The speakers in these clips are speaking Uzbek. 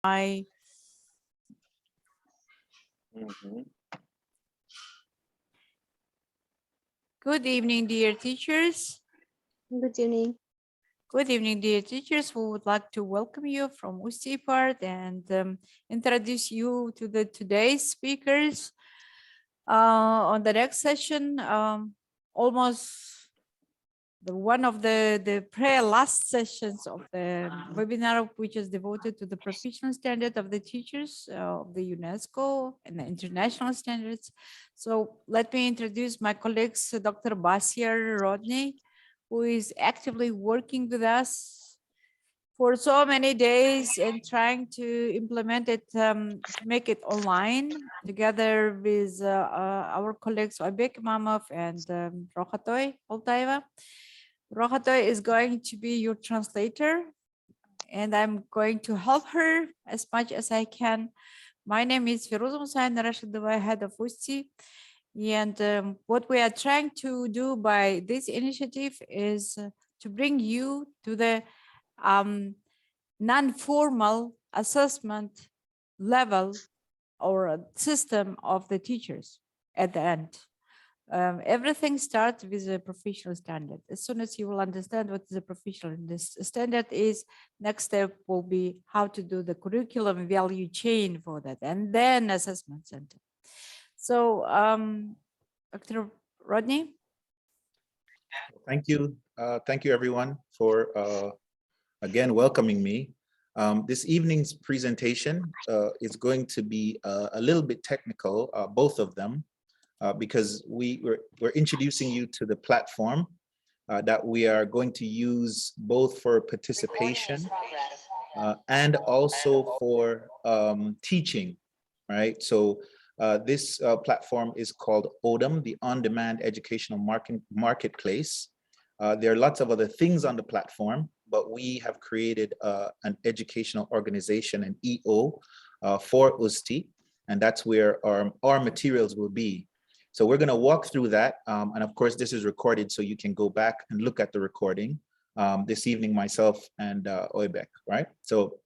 Hi. Good evening, dear teachers. Good evening. Good evening, dear teachers. We would like to welcome you from UzTEA part and introduce you to the today's speakers. On the next session, almost one of the last sessions of the webinar, which is devoted to the professional standard of the teachers of the UNESCO and the international standards. So let me introduce my colleagues, Dr. Basiar Rodney, who is actively working with us for so many days and trying to implement it, to make it online together with our colleagues Oybek Mamov and Rokhatoy Oltaeva. Rokhatoy is going to be your translator, and I'm going to help her as much as I can. My name is Firuz Musain Rashidova, head of UzTEA. And what we are trying to do by this initiative is to bring you to the non-formal assessment level or system of the teachers at the end. Everything starts with a professional standard. As soon as you will understand what the professional standard is, next step will be how to do the curriculum value chain for that, and then assessment center. So, Dr. Rodney. Thank you. Thank you, everyone, for again welcoming me. This evening's presentation is going to be a little bit technical, both of them, because we're introducing you to the platform that we are going to use both for participation and also for teaching, right? So this platform is called ODEM, the On-Demand Educational Marketplace. There are lots of other things on the platform, but we have created an educational organization, an EO, for UzTEA, and that's where our materials will be. So we're going to walk through that, and of course this is recorded, so you can go back and look at the recording this evening, myself and Oybek, right? So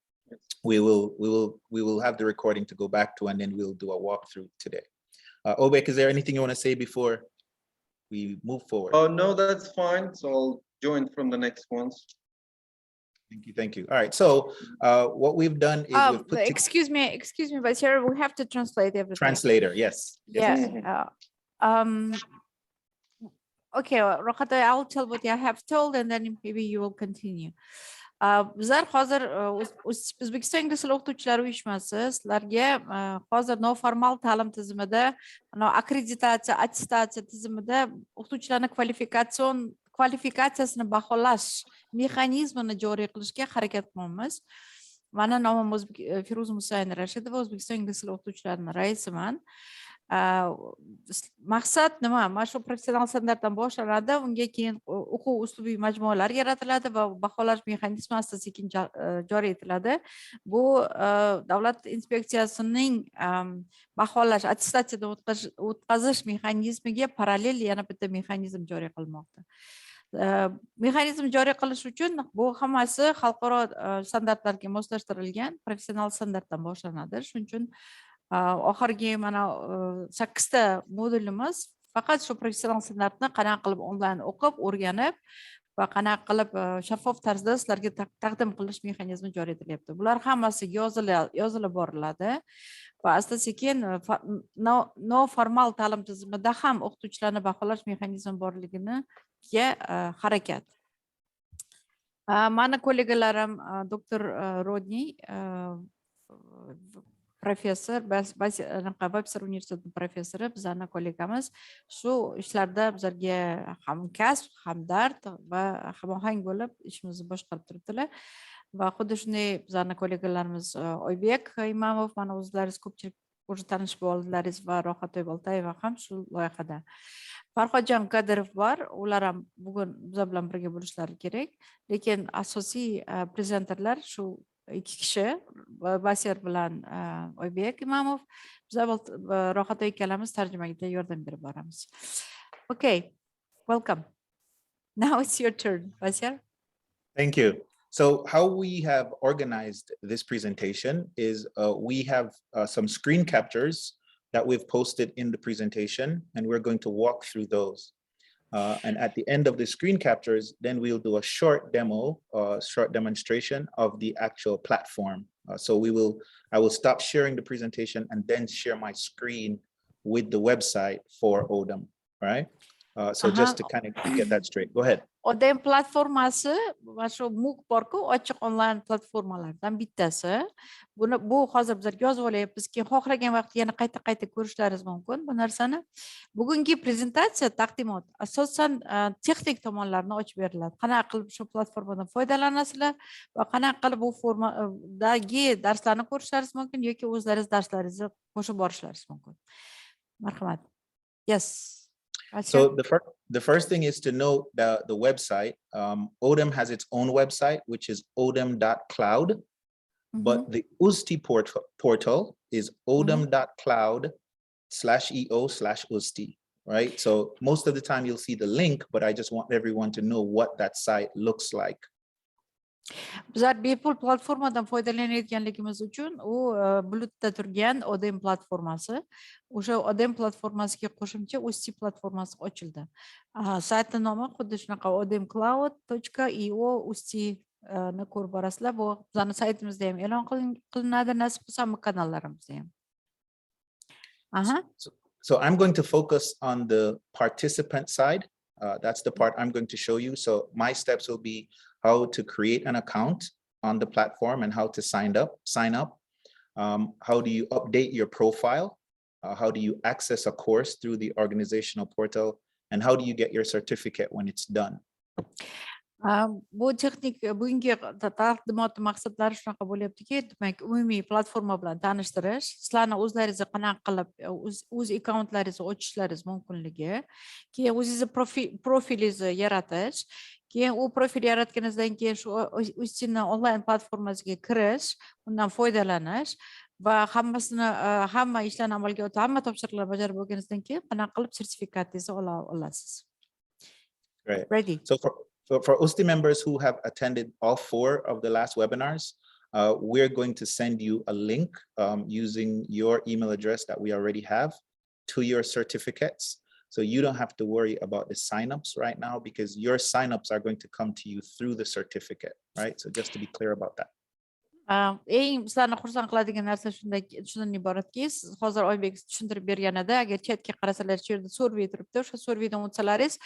we will have the recording to go back to, and then we'll do a walkthrough today. Oybek, is there anything you want to say before we move forward? Oh, no, that's fine. So I'll join from the next ones. Thank you, thank you. All right, so what we've done is we've put excuse me, but here we have to translate everything. Translator, yes. Yeah. Okay, Rokhatoy, I'll tell what I have told, and then maybe you will continue. Bizlar hozir O'zbekiston ingliz tili o'qituvchilari uyushmasi sizlarga hozir noformal ta'lim tizimida, attestatsiya tizimida o'qituvchilarning kvalifikatsiyasini baholash mexanizmini joriy qilishga harakat qilyapmiz. Mani nomim Firuz Musain Rashidova, O'zbekiston ingliz tili o'qituvchilarining raisiman. Maqsad nima? Mana shu professional standartdan boshlanadi, unga keyin o'quv uslubiy majmualar yaratiladi va baholash mexanizmi asta-sekin joriy etiladi. Bu davlat inspeksiyasining baholash, attestatsiyadan o'tkazish mexanizmiga parallel yana bitta mexanizm joriy qilinmoqda. Mexanizm joriy qilish uchun bu hammasi xalqaro standartlarga moslashtirilgan professional standartdan boshlanadi. Shuning uchun oxirgi mana 8 ta modulimiz faqat shu professional standartni qanaqa qilib onlayn o'qib, o'rganib va qanaqa qilib shaffof tarzda sizlarga taqdim qilish mexanizmi joriy etilyapti. Bular hammasi yozilib boriladi va asta-sekin noformal ta'lim tizimida ham o'qituvchilarni baholash mexanizmi borligiga harakat. Mani kollegalarim Dr. Rodney, professor, Webster universiteti professori, bizlarning kollegamiz, shu ishlarda bizlarga hamkasb, hamdard va hamohang bo'lib ishimizni boshqarib turibdilar. Va xuddi shunday bizlarning kollegalarimiz Oybek Imamov, mana o'zlaringiz ko'pchilik o'zi tanishib oldingiz, va Rokhatoy Boltayeva ham shu loyihada. Farhodjon Qadirov bor, ular ham bugun bizlar bilan birga bo'lishlari kerak, lekin asosiy prezenterlar shu ikki kishi, Basiar bilan Oybek Imamov. Bizlar Rokhatoy ikkalamiz tarjimaga yordam berib boramiz. Okay, welcome. Now it's your turn, Basiar. Thank you. So how we have organized this presentation is we have some screen captures that we've posted in the presentation, and we're going to walk through those. And at the end of the screen captures, then we'll do a short demo, short demonstration of the actual platform. So I will stop sharing the presentation and then share my screen with the website for ODEM, right? So just to kind of get that straight, go ahead. ODEM platformasi va shu MOOC borku, ochiq onlayn platformalardan bittasi. Bu hozir bizlarga yozib olyapmiz, keyin xohlagan vaqt yana qayta ko'rishlaringiz mumkin bu narsani. Bugungi prezentatsiya taqdimot asosan texnik tomonlarni ochib beriladi. Qanaqa qilib shu platformadan foydalanasizlar va qanaqa qilib bu formadagi darslarni ko'rishlaringiz mumkin yoki o'zlaringiz darslaringizni qo'shib borishlaringiz mumkin. Marhamat. Yes. So the first thing is to know the website. ODEM has its own website, which is odem.cloud, but the UzTEA portal is odem.cloud/eo/UzTEA, right? So most of the time you'll see the link, but I just want everyone to know what that site looks like. Bizlar bepul platformadan foydalanayotganligimiz uchun u bulutda turgan ODEM platformasi, o'sha ODEM platformasiga qo'shimcha UzTEA platformasi ochildi. Saytning nomi xuddi shunaqa odemcloud.eo UzTEA ni ko'rib borasizlar. Bu bizning saytimizda ham e'lon qilinadi, nasib bo'lsa kanallarimizda ham. So I'm going to focus on the participant side. That's the part I'm going to show you. So my steps will be how to create an account on the platform and how to sign up. How do you update your profile? How do you access a course through the organizational portal? And how do you get your certificate when it's done? Bu texnik bugungi taqdimot maqsadlari shunaqa bo'lyaptiki, demak, umumiy platforma bilan tanishtirish, sizlarni o'zlaringizni qanaqa qilib o'z akkauntlaringizni ochishlaringiz mumkinligi, keyin o'zingizni profilingizni yaratish, keyin u profil yaratganingizdan keyin shu UzTEA onlayn platformasiga kirish, undan foydalanish va hamma ishlarni amalga o'tib, hamma topshiriqlarni bajarib bo'lganingizdan keyin qanaqa qilib sertifikatingizni ola olasiz. Right. Ready. So for UzTEA members who have attended all 4 of the last webinars, we're going to send you a link using your email address that we already have to your certificates. So you don't have to worry about the signups right now because your signups are going to come to you through the certificate, right? So just to be clear about that. Eng sizlarni xursand qiladigan narsa shundan iboratki, hozir Oybek tushuntirib berganida, agar chatga qarasalar, shu yerda survey turibdi, o'sha surveydan o'tsalaringiz,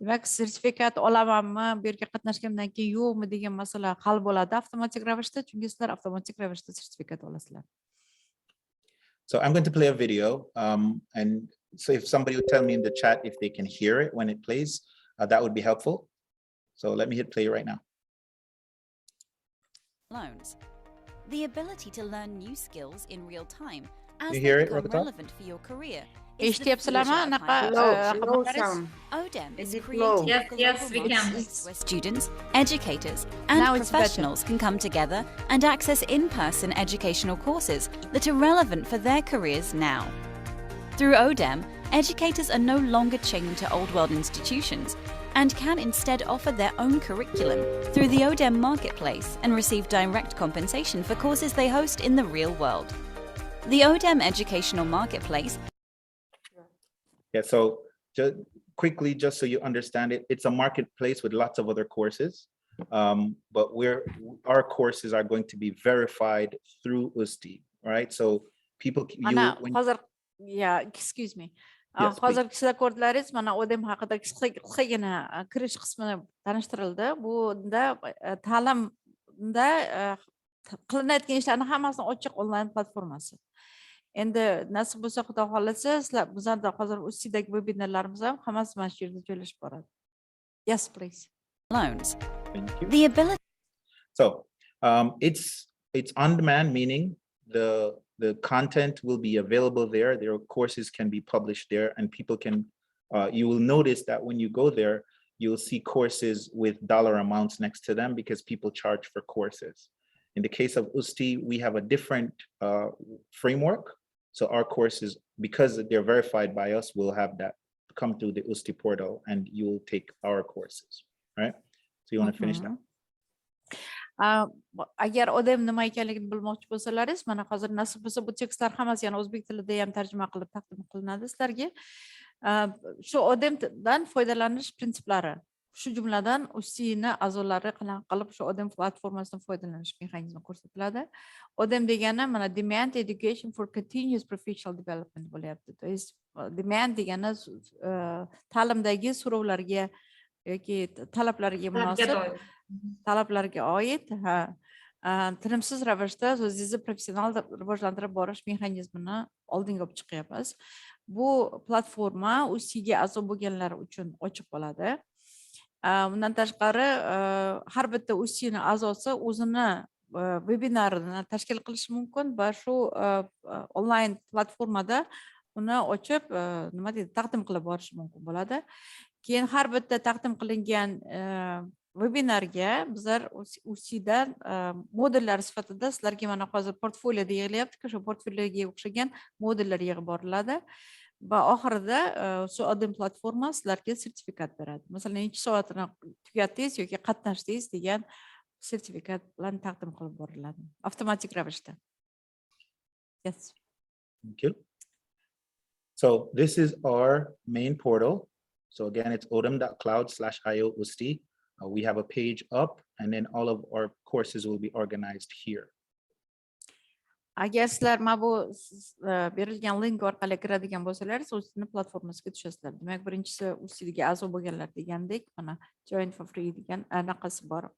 demak, sertifikat olamanmi, bu yerga qatnashgandan keyin yo'qmi degan masala hal bo'ladi avtomatik ravishda, chunki sizlar avtomatik ravishda sertifikat olasizlar. So I'm going to play a video, and so if somebody would tell me in the chat if they can hear it when it plays, that would be helpful. So let me hit play right now. Loans. The ability to learn new skills in real time as You they hear it, become Roberta? relevant for your career is the Eshityapsizlarmi? future of Anaqa higher Low xabarlaringiz? sound. ODEM is Is it creating low? a Yes, global we can. marketplace where students, educators, and Now it's better. professionals can come together and access in-person educational courses that are relevant for their careers now. Through ODEM, educators are no longer chained to old world institutions and can instead offer their own curriculum through the ODEM marketplace and receive direct compensation for courses they host in the real world. The ODEM educational marketplace. Yeah, so just quickly, just so you understand it, it's a marketplace with lots of other courses, but our courses are going to be verified through UzTEA, right? So people, Yeah, excuse me. Yes, Hozir sizlar ko'rdingiz, mana ODEM haqida qisqagina kirish qismini tanishtirildi. Bunda ta'limda qilinayotgan ishlarning hammasini ochiq onlayn platformasi. Endi nasib bo'lsa, xudo xolasa, sizlar bizlarda hozir UzTEAdagi webinarlarimiz ham hammasi mana shu yerda joylashib boradi. Yes, please. Loans. Thank you. The ability. So it's on demand, meaning the content will be available there. Their courses can be published there, and people can. You will notice that when you go there, you'll see courses with dollar amounts next to them because people charge for courses. In the case of UzTEA, we have a different framework. So our courses, because they're verified by us, will have that come through the UzTEA portal, and you will take our courses, right? So you want to finish that? Agar ODEM nima ekanligini bilmoqchi bo'lsalaringiz, mana hozir nasib bo'lsa bu tekstlar hammasi yana o'zbek tilida ham tarjima qilib taqdim qilinadi sizlarga. Shu ODEM dan foydalanish prinsiplari, shu jumladan UzTEA a'zolari qilib shu ODEM platformasidan foydalanish mexanizmi ko'rsatiladi. ODEM degani mana Demand Education for Continuous Professional Development bo'lyapti. To есть demand degani ta'limdagi so'rovlarga yoki talablarga munosib talablarga oid tinimsiz ravishda o'zingizni professional rivojlantirib borish mexanizmini oldinga olib chiqyapmiz. Bu platforma UzTEAga a'zo bo'lganlar uchun ochiq bo'ladi. Bundan tashqari har bitta UzTEA a'zosi o'zini vebinarini tashkil qilishi mumkin va shu onlayn platformada uni ochib nima deydi taqdim qilib borishi mumkin bo'ladi. Keyin har bitta taqdim qilingan webinarga bizlar UzTEAdan modullar sifatida sizlarga mana hozir portfolioda yig'ilyapti-ku, shu portfolioga o'xshagan modullar yig'ib boriladi va oxirida shu ODEM platforma sizlarga sertifikat beradi. Masalan, necha soatini tugatdingiz yoki qatnashdingiz degan sertifikat bilan taqdim qilib boriladi avtomatik ravishda. Yes. Thank you. So this is our main portal. So again, it's odem.cloud/io UzTEA. We have a page up, and then all of our courses will be organized here. Agar sizlar mana bu berilgan link orqali kiradigan bo'lsalaringiz, UzTEA platformasiga tushasizlar. Demak, birinchisi UzTEAga a'zo bo'lganlar degandek, mana join for free degan anaqasi bor.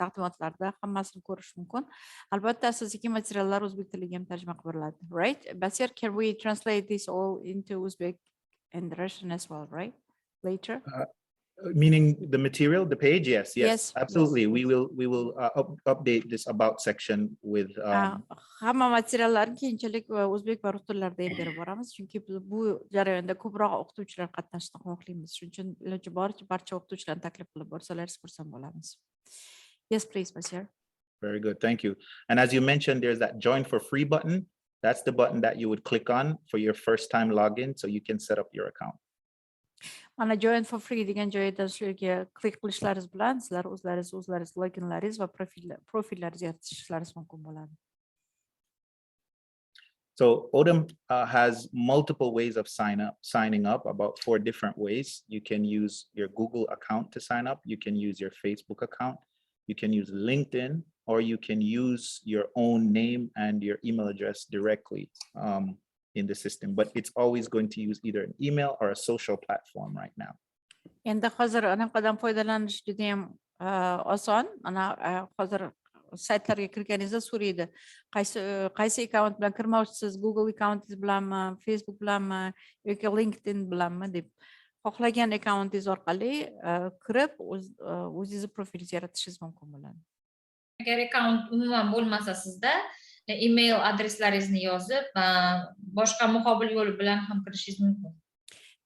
Taqdimotlarda hammasini ko'rish mumkin. Albatta, asosiy materiallar o'zbek tiliga ham tarjima qilib beriladi. Right? Basir, can we translate this all into Uzbek and Russian as well, right? Later? Meaning the material, the page? Yes, Yes, absolutely. yes. We will update this about section with. Hamma materiallarni keyinchalik o'zbek va rus tillarida ham berib boramiz, chunki bu jarayonda ko'proq o'qituvchilar qatnashishni xohlaymiz. Shuning uchun iloji boricha barcha o'qituvchilarni taklif qilib borsalaringiz xursand bo'lamiz. Yes, please, Basir. Very good, thank you. And as you mentioned, there's that join for free button. That's the button that you would click on for your first time login, so you can set up your account. Mana join for free degan joyda shuga klik qilishlaringiz bilan sizlar o'zlaringiz loginlaringiz va profillaringizni yaratishlaringiz mumkin bo'ladi. So ODEM has multiple ways of signing up, about 4 different ways. You can use your Google account to sign up. You can use your Facebook account. You can use LinkedIn, or you can use your own name and your email address directly in the system. But it's always going to use either an email or a social platform right now. Endi hozir anaqadan foydalanish juda ham oson. Ana hozir saytlarga kirganingizda so'raydi. Qaysi akkaunt bilan kirmoqchisiz? Google accountingiz bilanmi, Facebook bilanmi yoki LinkedIn bilanmi deb xohlagan akkauntingiz orqali kirib o'zingizni profilingizni yaratishingiz mumkin bo'ladi. Agar akkaunt umuman bo'lmasa sizda email adreslaringizni yozib, boshqa muqobil yo'l bilan ham kirishingiz mumkin.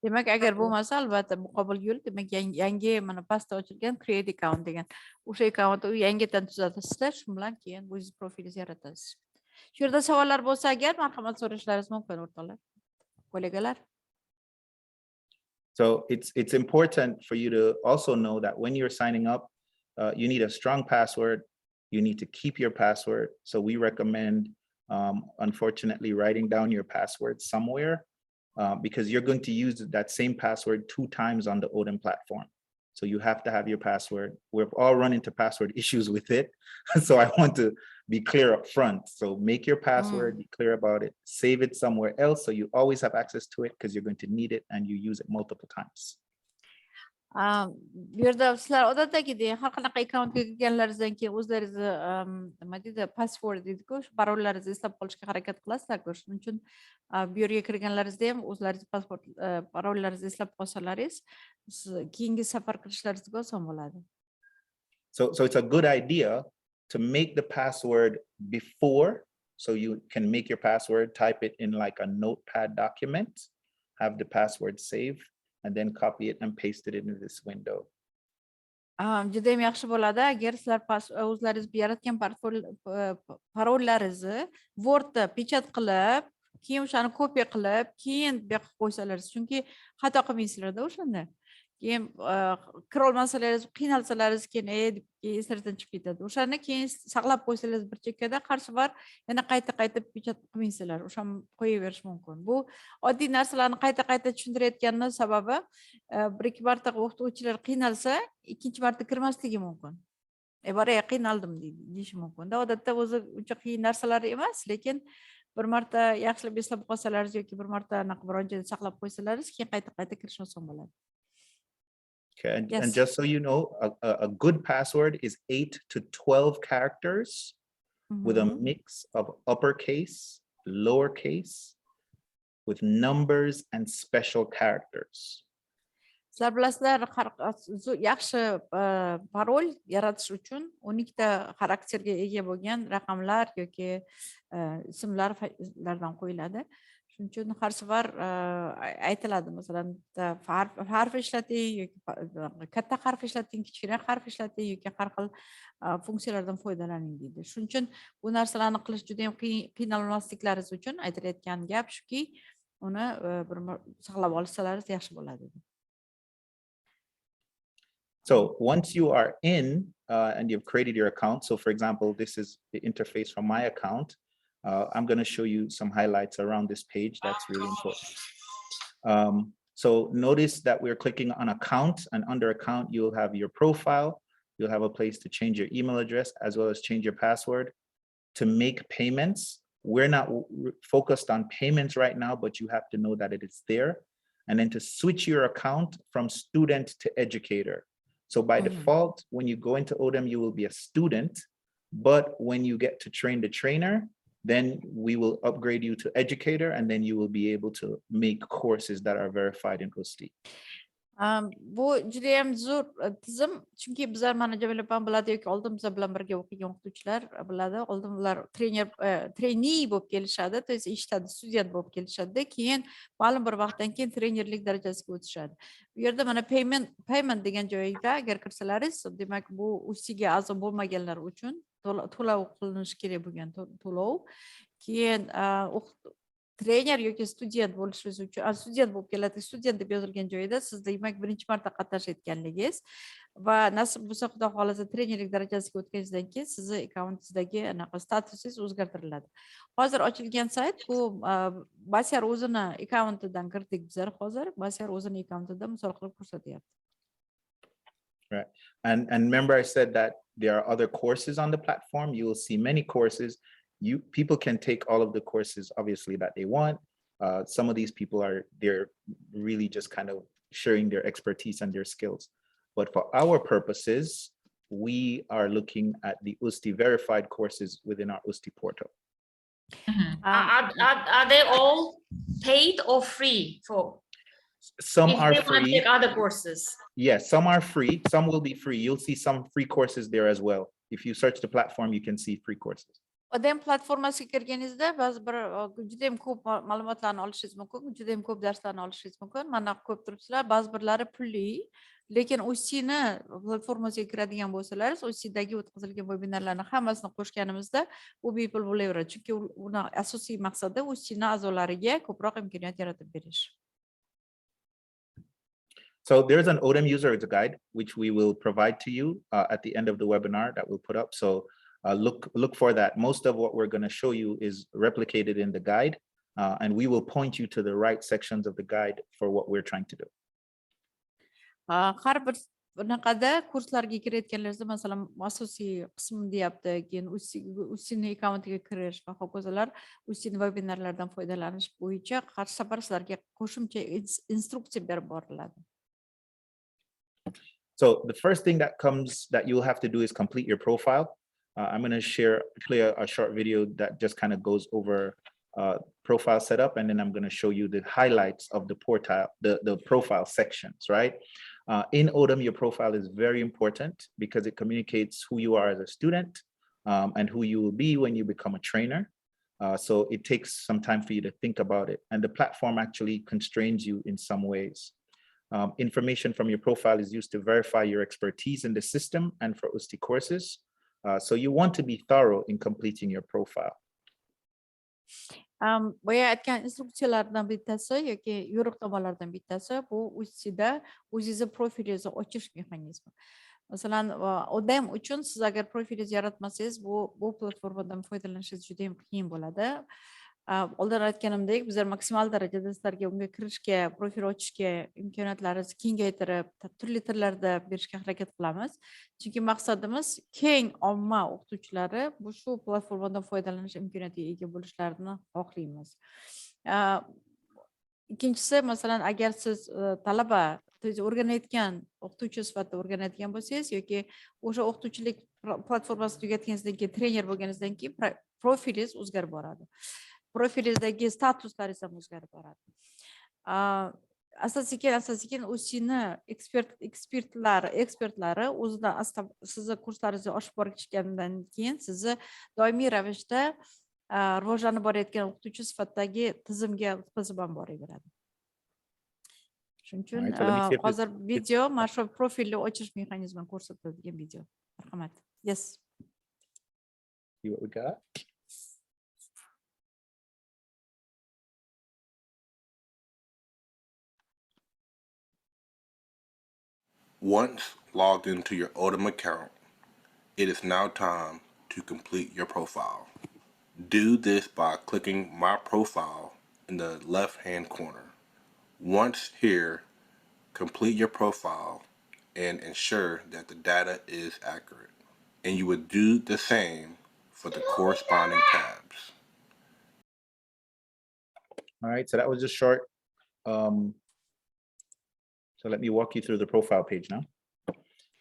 Demak, agar bo'lmasa, albatta muqobil yo'l, demak yangi mana pastda ochilgan create account degan o'sha akkauntni yangidan tuzatasizlar, shu bilan keyin o'zingiz profilingizni yaratasiz. Shu yerda savollar bo'lsa agar marhamat so'rashlaringiz mumkin o'rtoqlar, kollegalar. So it's important for you to also know that when you're signing up, you need a strong password. You need to keep your password. So we recommend, unfortunately, writing down your password somewhere because you're going to use that same password 2 times on the ODEM platform. So you have to have your password. We've all run into password issues with it. So I want to be clear up front. So make your password, be clear about it, save it somewhere else so you always have access to it because you're going to need it and you use it multiple times. Bu yerda sizlar odatdagidek har qanaqa akkauntga kirganlaringizdan keyin o'zlaringizni nima deydi, password deydi-ku, shu parollaringizni eslab qolishga harakat qilasizlar-ku. Shuning uchun bu yerga kirganlaringizda ham o'zlaringiz parollaringizni eslab qolsalaringiz, keyingi safar kirishlaringizga oson bo'ladi. So it's a good idea to make the password before, so you can make your password, type it in like a notepad document, have the password saved, and then copy it and paste it into this window. Juda ham yaxshi bo'ladi agar sizlar o'zlaringiz yaratgan parollaringizni Wordda pechat qilib, keyin o'shani kopiya qilib, keyin bu yoqqa qo'ysalaringiz, chunki xato qilmaysizlar-da o'shanda. keyin kira olmasalaringiz, qiynalsalaringiz keyin deb eslardan chiqib ketadi. O'shani keyin saqlab qo'ysangiz bir chekkada, har safar yana qayta pechat qilmaysizlar. O'shani qo'yaverish mumkin. Bu oddiy narsalarni qayta tushuntirayotganning sababi bir-ikki marta o'qituvchilar qiynalsa, ikkinchi marta kirmasligi mumkin. Boray qiynaldim deyishi mumkin. Odatda o'zi uncha qiyin narsalar emas, lekin bir marta yaxshilab eslab qolsalaringiz yoki bir marta anaqa biron joyda saqlab qo'ysalaringiz, keyin qayta kirish oson bo'ladi. Okay, and Yes. just so you know, a good password is 8 to 12 characters with a mix of uppercase, lowercase, with numbers and special characters. Sizlar bilasizlar, yaxshi parol yaratish uchun 12 ta xarakterga ega bo'lgan raqamlar yoki ismlardan qo'yiladi. Shuning uchun har safar aytiladi, masalan, harf ishlating yoki katta harf ishlating, kichkina harf ishlating yoki har xil funksiyalardan foydalaning deydi. Shuning uchun bu narsalarni qilish juda ham qiynalmasliklaringiz uchun aytilayotgan gap shuki, uni bir saqlab olsalaringiz yaxshi bo'ladi. So once you are in and you've created your account, so for example, this is the interface from my account. I'm going to show you some highlights around this page. That's really important. So notice that we're clicking on account, and under account, you'll have your profile. You'll have a place to change your email address as well as change your password. To make payments, we're not focused on payments right now, but you have to know that it is there. And then to switch your account from student to educator. So by default, when you go into ODEM, you will be a student, but when you get to train the trainer, then we will upgrade you to educator, and then you will be able to make courses that are verified in UzTEA. Bu juda ham zo'r tizim, chunki bizlar mana Jamila ham biladi yoki oldin bizlar bilan birga o'qigan o'qituvchilar biladi. Oldin ular trainee bo'lib kelishadi, to есть eshitadi, student bo'lib kelishadi, keyin ma'lum bir vaqtdan keyin trenerlik darajasiga o'tishadi. Bu yerda mana payment degan joyiga agar kirsalaringiz, demak bu UzTEAga a'zo bo'lmaganlar uchun to'lov qilinishi kerak bo'lgan to'lov. Keyin trener yoki student bo'lishingiz uchun, student bo'lib keladi, student deb yozilgan joyda siz demak birinchi marta qatnashayotganligingiz va nasib bo'lsa, xudo xolasa trenerlik darajasiga o'tganingizdan keyin sizni akkauntingizdagi anaqa statusingiz o'zgartiriladi. Hozir ochilgan sayt bu Basyar o'zini akkauntidan kirdik bizlar hozir. Basyar o'zini akkauntidan misol qilib ko'rsatyapti. Right. And remember I said that there are other courses on the platform. You will see many courses. People can take all of the courses, obviously, that they want. Some of these people they're really just kind of sharing their expertise and their skills. But for our purposes, we are looking at the UzTEA verified courses within our UzTEA portal. Are they all paid or free for? Some if are they want to free. take other courses. Yes, some are free. Some will be free. You'll see some free courses there as well. If you search the platform, you can see free courses. ODEM platformasiga kirganingizda ba'zi bir juda ham ko'p ma'lumotlarni olishingiz mumkin, juda ham ko'p darslarni olishingiz mumkin. Mana ko'p turibsizlar, ba'zi birlari pulli, lekin UzTEAni platformasiga kiradigan bo'lsalaringiz, UzTEAdagi o'tkazilgan vebinarlarni hammasini qo'shganimizda u bepul bo'laveradi. Chunki uni asosiy maqsadi UzTEAni a'zolariga ko'proq imkoniyat yaratib berish. So there's an ODEM user guide, which we will provide to you at the end of the webinar that we'll put up. So look for that. Most of what we're going to show you is replicated in the guide, and we will point you to the right sections of the guide for what we're trying to do. Har bir bunaqada kurslarga kirayotganlaringizda, masalan, asosiy qism deyapti, keyin UzTEAni akkauntiga kirish va hokazolar, UzTEAni vebinarlardan foydalanish bo'yicha har safar sizlarga qo'shimcha instruksiya berib boriladi. So the first thing that you'll have to do is complete your profile. I'm going to play a short video that just kind of goes over profile setup, and then I'm going to show you the highlights of the portal, the profile sections, right? In ODEM, your profile is very important because it communicates who you are as a student and who you will be when you become a trainer. So it takes some time for you to think about it, and the platform actually constrains you in some ways. Information from your profile is used to verify your expertise in the system and for UzTEA courses. So you want to be thorough in completing your profile. boya aytgan instruksiyalardan bittasi yoki yo'riqnomalardan bittasi bu UzTEAda o'zingizni profilingizni ochish mexanizmi. Masalan, ODEM uchun siz agar profilingizni yaratmasangiz, bu platformadan foydalanishingiz juda ham qiyin bo'ladi. Oldin aytganimdek, bizlar maksimal darajada sizlarga unga kirishga, profil ochishga imkoniyatlaringizni kengaytirib, turli tillarda berishga harakat qilamiz. Chunki maqsadimiz keng omma o'qituvchilari bu shu platformadan foydalanish imkoniyatiga ega bo'lishlarini xohlaymiz. Ikkinchisi, masalan, agar siz talaba o'rganayotgan o'qituvchi sifatida o'rganayotgan bo'lsangiz yoki o'sha o'qituvchilik platformasini tugatganingizdan keyin trener bo'lganingizdan keyin profilingiz o'zgarib boradi. Profilingizdagi statuslaringiz ham o'zgarib boradi. Asosan UzTEAni ekspertlari o'zidan sizni kurslaringizni oshib borishgandan keyin sizni doimiy ravishda rivojlanib borayotgan o'qituvchi sifatidagi tizimga o'tkazib ham boraveradi. Shuning uchun Alright, so let me see if hozir video mana shu profilni ochish mexanizmini ko'rsatadigan video. Marhamat. Yes. See what we got. Once logged into your ODEM account, it is now time to complete your profile. Do this by clicking My Profile in the left-hand corner. Once here, complete your profile and ensure that the data is accurate. And you would do the same for the corresponding tabs. All right, so that was just short. So let me walk you through the profile page now.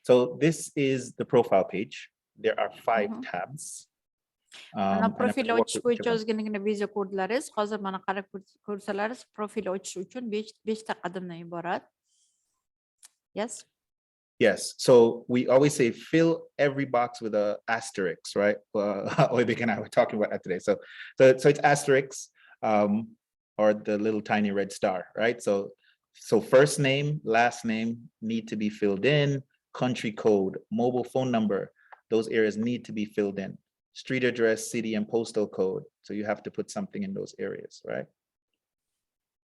So this is the profile page. There are 5 tabs. Mana and I'm profil gonna walk ochish through each bo'yicha of them. ozginagina video kodlaringiz. Hozir mana qarab ko'rsalaringiz profil ochish uchun 5 ta qadamdan iborat. Yes. Yes, so we always say fill every box with a asterisk, right? Oibik and I were talking about that today. So it's asterisk or the little tiny red star, right? So first name, last name need to be filled in, country code, mobile phone number, those areas need to be filled in. Street address, city and postal code. So you have to put something in those areas, right?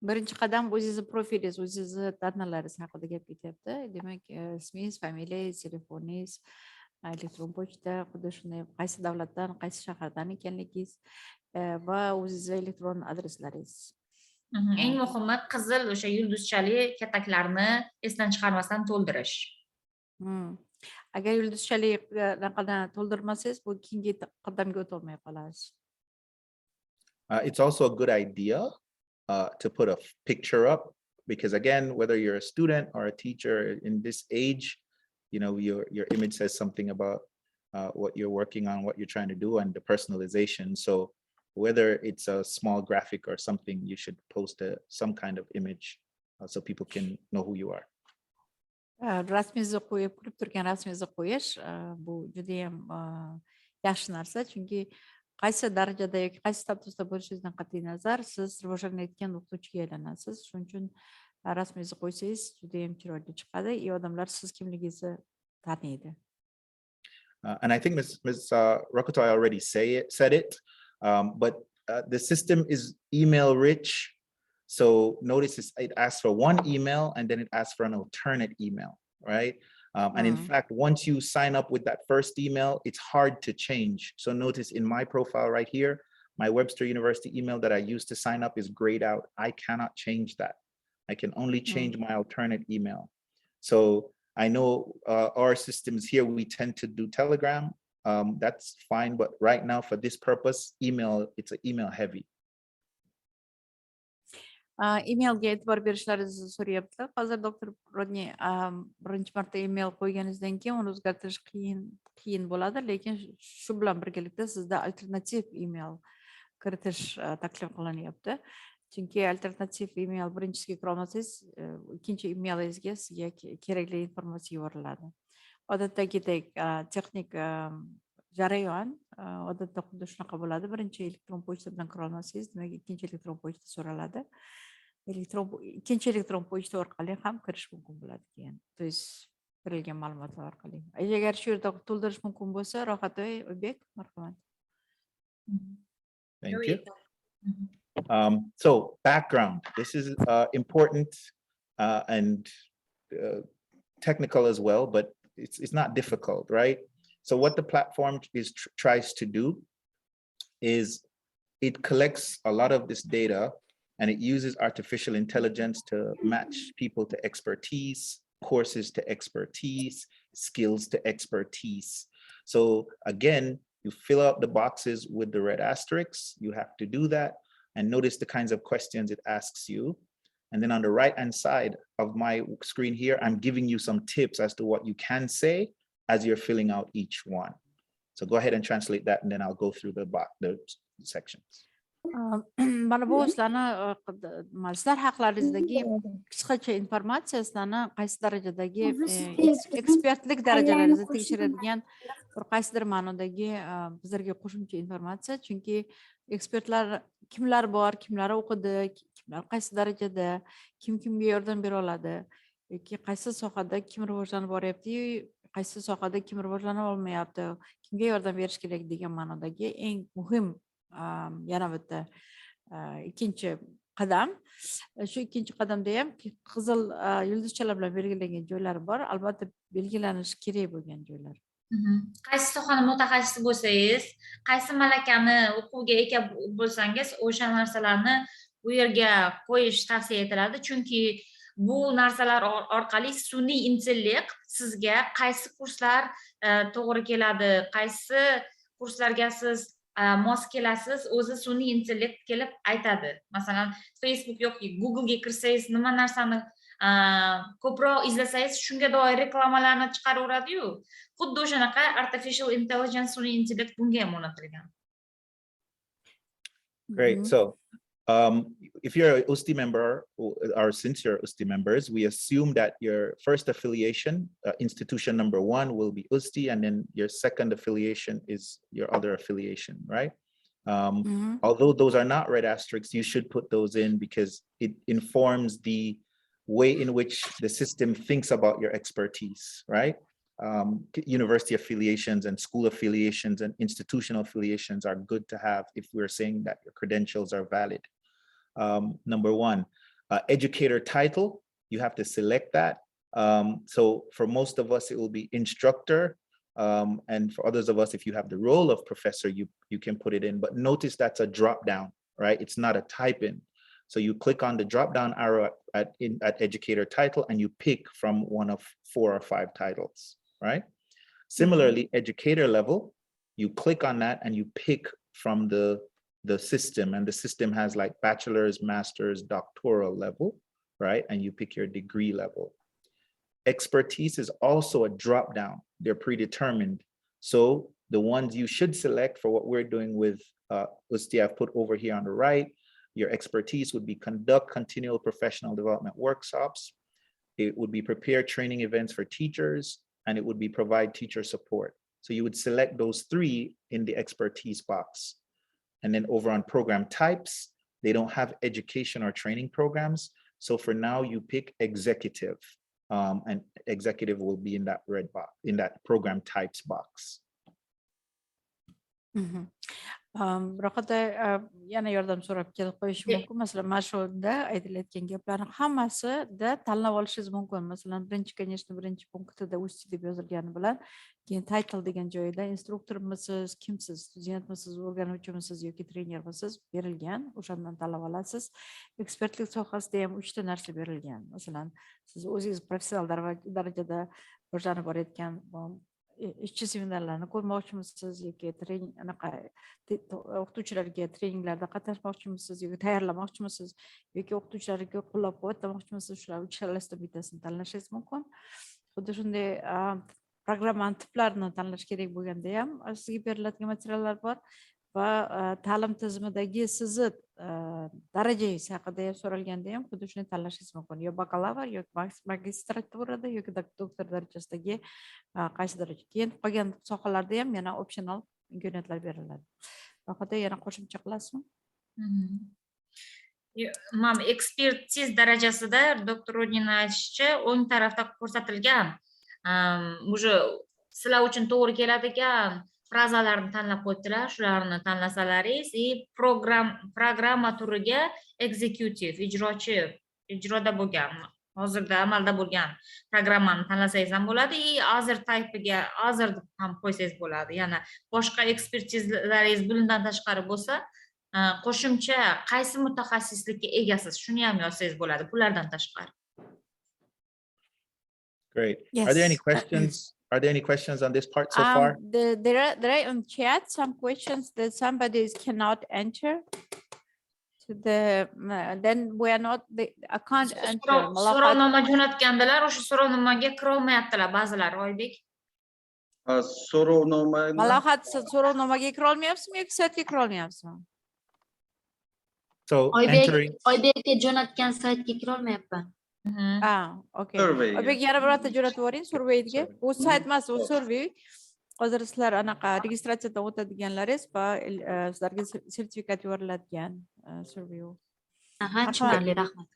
Birinchi qadam o'zingizni profilingiz, o'zingizni danalaringiz haqida gap ketyapti. Demak, ismingiz, familiyangiz, telefoningiz, elektron pochta, xuddi shunday qaysi davlatdan, qaysi shahardan ekanligingiz va o'zingizni elektron adreslaringiz. Eng muhimi qizil o'sha yulduzchali kataklarni esdan chiqarmasdan to'ldirish. Agar yulduzchali raqamdan to'ldirmasangiz, bu keyingi qadamga o'tolmay qolasiz. It's also a good idea to put a picture up, because again, whether you're a student or a teacher in this age, you know, your image says something about what you're working on, what you're trying to do, and the personalization. So whether it's a small graphic or something, you should post some kind of image so people can know who you are. Rasmingizni qo'yib, ko'rib turgan rasmingizni qo'yish bu juda ham yaxshi narsa, chunki qaysi darajada yoki qaysi statusda bo'lishingizdan qat'iy nazar siz rivojlanayotgan o'qituvchiga aylanasiz. Shuning uchun rasmingizni qo'ysangiz juda ham chiroyli chiqadi, odamlar siz kimligingizni taniydi. And I think Ms. Rakotoy already said it, but the system is email rich. So notice it asks for one email and then it asks for an alternate email, right? And in fact, once you sign up with that first email, it's hard to change. So notice in my profile right here, my Webster University email that I used to sign up is grayed out. I cannot change that. I can only change my alternate email. So I know our systems here, we tend to do Telegram. That's fine, but right now for this purpose, it's an email heavy. Emailga e'tibor berishlaringizni so'rayapti. Hozir doktor Rodney birinchi marta email qo'yganingizdan keyin uni o'zgartirish qiyin bo'ladi, lekin shu bilan birgalikda sizda alternativ email kiritish taklif qilinyapti. Chunki alternativ email birinchisiga kira olmasangiz, ikkinchi emailingizga sizga kerakli informatsiya yuboriladi. Odatdagidek texnik jarayon odatda xuddi shunaqa bo'ladi. Birinchi elektron pochta bilan kira olmasangiz, demak ikkinchi elektron pochta so'raladi. Ikkinchi elektron pochta orqali ham kirish mumkin bo'ladi keyin. To есть berilgan ma'lumotlar orqali. Agar shu yerda to'ldirish mumkin bo'lsa, Rohatoy Oybek, marhamat. Thank you. So background, this is important and technical as well, but it's not difficult, right? So what the platform tries to do is it collects a lot of this data and it uses artificial intelligence to match people to expertise, courses to expertise, skills to expertise. So again, you fill out the boxes with the red asterisks, you have to do that, and notice the kinds of questions it asks you. And then on the right-hand side of my screen here, I'm giving you some tips as to what you can say as you're filling out each one. So go ahead and translate that, and then I'll go through the sections. Mana bu sizlarni sizlar haqlaringizdagi qisqacha informatsiya sizlarni qaysi darajadagi ekspertlik darajalaringizni tekshiradigan bir qaysidir ma'nodagi bizlarga qo'shimcha informatsiya, chunki ekspertlar kimlar bor, kimlar o'qidi, kimlar qaysi darajada, kimga yordam bera oladi yoki qaysi sohada kim rivojlanib boryapti, qaysi sohada kim rivojlana olmayapti, kimga yordam berish kerak degan ma'nodagi eng muhim yana bitta ikkinchi qadam. Shu ikkinchi qadamda ham qizil yulduzchalar bilan belgilangan joylari bor, albatta belgilanishi kerak bo'lgan joylar. Qaysi sohani mutaxassisi bo'lsangiz, qaysi malakani o'quvga ega bo'lsangiz, o'sha narsalarni bu yerga qo'yish tavsiya etiladi, chunki bu narsalar orqali sun'iy intellekt sizga qaysi kurslar to'g'ri keladi, qaysi kurslarga siz mos kelasiz, o'zi sun'iy intellekt kelib aytadi. Masalan, Facebook yoki Google'ga kirsangiz, nima narsani ko'proq izlasangiz, shunga doir reklamalarni chiqaraveradi-yu. Xuddi o'shanaqa artificial intelligence, sun'iy intellekt bunga ham o'rnatilgan. Great. So if you're an UzTEA member, or since you're UzTEA members, we assume that your first affiliation, institution number 1 will be UzTEA, and then your second affiliation is your other affiliation, right? Although those are not red asterisks, you should put those in because it informs the way in which the system thinks about your expertise, right? University affiliations and school affiliations and institutional affiliations are good to have if we're saying that your credentials are valid. Number 1, educator title, you have to select that. So for most of us, it will be instructor. And for others of us, if you have the role of professor, you can put it in. But notice that's a drop down, right? It's not a type in. So you click on the drop down arrow at educator title and you pick from one of 4 or 5 titles, right? Similarly, educator level, you click on that and you pick from the system, and the system has like bachelor's, master's, doctoral level, right? And you pick your degree level. Expertise is also a drop down. They're predetermined. So the ones you should select for what we're doing with UzTEA, I've put over here on the right. Your expertise would be conduct continual professional development workshops. It would be prepare training events for teachers, and it would be provide teacher support. So you would select those 3 in the expertise box. And then over on program types, they don't have education or training programs. So for now, you pick executive, and executive will be in that red box, in that program types box. Biroqda yana yordam so'rab kelib qo'yish mumkin. Masalan, mana shu yerda aytilayotgan gaplarni hammasida tanlab olishingiz mumkin. Masalan, birinchi punktida UzTEA deb yozilgani bilan, keyin title degan joyida instruktormisiz, kimsiz, studentmisiz, o'rganuvchimisiz yoki trenermisiz berilgan. O'shandan tanlab olasiz. Ekspertlik sohasida ham 3 ta narsa berilgan. Masalan, siz o'zingiz professional darajada rivojlanib borayotgan ishchi seminarlarni ko'rmoqchimisiz yoki o'qituvchilarga treninglarda qatnashmoqchimisiz yoki tayyorlamoqchimisiz yoki o'qituvchilarga qo'llab-quvvatlamoqchimisiz, shular uchalasidan bittasini tanlashingiz mumkin. Xuddi shunday programmani tiplarini tanlash kerak bo'lganda ham sizga beriladigan materiallar bor va ta'lim tizimidagi sizni darajangiz haqida ham so'ralganda ham xuddi shuni tanlashingiz mumkin. Yo bakalavr yoki magistraturada yoki doktor darajasidagi qaysi daraja. Keyin qolgan sohalarda ham yana optional imkoniyatlar beriladi. Vaqtda yana qo'shimcha qilasizmi? Mam ekspertiz darajasida doktor Rodinning aytishicha, o'ng tarafda ko'rsatilgan, уже sizlar uchun to'g'ri keladigan frazalarni tanlab qo'yibdilar, shularni tanlasalaringiz и programma turiga executive, ijroda bo'lgan, hozirda amalda bo'lgan programmani tanlasangiz ham bo'ladi и other type'iga other deb ham qo'ysangiz bo'ladi. Yana boshqa ekspertizalaringiz bundan tashqari bo'lsa, qo'shimcha qaysi mutaxassislikka egasiz, shuni ham yozsangiz bo'ladi bulardan tashqari. Great. Yes. Are there any questions? Are there any questions on this part so far? There are on chat some questions that somebody cannot enter to the. Then we are not. I can't enter. So'rovnoma jo'natgandilar, o'sha so'rovnomaga kirolmayaptilar ba'zilar, Oybek. Malohat, so'rovnomaga kira olmayapsizmi yoki saytga kira olmayapsizmi? So entering. Oybekka jo'natgan saytga kira olmayapman. Okay. Survey, Oybek yana bir marta jo'natib yuboring surveyga. Bu sayt emas, u survey. Hozir sizlar anaqa registratsiyadan o'tadiganlaringiz va sizlarga sertifikat yuboriladigan survey. Tushunarli, rahmat.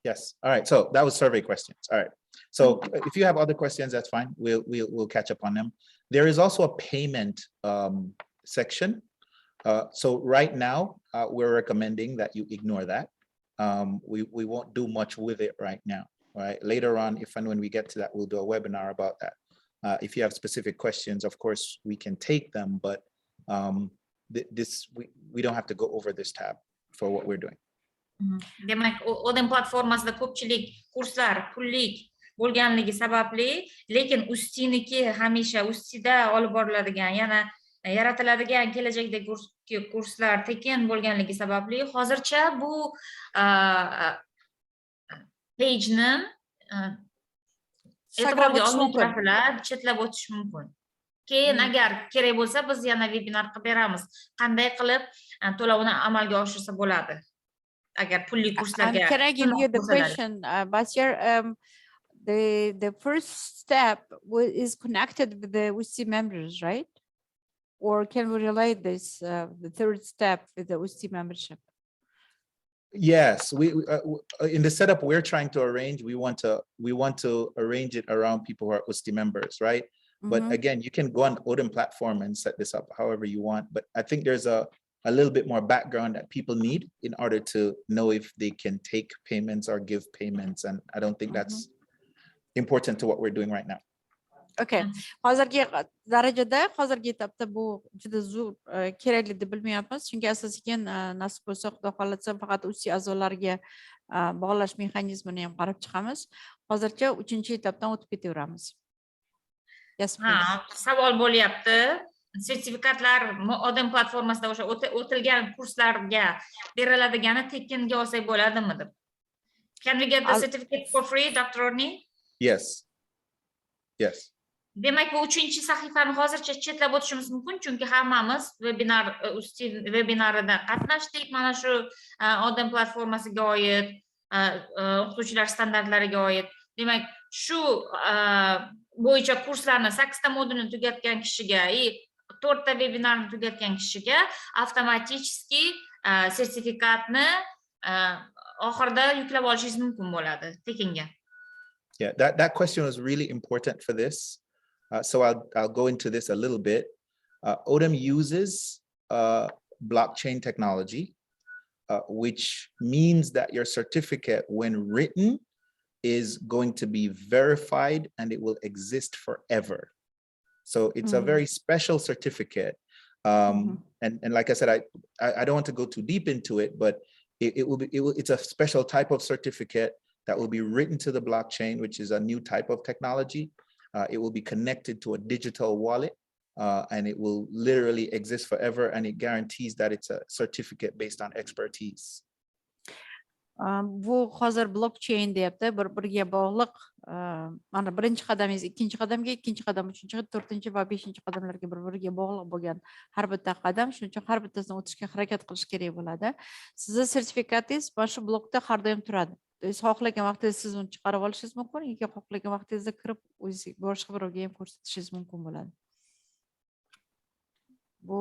Yes. All right. So that was survey questions. All right. So if you have other questions, that's fine. We'll catch up on them. There is also a payment section. So right now, we're recommending that you ignore that. We won't do much with it right now. Right. Later on, if and when we get to that, we'll do a webinar about that. If you have specific questions, of course, we can take them, but we don't have to go over this tab for what we're doing. Demak, ODEM platformasida ko'pchilik kurslar pullik bo'lganligi sababli, lekin UzTEAniki hamisha UzTEAda olib boriladigan, yana yaratiladigan kelajakdagi kurslar tekin bo'lganligi sababli, hozircha bu page-ni e'tiborga olmayaptilar, chetlab o'tish mumkin. Keyin agar kerak bo'lsa, biz yana webinar qilib beramiz. Qanday qilib to'lovni amalga oshirsa bo'ladi. Agar pulli kurslarga. Can I give you the question, Basir? The first step is connected with the UzTEA members, right? Or can we relate this, the third step with the UzTEA membership? Yes, we in the setup we're trying to arrange, we want to arrange it around people who are UzTEA members, right? But again, you can go on ODEM platform and set this up however you want. But I think there's a little bit more background that people need in order to know if they can take payments or give payments. And I don't think that's important to what we're doing right now. Okay. Hozirgi darajada, hozirgi etapda bu juda zo'r kerakli deb bilmayapmiz. Chunki asosiy nasib bo'lsa, Xudo xohlasa faqat UzTEA a'zolariga bog'lash mexanizmini ham qarab chiqamiz. Hozircha 3-etapdan o'tib ketaveramiz. Yes, savol bo'lyapti. Sertifikatlar ODEM platformasida o'sha o'tilgan kurslarga beriladigani tekinga olsak bo'ladimi deb. Can we get the certificate for free, Dr. Rodney? Yes. Yes. Demak, bu 3-sahifani hozircha chetlab o'tishimiz mumkin, chunki hammamiz webinarida qatnashdik. Mana shu ODEM platformasiga oid, o'qituvchilar standartlariga oid. Demak, shu bo'yicha kurslarni 8 ta modulni tugatgan kishiga 4 ta webinarni tugatgan kishiga avtomatik sertifikatni oxirida yuklab olishingiz mumkin bo'ladi tekinga. Yeah, that question was really important for this. So I'll go into this a little bit. ODEM uses blockchain technology, which means that your certificate, when written, is going to be verified and it will exist forever. So it's a very special certificate. And like I said, I don't want to go too deep into it, but it's a special type of certificate that will be written to the blockchain, which is a new type of technology. It will be connected to a digital wallet, and it will literally exist forever, and it guarantees that it's a certificate based on expertise. Bu hozir blockchain deyapti, bir-biriga bog'liq. Mana birinchi qadamingiz, ikkinchi qadamga, ikkinchi qadam, uchinchi, to'rtinchi va beshinchi qadamlarga bir-biriga bog'liq bo'lgan har bitta qadam, shuning uchun har bittasini o'tishga harakat qilish kerak bo'ladi. Sizning sertifikatingiz mana shu blokda har doim turadi. Xohlagan vaqtingiz siz uni chiqarib olishingiz mumkin, yoki xohlagan vaqtingizda kirib o'zingiz boshqa birovga ham ko'rsatishingiz mumkin bo'ladi. Bu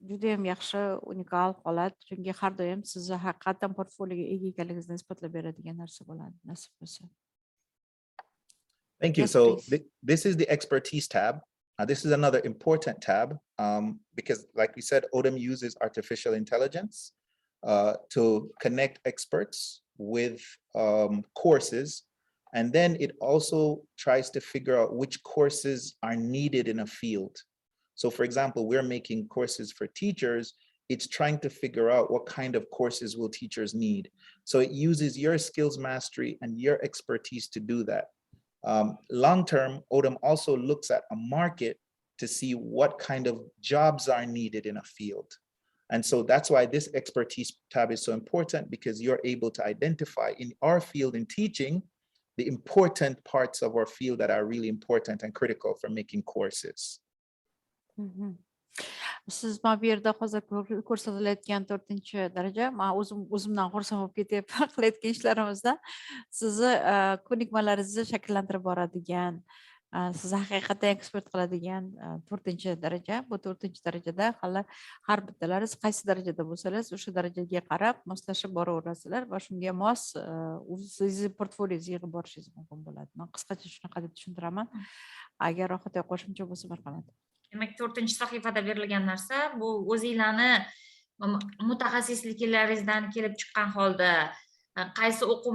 juda ham yaxshi, unikal holat, chunki har doim sizni haqiqatan portfolioga ega ekanligingizni isbotlab beradigan narsa bo'ladi, nasib bo'lsa. Thank you. Yes, So please. this is the expertise tab. This is another important tab because, like we said, ODEM uses artificial intelligence to connect experts with courses. And then it also tries to figure out which courses are needed in a field. So for example, we're making courses for teachers. It's trying to figure out what kind of courses will teachers need. So it uses your skills mastery and your expertise to do that. Long-term, ODEM also looks at a market to see what kind of jobs are needed in a field. And so that's why this expertise tab is so important, because you're able to identify in our field in teaching the important parts of our field that are really important and critical for making courses. Siz mana bu yerda hozir ko'rsatilayotgan 4-daraja, men o'zimdan xursand bo'lib ketyapman qilayotgan ishlarimizda. Sizni ko'nikmalaringizni shakllantirib boradigan, sizni haqiqatdan ekspert qiladigan 4-daraja. Bu 4-darajada hali har bittalaringiz qaysi darajada bo'lsangiz, o'sha darajaga qarab moslashib boraverasizlar va shunga mos sizni portfoliyongizni yig'ib borishingiz mumkin bo'ladi. Men qisqacha shunaqa deb tushuntiraman. Agar rohatga qo'shimcha bo'lsa marhamat. Demak, 4-sahifada berilgan narsa bu o'zinglarni mutaxassisliklaringizdan kelib chiqqan holda qaysi o'quv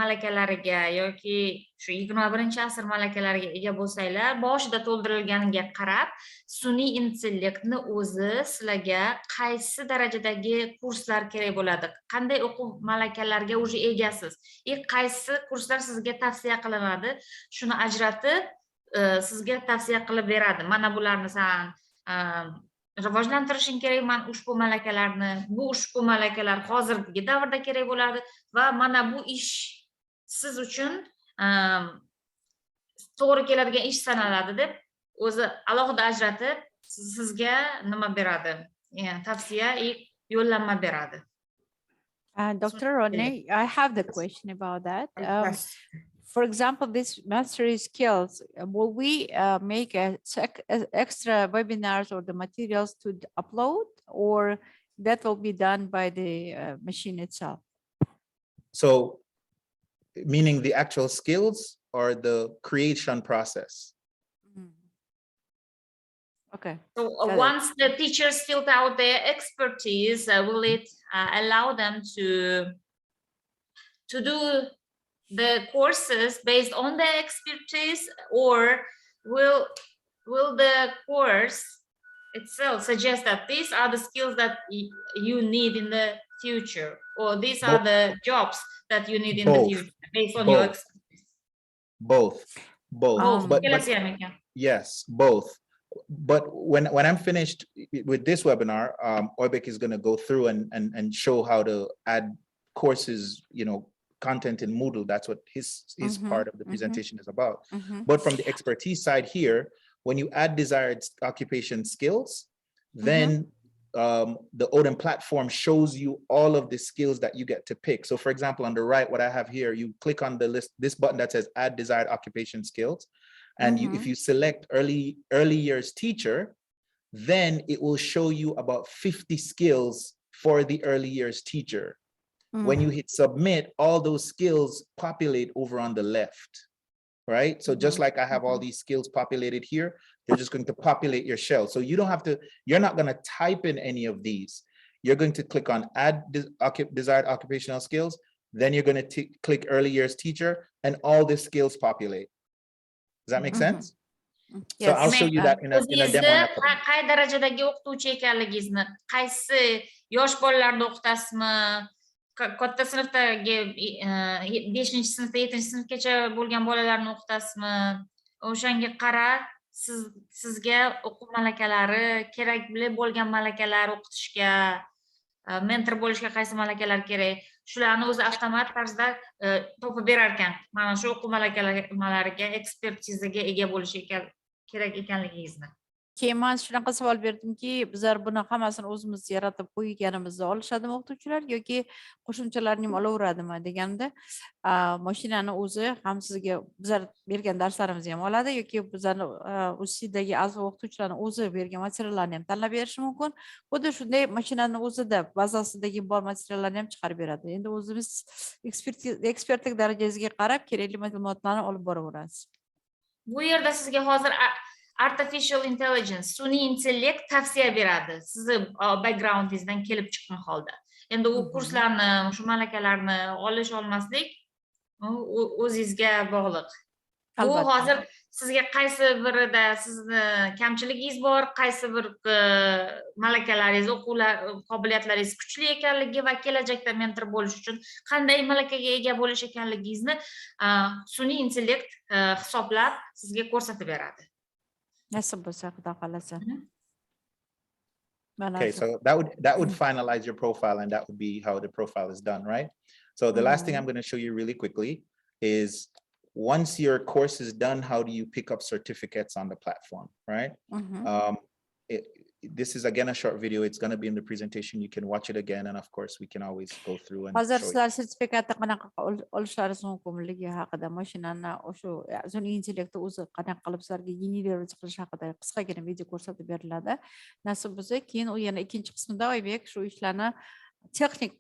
malakalariga yoki shu 21-asr malakalariga ega bo'lsanglar, boshida to'ldirilganiga qarab, sun'iy intellektni o'zi sizlarga qaysi darajadagi kurslar kerak bo'ladi, qanday o'quv malakalarga уже egasiz, qaysi kurslar sizga tavsiya qilinadi, shuni ajratib sizga tavsiya qilib beradi. Mana bularni san rivojlantirishing kerak, mana ushbu malakalarni, bu ushbu malakalar hozirgi davrda kerak bo'ladi va mana bu ish siz uchun to'g'ri keladigan ish sanaladi deb o'zi alohida ajratib sizga nima beradi? Tavsiya, yo'llanma beradi. Dr. Ronnie, I have the question about that. For example, this mastery skills, will we make extra webinars or the materials to upload, or that will be done by the machine itself? So, meaning the actual skills or the creation process? Okay. So once the teachers filled out their expertise, will it allow them to do the courses based on their expertise, or will the course itself suggest that these are the skills that you need in the future, or these are the jobs that you need in the future based on your expertise? Both. But yes, both. But when I'm finished with this webinar, Orbek is going to go through and show how to add courses, content in Moodle. That's what his part of the presentation is about. But from the expertise side here, when you add desired occupation skills, then the ODEM platform shows you all of the skills that you get to pick. So for example, on the right, what I have here, you click on the list, this button that says add desired occupation skills. And if you select early years teacher, then it will show you about 50 skills for the early years teacher. When you hit submit, all those skills populate over on the left, right? So just like I have all these skills populated here, they're just going to populate your shell. So you don't have to, you're not going to type in any of these. You're going to click on add desired occupational skills. Then you're going to click early years teacher, and all the skills populate. Does that make sense? Yes. So I'll show you that in a demo. Qay darajadagi o'qituvchi ekanligingizni, qaysi yosh bolalarni o'qitasizmi, katta sinfdagi 5-sinfda 7-sinfgacha bo'lgan bolalarni o'qitasizmi, o'shanga qarab sizga o'quv malakalari, kerakli bo'lgan malakalar o'qitishga, mentor bo'lishga qaysi malakalar kerak, shularni o'zi avtomat tarzda topib berar ekan. Mana shu o'quv malakalariga, ekspertizaga ega bo'lish kerak ekanligingizni. Keyin men shunaqa savol berdimki, bizlar buni hammasini o'zimiz yaratib qo'yganimizni olishadimi o'qituvchilar yoki qo'shimchalarni ham olaveradimi deganda, mashinani o'zi ham sizga bizlar bergan darslarimizni ham oladi yoki bizlarni UzTEAdagi a'zo o'qituvchilarni o'zi bergan materiallarni ham tanlab berishi mumkin. Xuddi shunday mashinani o'zida bazasidagi bor materiallarni ham chiqarib beradi. Endi o'zimiz ekspertlik darajangizga qarab kerakli ma'lumotlarni olib boraverasiz. Bu yerda sizga hozir artificial intelligence, sun'iy intellekt tavsiya beradi. Sizni backgroundingizdan kelib chiqqan holda. Endi u kurslarni, shu malakalarni olmaslik o'zingizga bog'liq. Bu Albatta. hozir sizga qaysi birida sizni kamchiligingiz bor, qaysi bir malakalaringiz, o'quvlar, qobiliyatlaringiz kuchli ekanligi va kelajakda mentor bo'lish uchun qanday malakaga ega bo'lish ekanligingizni sun'iy intellekt hisoblab sizga ko'rsatib beradi. Nasib bo'lsa, Xudo xolasa. Okay, so that would finalize your profile, and that would be how the profile is done, right? So the last thing I'm going to show you really quickly is once your course is done, how do you pick up certificates on the platform, right? This is again a short video. It's going to be in the presentation. You can watch it again, and of course we can always go through and Hozir show you. sizlar sertifikatni qanaqa olishlaringiz mumkinligi haqida, mashinani o'sha sun'iy intellektni o'zi qanaqa qilib sizlarga yengil chiqish haqida qisqagina video ko'rsatib beriladi. Nasib bo'lsa, keyin u yana ikkinchi qismida Oybek shu ishlarni texnik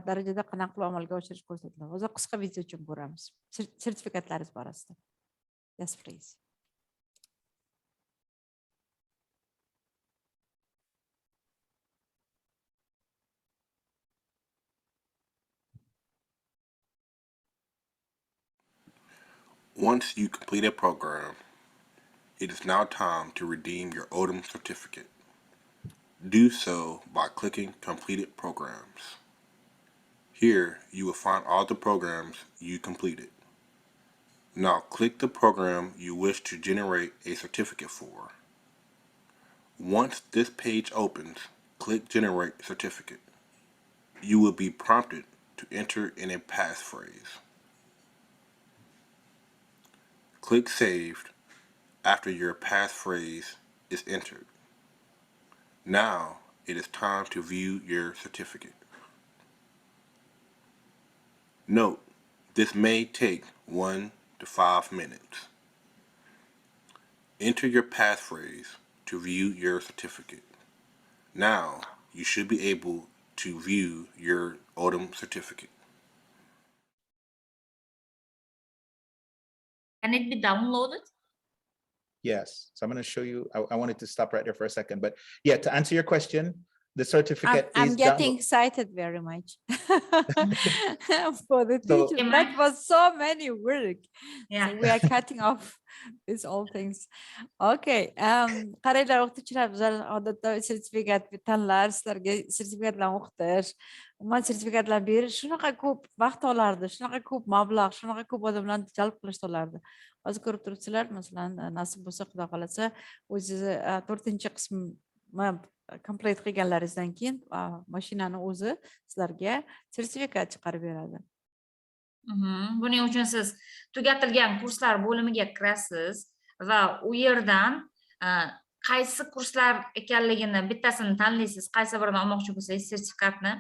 darajada qanaqa qilib amalga oshirish ko'rsatiladi. Hozir qisqa video uchun ko'ramiz. Sertifikatlaringiz borasida. Yes, please. Once you complete a program, it is now time to redeem your ODEM certificate. Do so by clicking Completed Programs. Here, you will find all the programs you completed. Now click the program you wish to generate a certificate for. Once this page opens, click Generate Certificate. You will be prompted to enter in a passphrase. Click Saved after your passphrase is entered. Now it is time to view your certificate. Note, this may take 1 to 5 minutes. Enter your passphrase to view your certificate. Now you should be able to view your ODEM certificate. Can it be downloaded? Yes, so I'm going to show you. I wanted to stop right there for a second, but yeah, to answer your question, the certificate I'm is getting download- excited very much for the So- teacher. That was so many work. Yeah. So we are cutting off these all things. Okay. Qaranglar o'qituvchilar, bizlar odatda sertifikat tanlar, sizlarga sertifikatlarni o'qitish, umuman sertifikatlar berish shunaqa ko'p vaqt olardi, shunaqa ko'p mablag', shunaqa ko'p odamlarni jalb qilish olardi. Hozir ko'rib turibsizlar, masalan, nasib bo'lsa, Xudo xolasa, o'zingizni 4-chi qismni complete qilganlaringizdan keyin mashinani o'zi sizlarga sertifikat chiqarib beradi. Buning uchun siz tugatilgan kurslar bo'limiga kirasiz va u yerdan qaysi kurslar ekanligini bittasini tanlaysiz, qaysi birini olmoqchi bo'lsangiz sertifikatni,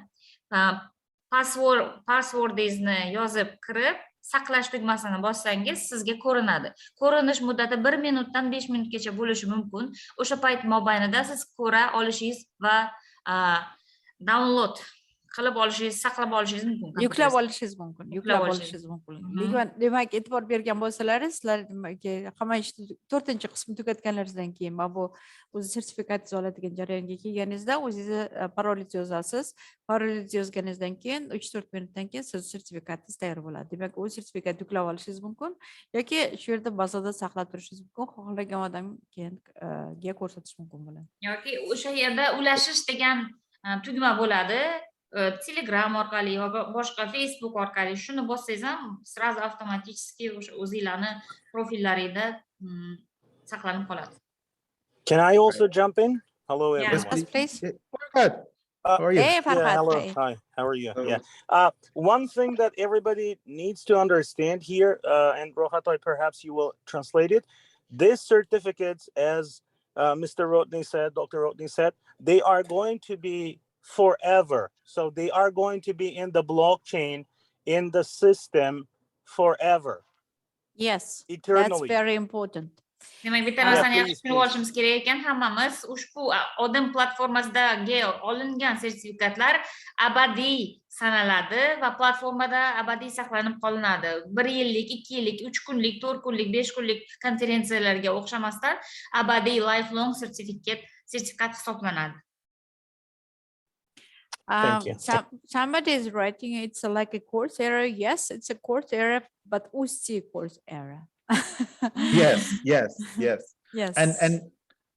passwordingizni yozib kirib, saqlash tugmasini bossangiz sizga ko'rinadi. Ko'rinish muddati 1 minutdan 5 minutgacha bo'lishi mumkin. O'sha payt mobaynida siz ko'ra olishingiz va download qilib olishingiz, saqlab olishingiz mumkin. Yuklab olishingiz mumkin. Yuklab olishingiz mumkin. Demak, e'tibor bergan bo'lsalaringiz, sizlar hamma ishni 4-chi qismni tugatganlaringizdan keyin mana bu o'zi sertifikatingizni oladigan jarayonga kelganingizda o'zingizni parolingizni yozasiz. Parolingizni yozganingizdan keyin 3-4 minutdan keyin siz sertifikatingiz tayyor bo'ladi. Demak, u sertifikat yuklab olishingiz mumkin yoki shu yerda bazada saqlab turishingiz mumkin. Xohlagan odam keyinga ko'rsatish mumkin bo'ladi. Yoki o'sha yerda ulashish degan tugma bo'ladi. Telegram orqali va boshqa Facebook orqali shuni bossangiz ham sразу avtomatik o'sha o'zingizlarning profillaringizda saqlanib qoladi. Can I also jump in? Hello, Yeah. everyone. Yes, please. Farhad, how are you? Hey, Farhad. Yeah, hello. Hi. Hi. How are you? Hello. Yeah. One thing that everybody needs to understand here, and Rohatoy, perhaps you will translate it. These certificates, as Mr. Rodney said, Dr. Rodney said, they are going to be forever. So they are going to be in the blockchain, in the system forever. Yes, Eternally. that's very important. Demak, bitta Yeah, narsani yaxshi please, tushunib please. olishimiz kerak ekan, hammamiz ushbu ODEM platformasidagi olingan sertifikatlar abadiy sanaladi va platformada abadiy saqlanib qolinadi. 1 yillik, 2 yillik, 3 kunlik, 4 kunlik, 5 kunlik konferensiyalarga o'xshamasdan abadiy lifelong sertifikat hisoblanadi. Thank you. Somebody is writing it's like a course error. Yes, it's a course error, but UzTEA course error. Yes, yes, yes. Yes. And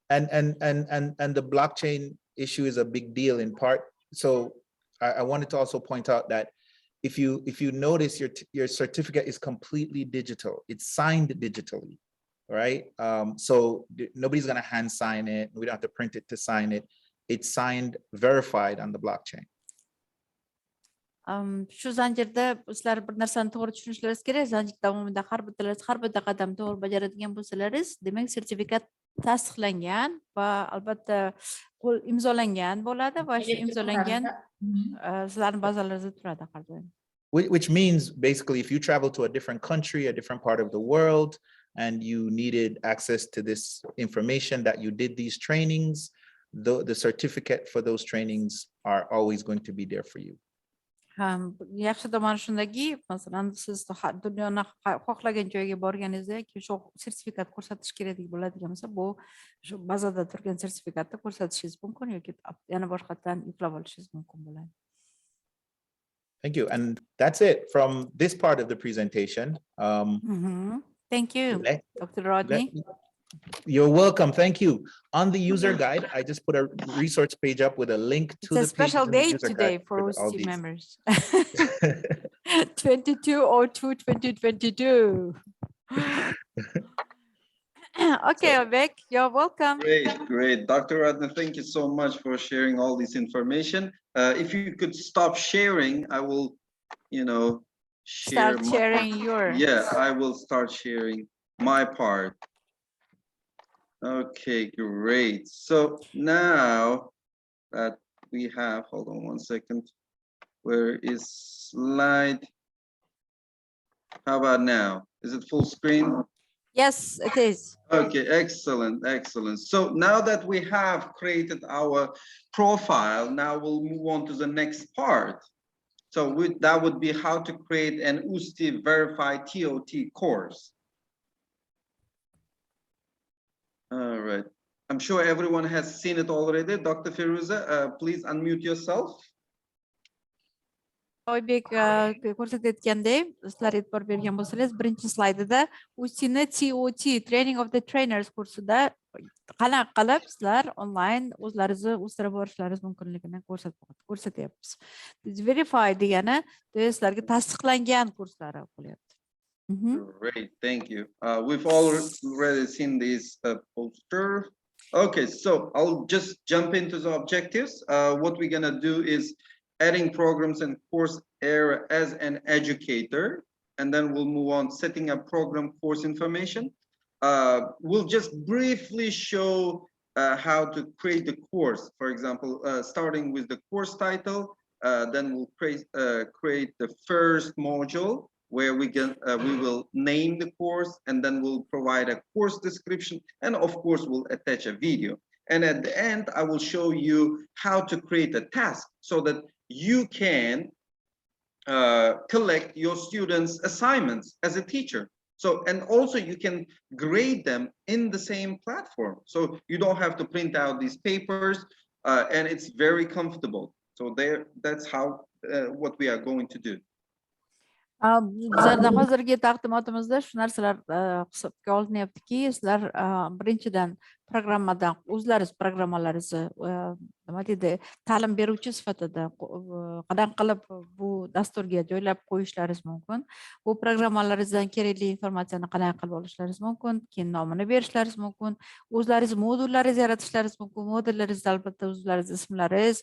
the blockchain issue is a big deal in part. So I wanted to also point out that if you notice your certificate is completely digital, it's signed digitally, right? So nobody's gonna hand sign it. We don't have to print it to sign it. It's signed, verified on the blockchain. Shu zanjirda sizlar bir narsani to'g'ri tushunishlaringiz kerak. Zanjir davomida har bitta qadam to'g'ri bajaradigan bo'lsalaringiz, demak sertifikat tasdiqlangan va albatta qo'l imzolangan bo'ladi va shu imzolangan sizlarning bazalaringizda turadi har doim. Which means basically if you travel to a different country, a different part of the world, and you needed access to this information that you did these trainings, the certificate for those trainings are always going to be there for you. Yaxshi tomoni shundaki, masalan, siz dunyoni xohlagan joyga borganingizda shu sertifikat ko'rsatish kerak bo'ladigan bo'lsa, bu shu bazada turgan sertifikatni ko'rsatishingiz mumkin yoki yana boshqatdan yuklab olishingiz mumkin bo'ladi. Thank you. And that's it from this part of the presentation. Thank you, Dr. Rodney. You're welcome. Thank you. On the user guide, I just put a resource page up with a link to It's a the special day today for all UzTEA these. members. 22/02/2022. Okay, Obek, you're welcome. Great. Dr. Radna, thank you so much for sharing all this information. If you could stop sharing, I will, share. Start sharing your. Yeah, I will start sharing my part. Okay, great. So now that we have, hold on one second. Where is slide? How about now? Is it full screen? Yes, it is. Okay, excellent, excellent. So now that we have created our profile, now we'll move on to the next part. So that would be how to create an UzTEA verified TOT course. All right. I'm sure everyone has seen it already. Dr. Firuza, please unmute yourself. Oybek ko'rsatayotgandek, sizlar e'tibor bergan bo'lsangiz, birinchi slaydida UzTEA'ni TOT Training of the Trainers kursida qanaqa qilib sizlar onlayn o'zlaringizni o'stirib borishlaringiz mumkinligini ko'rsatyapmiz. Verify degani sizlarga tasdiqlangan kurslari bo'lyapti. Great, thank you. We've already seen this poster. Okay, so I'll just jump into the objectives. What we're gonna do is adding programs and course area as an educator, and then we'll move on setting up program course information. We'll just briefly show how to create the course. For example, starting with the course title, then we'll create the first module where we will name the course, and then we'll provide a course description, and of course we'll attach a video. And at the end, I will show you how to create a task so that you can collect your students' assignments as a teacher. So, and also you can grade them in the same platform. So you don't have to print out these papers, and it's very comfortable. So that's how what we are going to do. Bizlarda hozirgi taqdimotimizda shu narsalar hisobga olinyaptiki, sizlar birinchidan programmadan o'zlaringiz programmalaringizni nima deydi, ta'lim beruvchi sifatida qanday qilib bu dasturga joylab qo'yishlaringiz mumkin. Bu programmalaringizdan kerakli informatsiyani qanday qilib olishlaringiz mumkin, keyin nomini berishlaringiz mumkin, o'zlaringiz modullaringizni yaratishlaringiz mumkin. Modullaringizda albatta o'zlaringiz ismlaringiz,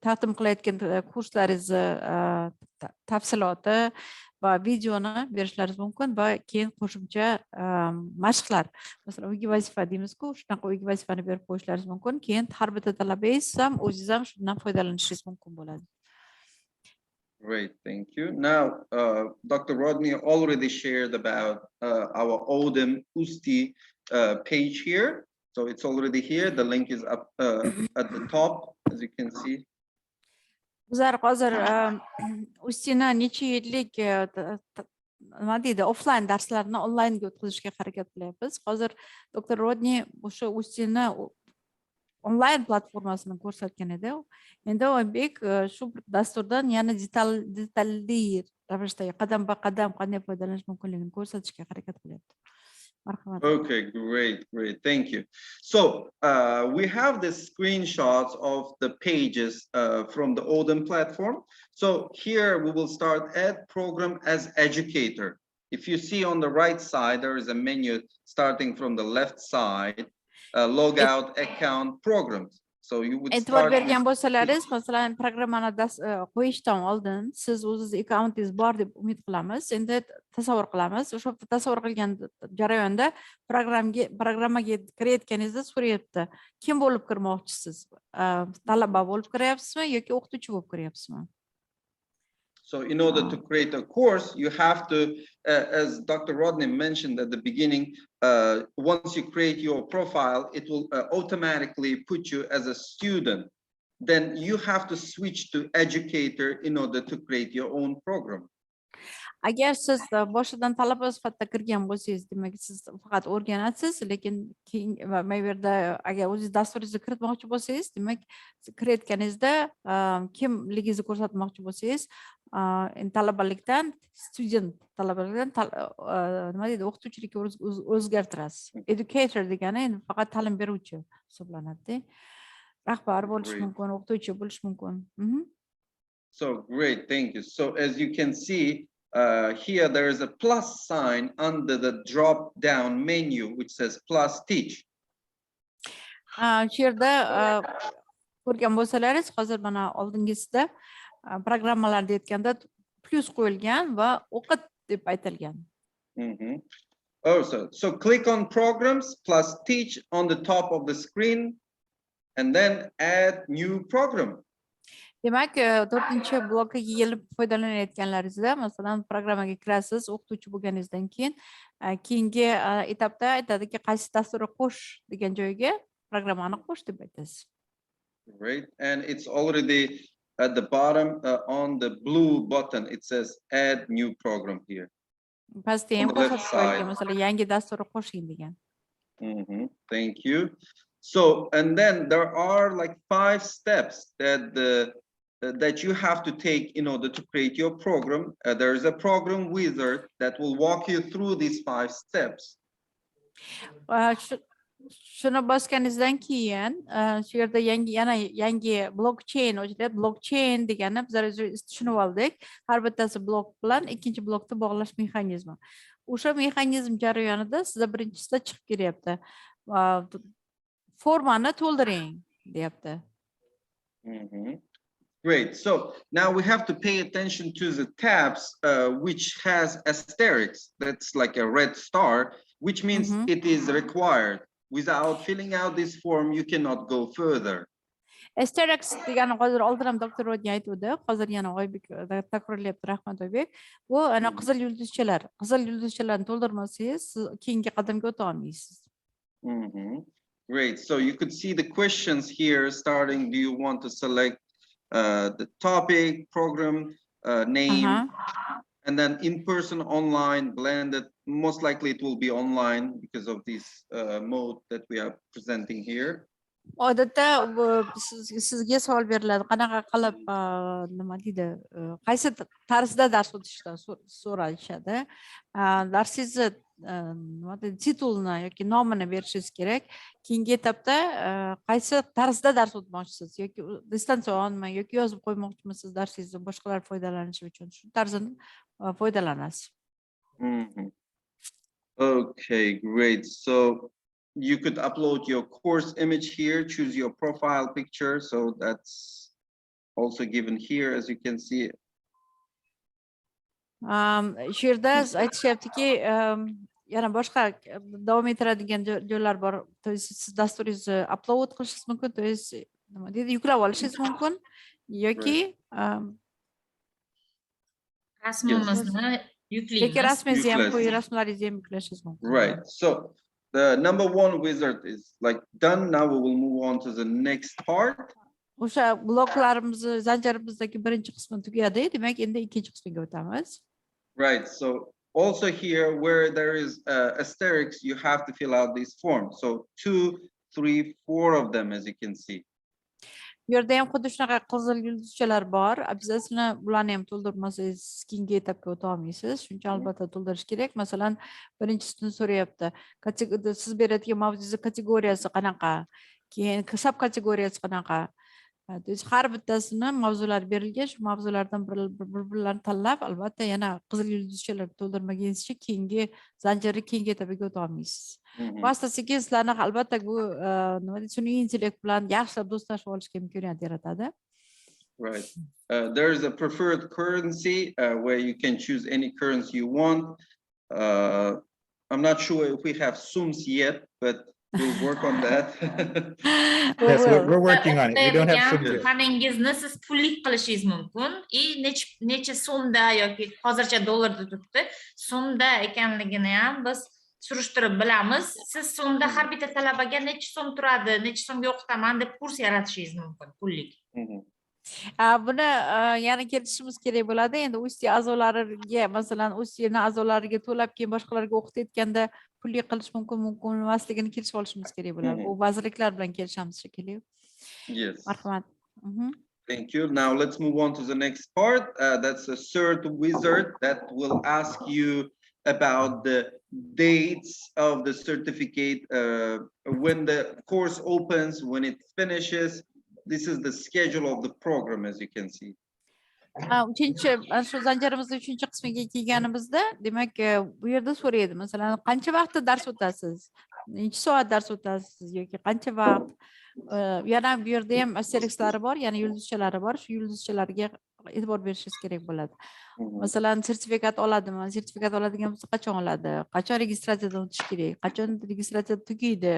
taqdim qilayotgan kurslaringizni tafsiloti va videoni berishlaringiz mumkin va keyin qo'shimcha mashqlar, masalan uyga vazifa deymiz-ku, shunaqa uyga vazifani berib qo'yishlaringiz mumkin. Keyin har bitta talabangiz ham o'zingiz ham shundan foydalanishingiz mumkin bo'ladi. Great, thank you. Now, Dr. Rodney already shared about our ODEM UzTEA page here. So it's already here. The link is up at the top, as you can see. Bizlar hozir UzTEAni necha yillik nima deydi, offline darslarni onlaynga o'tkazishga harakat qilyapmiz. Hozir doktor Rodney o'sha UzTEAni onlayn platformasini ko'rsatgan edi. Endi Oybek shu dasturdan yana detalli ravishda qadam-qadam qanday foydalanish mumkinligini ko'rsatishga harakat qilyapti. Marhamat. Okay, great. Thank you. So we have the screenshots of the pages from the ODEM platform. So here we will start add program as educator. If you see on the right side, there is a menu starting from the left side, log out account programs. So you would E'tibor start bergan with- bo'lsalaringiz, masalan, programmani qo'yishdan oldin siz o'zingiz accountingiz bor deb umid qilamiz. Endi tasavvur qilamiz. O'sha tasavvur qilgan jarayonda programmaga kirayotganingizda so'rayapti. Kim bo'lib kirmoqchisiz? Talaba bo'lib kiryapsizmi yoki o'qituvchi bo'lib kiryapsizmi? So in order to create a course, you have to, as Dr. Rodney mentioned at the beginning, once you create your profile, it will automatically put you as a student. Then you have to switch to educator in order to create your own program. Agar siz boshidan talaba sifatida kirgan bo'lsangiz, demak siz faqat o'rganasiz, lekin keyin bu yerda agar o'zingiz dasturingizni kiritmoqchi bo'lsangiz, demak kirayotganingizda kimligingizni ko'rsatmoqchi bo'lsangiz, talabalikdan talabalikdan nima deydi, o'qituvchilikka o'zgartirasiz. Educator degani endi faqat ta'lim beruvchi hisoblanadi. Rahbar bo'lish mumkin, o'qituvchi bo'lish mumkin. So great, thank you. So as you can see, here there is a plus sign under the drop down menu which says plus teach. Shu yerda ko'rgan bo'lsalaringiz, hozir mana oldingizda programmalar deyotganda plus qo'yilgan va o'qit deb aytilgan. So click on programs plus teach on the top of the screen and then add new program. Demak, 4-chi blokka kelib foydalanayotganlaringizda, masalan, programmaga kirasiz, o'qituvchi bo'lganingizdan keyin, keyingi etapda aytadiki, qaysi dasturni qo'sh degan joyga programmani qo'sh deb aytasiz. Right, and it's already at the bottom on the blue button. It says add new program here. Pastda ham ko'rsatib qo'yilgan, masalan, yangi dasturni qo'shing degan. Thank you. So, and then there are like 5 steps that you have to take in order to create your program. There is a program wizard that will walk you through these 5 steps. Shuni bosganingizdan keyin, shu yerda yangi blockchain ochiladi. Blockchain degani bizlar tushunib oldik. Har bittasi blok bilan ikkinchi blokni bog'lash mexanizmi. O'sha mexanizm jarayonida sizda birinchisida chiqib kelyapti. Formani to'ldiring deyapti. Great. So now we have to pay attention to the tabs which has asterisks. That's like a red star, which means it is required. Without filling out this form, you cannot go further. Asterisk degani hozir oldin ham doktor Rodney aytdi. Hozir yana Oybek takrorlayapti. Rahmat Oybek. Bu ana qizil yulduzchalar. Qizil yulduzchalarni to'ldirmasangiz, siz keyingi qadamga o'ta olmaysiz. Great. So you could see the questions here starting. Do you want to select the topic, program, name, and then in-person, online, blended? Most likely it will be online because of this mode that we are presenting here. Odatda sizga savol beriladi. Qanaqa qilib nima deydi? Qaysi tarzda dars o'tishdan so'ralishadi. Darsingizni nima deydi, titulni yoki nomini berishingiz kerak. Keyingi etapda qaysi tarzda dars o'tmoqchisiz yoki distansionmi yoki yozib qo'ymoqchimisiz darsingizni boshqalar foydalanishi uchun. Shu tarzdan foydalanasiz. Okay, great. So you could upload your course image here, choose your profile picture. So that's also given here, as you can see. Shu yerda aytishyaptiki, yana boshqa davom ettiradigan joylar bor. To есть siz dasturingizni upload qilishingiz mumkin, to есть nima deydi, yuklab olishingiz mumkin yoki rasmimizni yuklaymiz. yoki rasmingizni ham qo'yib, rasmlaringizni ham yuklashingiz mumkin. Right. So the number one wizard is like done. Now we will move on to the next part. O'sha bloklarimizni zanjirimizdagi birinchi qismi tugadi. Demak, endi ikkinchi qismiga o'tamiz. Right. So also here where there is asterisks, you have to fill out these forms. So 2, 3, 4 of them, as you can see. Bu yerda ham xuddi shunaqa qizil yulduzchalar bor. Обязательно bularni ham to'ldirmasangiz keyingi etapga o'ta olmaysiz. Shuncha albatta to'ldirish kerak. Masalan, birinchisini so'rayapti. Siz beradigan mavzuning kategoriyasi qanaqa? Keyin sub kategoriyasi qanaqa? То есть har bittasini mavzular berilgan, shu mavzulardan bir-birlarini tanlab, albatta yana qizil yulduzchalar to'ldirmagunizcha keyingi zanjirni keyingi etapiga o'ta olmaysiz. Bu asta-sekin sizlarni albatta bu nima deydi, sun'iy intellekt bilan yaxshilab do'stlashib olishga imkoniyat yaratadi. Right. There is a preferred currency where you can choose any currency you want. I'm not sure if we have sums yet, but we'll work on that. Yes, we're working on it. We don't have some yet. Paningizni siz pullik qilishingiz mumkin. Necha so'mda yoki hozircha dollarda turibdi. So'mda ekanligini ham biz surishtirib bilamiz. Siz so'mda har bitta talabaga necha so'm turadi, necha so'mga o'qitaman deb kurs yaratishingiz mumkin pullik. Buni yana kelishimiz kerak bo'ladi. Endi UzTEA a'zolariga, masalan, UzTEA a'zolariga to'lab keyin boshqalarga o'qitayotganda pulli qilish mumkin emasligini kelishib olishimiz kerak bo'ladi. Bu vazirliklar bilan kelishamiz shekilli. Yes. Marhamat. Thank you. Now let's move on to the next part. That's a third wizard that will ask you about the dates of the certificate, when the course opens, when it finishes. This is the schedule of the program, as you can see. Uchinchi shu zanjirimizning uchinchi qismiga kelganimizda, demak, bu yerda so'raydi, masalan, qancha vaqtda dars o'tasiz? Necha soat dars o'tasiz yoki qancha vaqt? Yana bu yerda ham asterisklari bor, yana yulduzchalari bor. Shu yulduzchalarga e'tibor berishingiz kerak bo'ladi. Masalan, sertifikat oladimi? Sertifikat oladigan bo'lsa qachon oladi? Qachon registratsiyadan o'tish kerak? Qachon registratsiya tugaydi?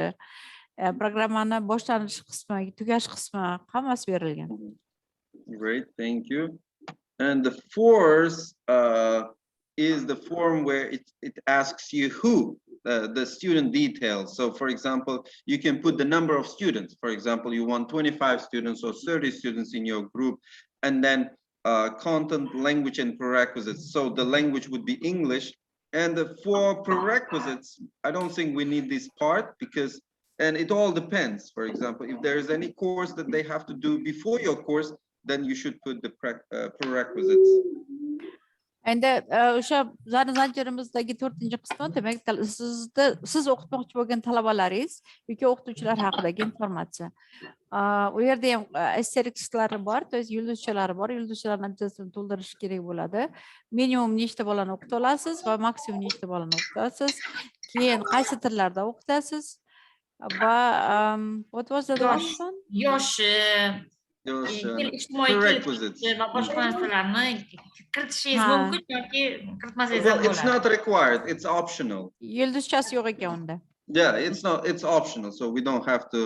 Programmani boshlanish qismi, tugash qismi hammasi berilgan. Great, thank you. And the fourth is the form where it asks you who, the student details. So for example, you can put the number of students. For example, you want 25 students or 30 students in your group, and then content, language, and prerequisites. So the language would be English. And for prerequisites, I don't think we need this part because, and it all depends. For example, if there is any course that they have to do before your course, then you should put the prerequisites. Endi o'sha zanjirimizdagi 4-chi qismi, demak, siz o'qitmoqchi bo'lgan talabalaringiz yoki o'qituvchilar haqidagi informatsiya. U yerda ham asterisklari bor, to есть yulduzchalari bor. Yulduzchalarni obязательно to'ldirish kerak bo'ladi. Minimum nechta bolani o'qita olasiz va maksimum nechta bolani o'qitasiz. Keyin qaysi tillarda o'qitasiz va what was the last one? Yoshi, ijtimoiy va boshqa narsalarni kiritishingiz mumkin yoki kiritmasangiz ham bo'ladi. It's not required, it's optional. Yulduzchasi yo'q ekan unda. Yeah, it's optional, so we don't have to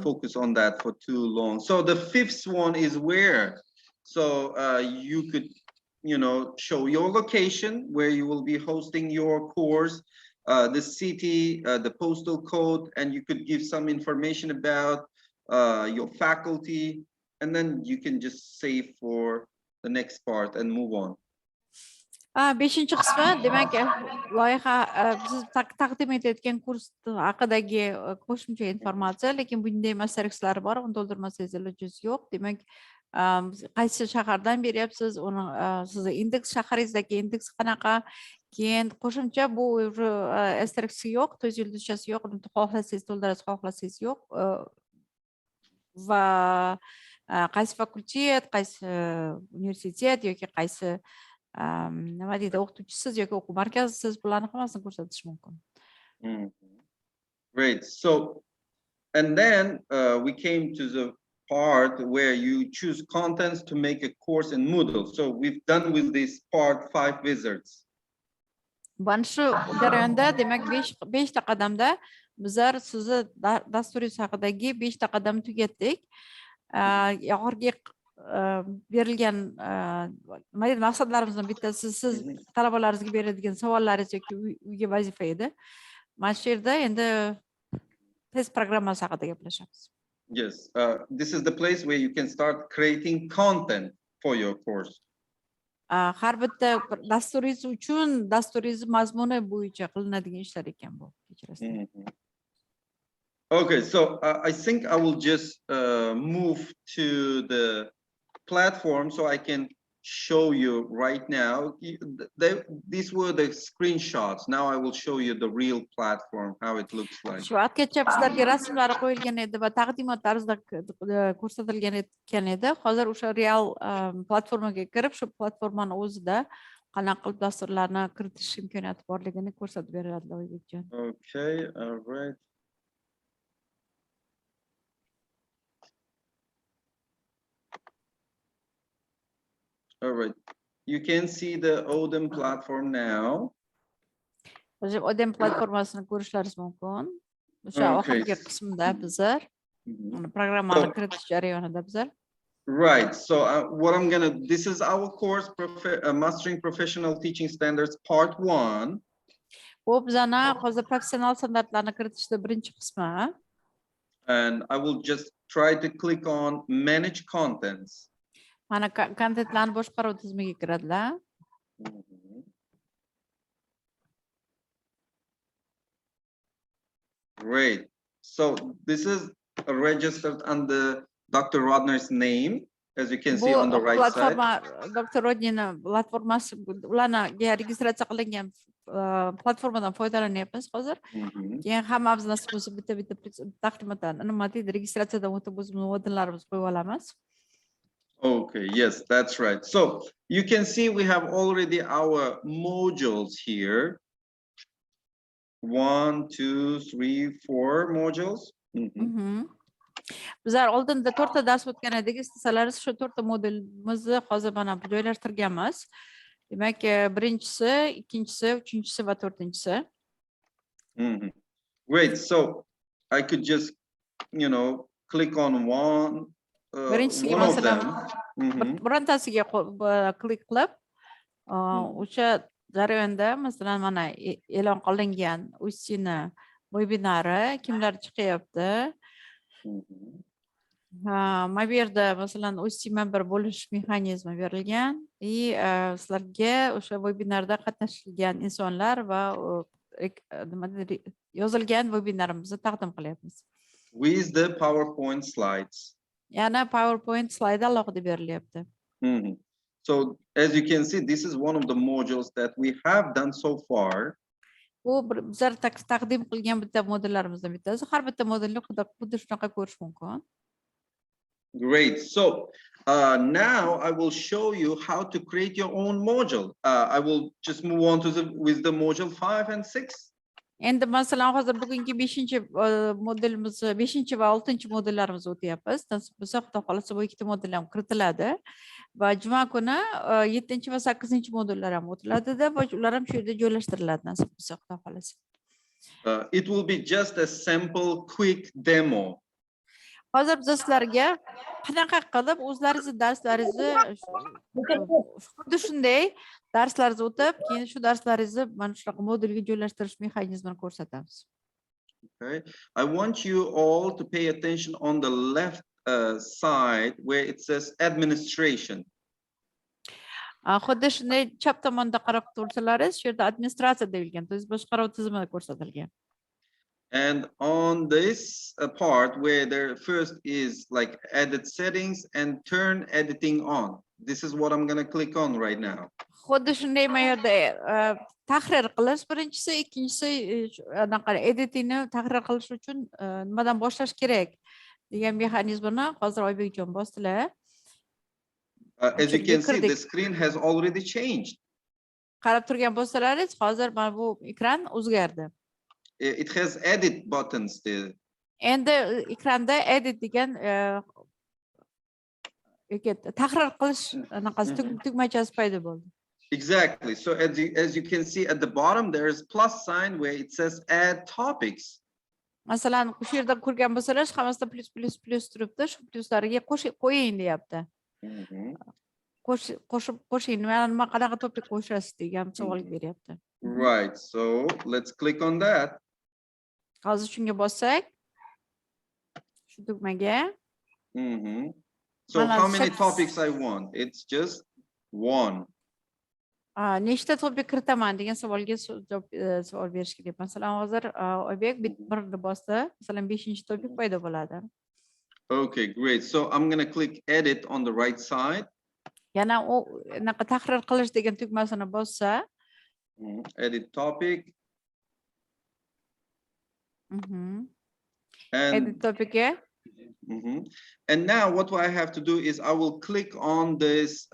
focus on that for too long. So the fifth one is where. So you could, show your location where you will be hosting your course, the city, the postal code, and you could give some information about your faculty, and then you can just save for the next part and move on. 5-chi qismi, demak, loyiha siz taqdim etayotgan kurs haqidagi qo'shimcha informatsiya, lekin bunday asterisklari bor, uni to'ldirmasangiz iloji yo'q. Demak, qaysi shahardan beryapsiz, uni sizni indeks, shaharingizdagi indeks qanaqa, keyin qo'shimcha bu asteriksi yo'q, to есть yulduzchasi yo'q, uni xohlasangiz to'ldirasiz, xohlasangiz yo'q. Va qaysi fakultet, qaysi universitet yoki qaysi nima deydi, o'qituvchisiz yoki o'quv markazisiz, bularni hammasini ko'rsatish mumkin. Great. So, and then we came to the part where you choose contents to make a course in Moodle. So we've done with this part 5 wizards. Shu jarayonda, demak, 5 ta qadamda bizlar sizni dasturingiz haqidagi 5 ta qadamni tugatdik. Oxirgi berilgan maqsadlarimizdan bittasi siz talabalaringizga beradigan savollaringiz yoki uyga vazifa edi. Mana shu yerda endi test programmasi haqida gaplashamiz. Yes, this is the place where you can start creating content for your course. Har bitta dasturingiz uchun dasturingiz mazmuni bo'yicha qilinadigan ishlar ekan bu. Kechirasiz. Okay, so I think I will just move to the platform so I can show you right now. These were the screenshots. Now I will show you the real platform, how it looks like. Shu atgacha bizlarga rasmlari qo'yilgan edi va taqdimot tarzida ko'rsatilgan edi. Hozir o'sha real platformaga kirib, shu platformani o'zida qanaqa qilib dasturlarni kiritish imkoniyati borligini ko'rsatib beradi Oybekjon. Okay, all right. All right, you can see the ODEM platform now. O'sha ODEM platformasini ko'rishlaringiz mumkin. O'sha Okay. oxirgi qismida bizlar programmani kiritish jarayonida bizlar. Right. So what I'm gonna, this is our course, Mastering Professional Teaching Standards, Part 1. Bu bizani hozir professional standartlarni kiritishda birinchi qismi. And I will just try to click on Manage Contents. Mana kontentlarni boshqaruv tizimiga kiradilar. Great. So this is registered under Dr. Rodner's name, as you can see on the right side. Dr. Rodner's platformasi ularga registratsiya qilingan platformadan foydalanyapmiz hozir. Keyin hammamiz nasib bo'lsa bitta taqdimotdan nima deydi registratsiyadan o'tib o'zimiz o'rinlarimizni qo'yib olamiz. Okay, yes, that's right. So you can see we have already our modules here. 1, 2, 3, 4 modules. Bizlar oldinda 4 ta dars o'tgan edik. Istasangiz shu 4 ta modulimizni hozir mana joylashtirganmiz. Demak, birinchisi, ikkinchisi, uchinchisi va to'rtinchisi. Great. So I could just, click on one of them. Birontasiga klik qilib, o'sha jarayonda masalan mana e'lon qilingan UzTEA webinari kimlar chiqyapti? Mana bu yerda masalan UzTEA member bo'lish mexanizmi berilgan va sizlarga o'sha webinarda qatnashgan insonlar va yozilgan webinarimizni taqdim qilyapmiz. With the PowerPoint slides. Yana PowerPoint slide alohida berilyapti. So as you can see, this is one of the modules that we have done so far. Bu bizlar taqdim qilgan bitta modullarimizdan bittasi. Har bitta modulni xuddi shunaqa ko'rish mumkin. Great. So now I will show you how to create your own module. I will just move on to with the module 5 and 6. Endi masalan hozir bugungi 5-chi modulimiz, 5-chi va 6-chi modullarimiz o'tyapmiz. Nasib bo'lsa, xudo xolasa bu ikkita modul ham kiritiladi va juma kuni 7-chi va 8-chi modullar ham o'tiladi-da va ular ham shu yerda joylashtiriladi nasib bo'lsa, xudo xolasa. It will be just a simple quick demo. Hozir biz sizlarga qanaqa qilib o'zlaringiz darslaringizni xuddi shunday darslaringizni o'tib, keyin shu darslaringizni mana shunaqa modulga joylashtirish mexanizmini ko'rsatamiz. Okay. I want you all to pay attention on the left side where it says administration. Xuddi shunday chap tomonda qarab tursalaringiz, shu yerda administratsiya deyilgan, to есть boshqaruv tizimi ko'rsatilgan. And on this part where there first is like edit settings and turn editing on. This is what I'm going to click on right now. Xuddi shunday mana yerda tahrir qilish birinchisi, ikkinchisi anaqa editingni tahrir qilish uchun nimadan boshlash kerak degan mexanizmni hozir Oybekjon bosdilar. As you can see, the screen has already changed. Qarab turgan bo'lsalaringiz, hozir mana bu ekran o'zgardi. It has edit buttons there. Endi ekranda edit degan tahrir qilish anaqasi tugmachasi paydo bo'ldi. Exactly. So as you can see at the bottom, there is plus sign where it says add topics. Masalan, shu yerda ko'rgan bo'lsangiz, hammasida plus turibdi. Shu pluslarga qo'ying deyapti. Qo'shing, nima qanaqa topik qo'shasiz degan savol beryapti. Right. So let's click on that. Hozir shunga bossak, shu tugmaga. So Mana how many six- topics I want? It's just one. Nechta topik kiritaman degan savolga savol berish kerak. Masalan, hozir Oybek bir bossa, masalan 5-chi topik paydo bo'ladi. Okay, great. So I'm going to click edit on the right side. Yana u naqa tahrir qilish degan tugmasini bossa, Edit topic. edit And topikga and now what I have to do is I will click on this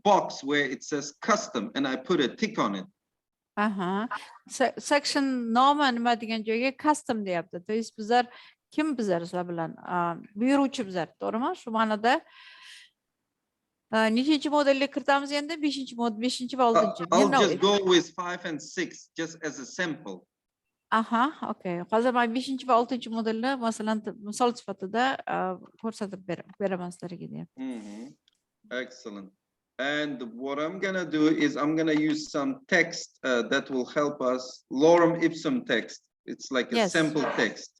box where it says custom and I put a tick on it. section nomi nima degan joyga custom deyapti. To есть bizlar kim bizlar sizlar bilan buyuruvchi bizlar, to'g'rimi? Shu ma'noda nechinchi modelga kiritamiz endi? 5-chi model, 5-chi va 6-chi. I'll just go with 5 and 6 just as a sample. Okay. Hozir men 5-chi va 6-chi modelni masalan misol sifatida ko'rsatib beraman sizlarga deyapti. Excellent. And what I'm going to do is I'm going to use some text that will help us. Lorem ipsum text. It's like a sample text.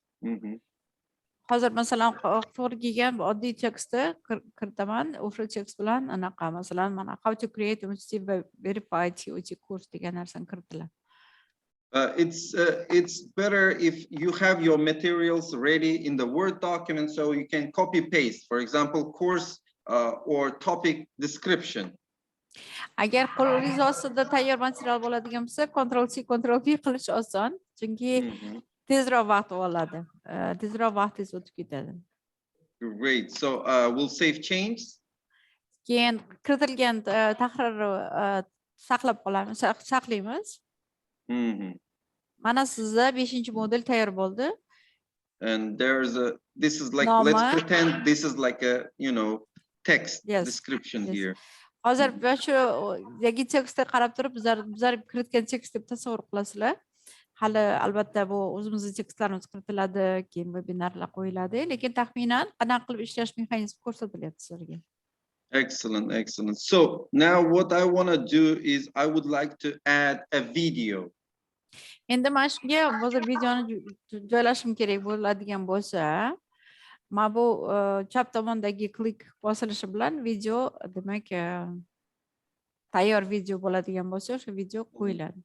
Hozir masalan to'g'ri kelgan oddiy tekstni kiritaman. O'sha tekst bilan anaqa masalan mana how to create a verified TOT course degan narsani kiritiladi. It's better if you have your materials ready in the Word document so you can copy paste. For example, course or topic description. Agar qo'lingiz ostida tayyor material bo'ladigan bo'lsa, Ctrl C Ctrl V qilish oson, chunki tezroq vaqt oladi. Tezroq vaqtingiz o'tib ketadi. Great. So we'll save changes. Keyin kiritilgan tahrirni saqlab qolamiz, saqlaymiz. Mana sizda 5-chi model tayyor bo'ldi. And this is like, let's pretend this is like a, text description here. Hozir shu yangi tekstga qarab turib bizlar kiritgan tekst deb tasavvur qilasizlar. Hali albatta bu o'zimizning tekstlarimiz kiritiladi, keyin webinarlar qo'yiladi, lekin taxminan qanaqa qilib ishlash mexanizmi ko'rsatilyapti sizlarga. Excellent, excellent. So now what I want to do is I would like to add a video. Endi men shunga hozir videoni joylashim kerak bo'ladigan bo'lsa, mana bu chap tomondagi klik bosilishi bilan video, demak, tayyor video bo'ladigan bo'lsa, o'sha video qo'yiladi.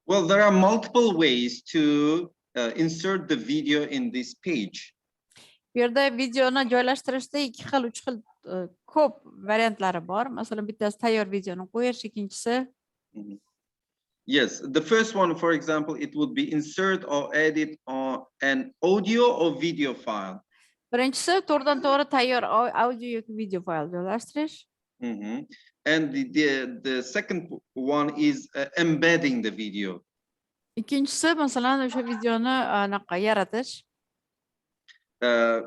Well, there are multiple ways to insert the video in this page. Bu yerda videoni joylashtirishda 2 xil, 3 xil ko'p variantlari bor. Masalan, bittasi tayyor videoni qo'yish, ikkinchisi Yes, the first one, for example, it would be insert or edit an audio or video file. Birinchisi to'g'ridan to'g'ri tayyor audio yoki video fayl joylashtirish. And the second one is embedding the video. Ikkinchisi masalan o'sha videoni anaqa yaratish.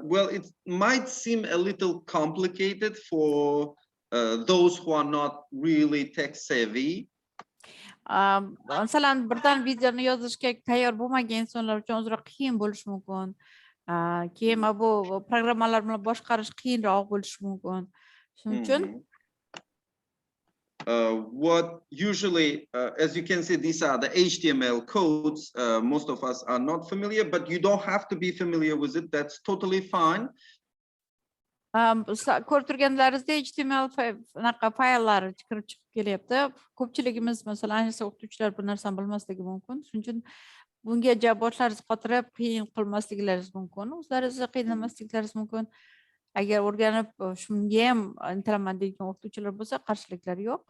Well, it might seem a little complicated for those who are not really tech savvy. Masalan birdan videoni yozishga tayyor bo'lmagan insonlar uchun ozroq qiyin bo'lishi mumkin. Keyin bu programmalar bilan boshqarish qiyinroq bo'lishi mumkin. Shuning uchun what usually, as you can see, these are the HTML codes. Most of us are not familiar, but you don't have to be familiar with it. That's totally fine. Ko'rib turganlaringizda HTML fayllar kirib chiqib kelyapti. Ko'pchiligimiz masalan ayniqsa o'qituvchilar bu narsani bilmasligi mumkin. Shuning uchun bunga boshlarimiz qotirib qiyin qilmasliklaringiz mumkin. O'zlaringizni qiynalmasliklaringiz mumkin. Agar o'rganib shunga ham intilaman degan o'qituvchilar bo'lsa, qarshiliklar yo'q.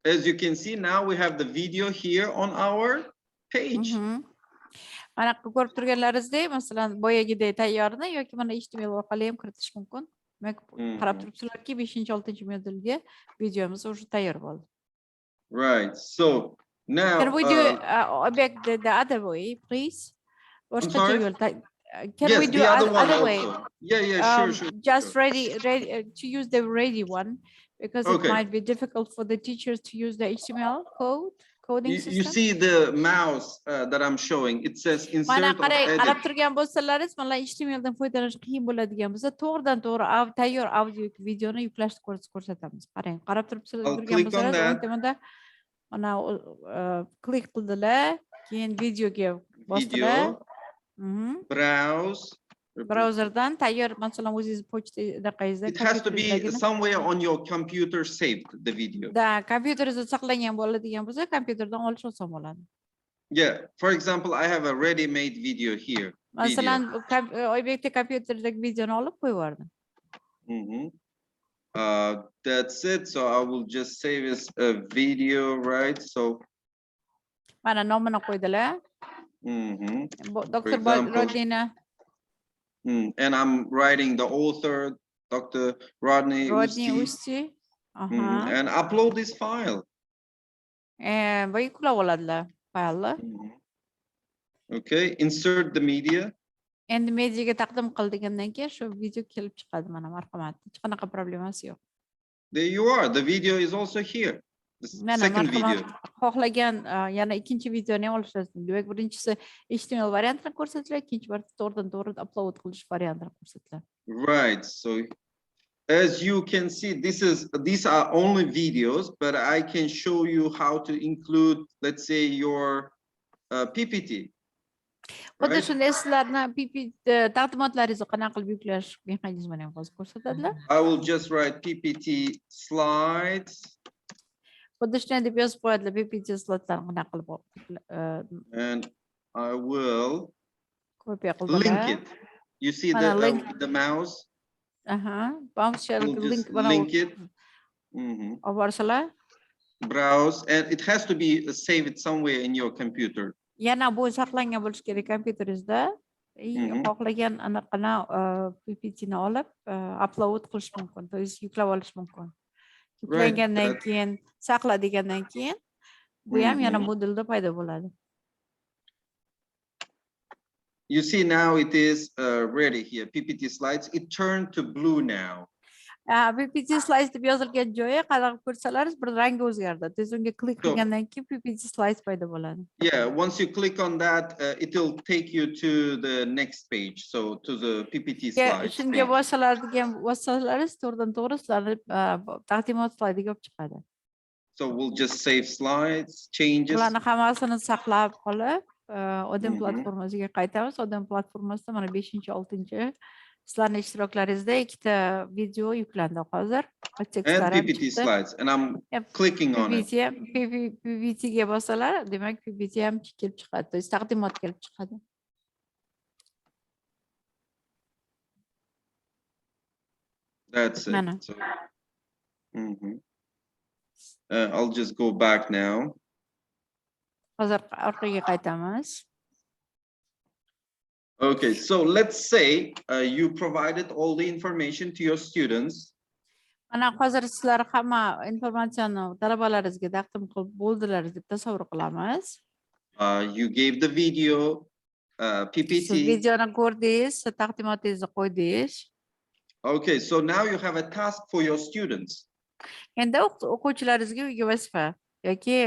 As you can see, now we have the video here on our page. Mana ko'rib turganlaringizdek, masalan, boyagidek tayyorni yoki mana HTML orqali ham kiritish mumkin. Demak, qarab turibsizlarki, 5-6 modelga videomiz o'sha tayyor bo'ldi. Right. So now can we do the other way, please? Boshqacha yo'l. Can we do other way? Yeah, sure. Just ready to use the ready one because it might be difficult for the teachers to use the HTML coding system. You see the mouse that I'm showing. It says insert or edit. Qarab turgan bo'lsalaringiz, mana HTML dan foydalanish qiyin bo'ladigan bo'lsa, to'g'ridan to'g'ri tayyor audio videoni yuklashni ko'rsatamiz. Qarang, qarab turgan bo'lsalaringiz, o'ng tomonda mana klik qildilar, keyin videoga bostirib, Video, browse. brauzerdan tayyor, masalan, o'zingiz pochta anaqangizda, It has to be kompyuteringizdagini somewhere on your computer saved, the video. da kompyuteringizda saqlangan bo'ladigan bo'lsa, kompyuterdan olish oson bo'ladi. Yeah, for example, I have a ready-made video here. Masalan, Oybekda kompyuterdagi videoni olib qo'yib yubordim. That's it. So I will just save as a video, right? So Mana nomini qo'ydilar. Dr. example, Rodneyni. And I'm writing the author, Dr. Rodney Rodney UzTEA, Usti. and upload this file. Va yuklab oladilar faylni. Okay, insert the media. Endi mediaga taqdim qilgandan keyin shu video kelib chiqadi, mana marhamat. Hech qanaqa problemasi yo'q. There you are. The video is also here. The second video. Xohlagan yana ikkinchi videoni ham olish lozim. Demak, birinchisi HTML variantini ko'rsatdilar, ikkinchi bor to'g'ridan-to'g'ri upload qilish variantini ko'rsatdilar. Right. So as you can see, these are only videos, but I can show you how to include, let's say, your PPT. Xuddi shunday sizlarni PPT taqdimotlaringizni qanaqa qilib yuklash mexanizmini ham hozir ko'rsatadilar. I will just write PPT slides. Xuddi shunday deb yozib qo'yadilar, PPT slaydlarni qanaqa qilib And I will kopiya link qildilar. it. You see Mana link. the mouse? Bounce share We'll link just mana link it. olib borsalar. Browse, and it has to be saved somewhere in your computer. Yana bu saqlangan bo'lishi kerak kompyuteringizda. Xohlagan anaqani PPT ni olib upload qilish mumkin, to есть yuklab olish mumkin. Yuklangandan keyin, saqladigandan keyin bu ham yana Moodle'da paydo bo'ladi. You see now it is ready here, PPT slides. It turned to blue now. PPT slides deb yozilgan joyi qarab ko'rsalaringiz bir rangi o'zgardi. Tez unga klik qilgandan keyin PPT slides paydo bo'ladi. Yeah, once you click on that, it will take you to the next page, so to the PPT slides. Shunga bosalaringiz to'g'ridan-to'g'ri sizlarni taqdimot slaydiga olib chiqadi. So we'll just save slides, changes. Ularni hammasini saqlab qolib, ODEM platformasiga qaytamiz. ODEM platformasida mana 5-6 sizlarning ishtiroklaringizda ikkita video yuklandi hozir. And PPT slides, and I'm clicking on it. PPT ga bosalar, demak PPT ham kelib chiqadi, to есть taqdimot kelib chiqadi. That's it. So, I'll just go back now. Hozir orqaga qaytamiz. Okay, so let's say you provided all the information to your students. Mana hozir sizlar hamma informatsiyani talabalaringizga taqdim qilib bo'ldilar deb tasavvur qilamiz. You gave the video, PPT. Siz videoni ko'rdingiz, taqdimotingizni qo'ydingiz. Okay, so now you have a task for your students. Endi o'quvchilaringizga uyga vazifa yoki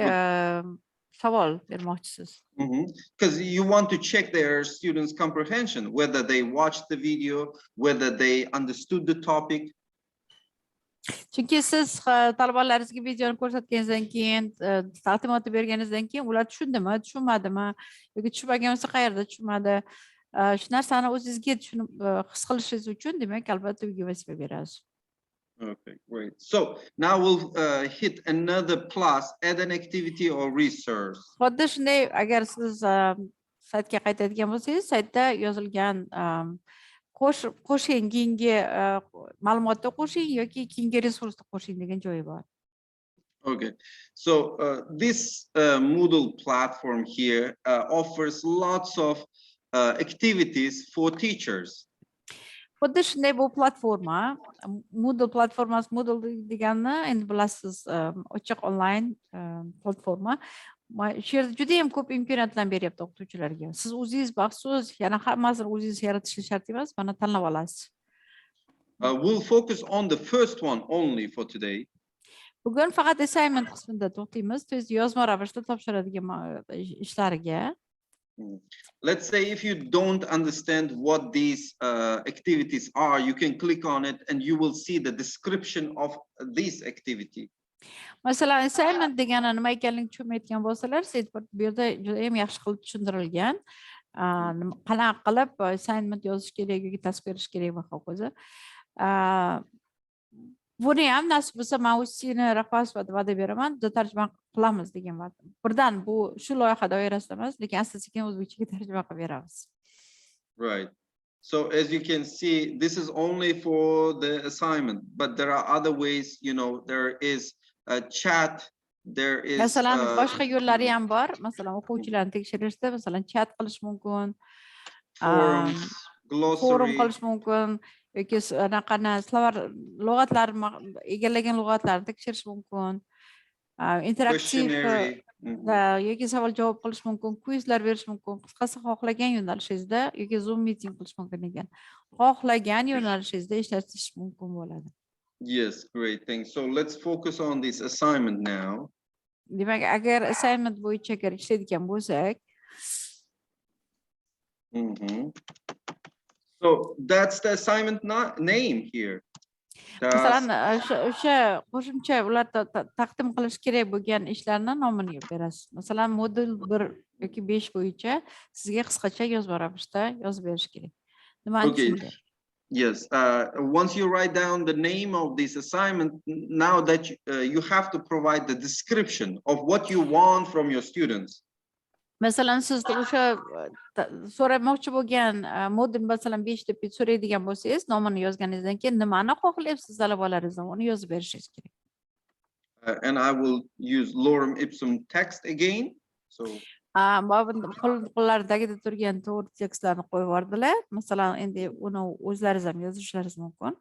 savol bermoqchisiz. Because you want to check their students' comprehension, whether they watched the video, whether they understood the topic. Chunki siz talabalaringizga videoni ko'rsatganingizdan keyin, taqdimotni berganingizdan keyin ular tushundimi, tushunmadimi yoki tushunmagan bo'lsa qayerda tushunmadi, shu narsani o'zingizga tushunib his qilishingiz uchun demak albatta uyga vazifa berasiz. Okay, great. So now we'll hit another plus, add an activity or resource. Xuddi shunday, agar siz saytga qaytadigan bo'lsangiz, saytda yozilgan qo'shing, keyingi ma'lumotni qo'shing yoki keyingi resursni qo'shing degan joyi bor. Okay, so this Moodle platform here offers lots of activities for teachers. Xuddi shunday bu platforma, Moodle platformasi, Moodle deganni endi bilasiz, ochiq onlayn platforma. Shu yerda juda ham ko'p imkoniyatlar beryapti o'qituvchilarga. Siz o'zingiz baxtsiz, yana hammasini o'zingiz yaratishni shart emas, mana tanlab olasiz. We'll focus on the first one only for today. Bugun faqat assignment qismida to'xtaymiz, to есть yozma ravishda topshiradigan ishlariga. Let's say if you don't understand what these activities are, you can click on it and you will see the description of this activity. Masalan, assignment degani nima ekanligini tushunmayotgan bo'lsalar, siz bu yerda juda ham yaxshi qilib tushuntirilgan. Qanaqa qilib assignment yozish kerak yoki tasvir berish kerak va hokazo. Buni ham nasib bo'lsa men UzTEAni rahbar sifatida va'da beraman, juda tarjima qilamiz degan va'da. Birdan bu shu loyiha doirasida emas, lekin asta-sekin o'zbekchaga tarjima qilib beramiz. Right. So as you can see, this is only for the assignment, but there are other ways, you know, there is a chat, there is Masalan, boshqa yo'llari ham bor. Masalan, o'quvchilarni tekshirishda, masalan, chat qilish mumkin, forums, forum glossary, qilish mumkin yoki anaqani slovar lug'atlar egallagan lug'atlarni tekshirish mumkin. Interaktiv questionnaire. yoki savol javob qilish mumkin, quizlar berish mumkin. Qisqasi xohlagan yo'nalishingizda yoki Zoom meeting qilish mumkin ekan. Xohlagan yo'nalishingizda ishlatish mumkin bo'ladi. Yes, great. Thanks. So let's focus on this assignment now. Demak, agar assignment bo'yicha ishlaydigan bo'lsak, So that's the assignment name here. masalan, o'sha qo'shimcha ular taqdim qilish kerak bo'lgan ishlarning nomini berasiz. Masalan, modul 1 yoki 5 bo'yicha sizga qisqacha yozma ravishda yozib berish kerak. Nimani tushunadi? Yes. Once you write down the name of this assignment, now that you have to provide the description of what you want from your students. Masalan, siz o'sha so'ramoqchi bo'lgan modul masalan 5 deb so'raydigan bo'lsangiz, nomini yozganingizdan keyin nimani xohlayapsiz talabalaringizdan uni yozib berishingiz kerak. And I will use lorem ipsum text again. So qo'llaridagida turgan to'g'ri tekstlarni qo'yib yubordilar. Masalan, endi uni o'zlaringiz ham yozishlaringiz mumkin.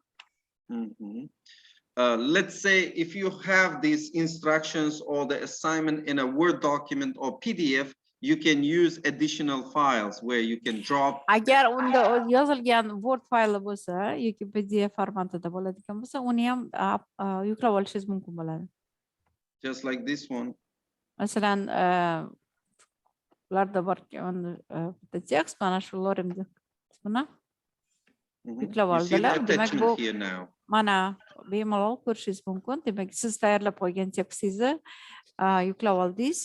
Let's say if you have these instructions or the assignment in a Word document or PDF, you can use additional files where you can drop. Agar unda yozilgan Word fayli bo'lsa yoki PDF formatida bo'ladigan bo'lsa, uni ham yuklab olishingiz mumkin bo'ladi. Just like this one. Masalan, ularda bor bitta tekst mana shu lorem qismini yuklab oldilar. Demak, bu mana bemalol ko'rishingiz mumkin. Demak, siz tayyorlab qo'ygan tekstingizni yuklab oldingiz.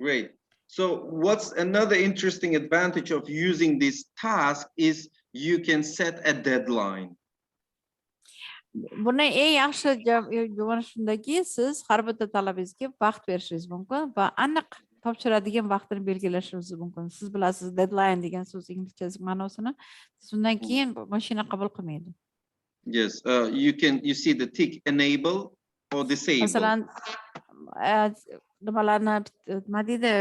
Great. So what's another interesting advantage of using this task is you can set a deadline. Buni eng yaxshi javob shundaki, siz har bitta talabangizga vaqt berishingiz mumkin va aniq topshiradigan vaqtini belgilashingiz mumkin. Siz bilasiz, deadline degan so'z inglizchasi ma'nosini. Undan keyin mashina qabul qilmaydi. Yes, you see the tick enable or disable. Masalan, nimalarni nima deydi,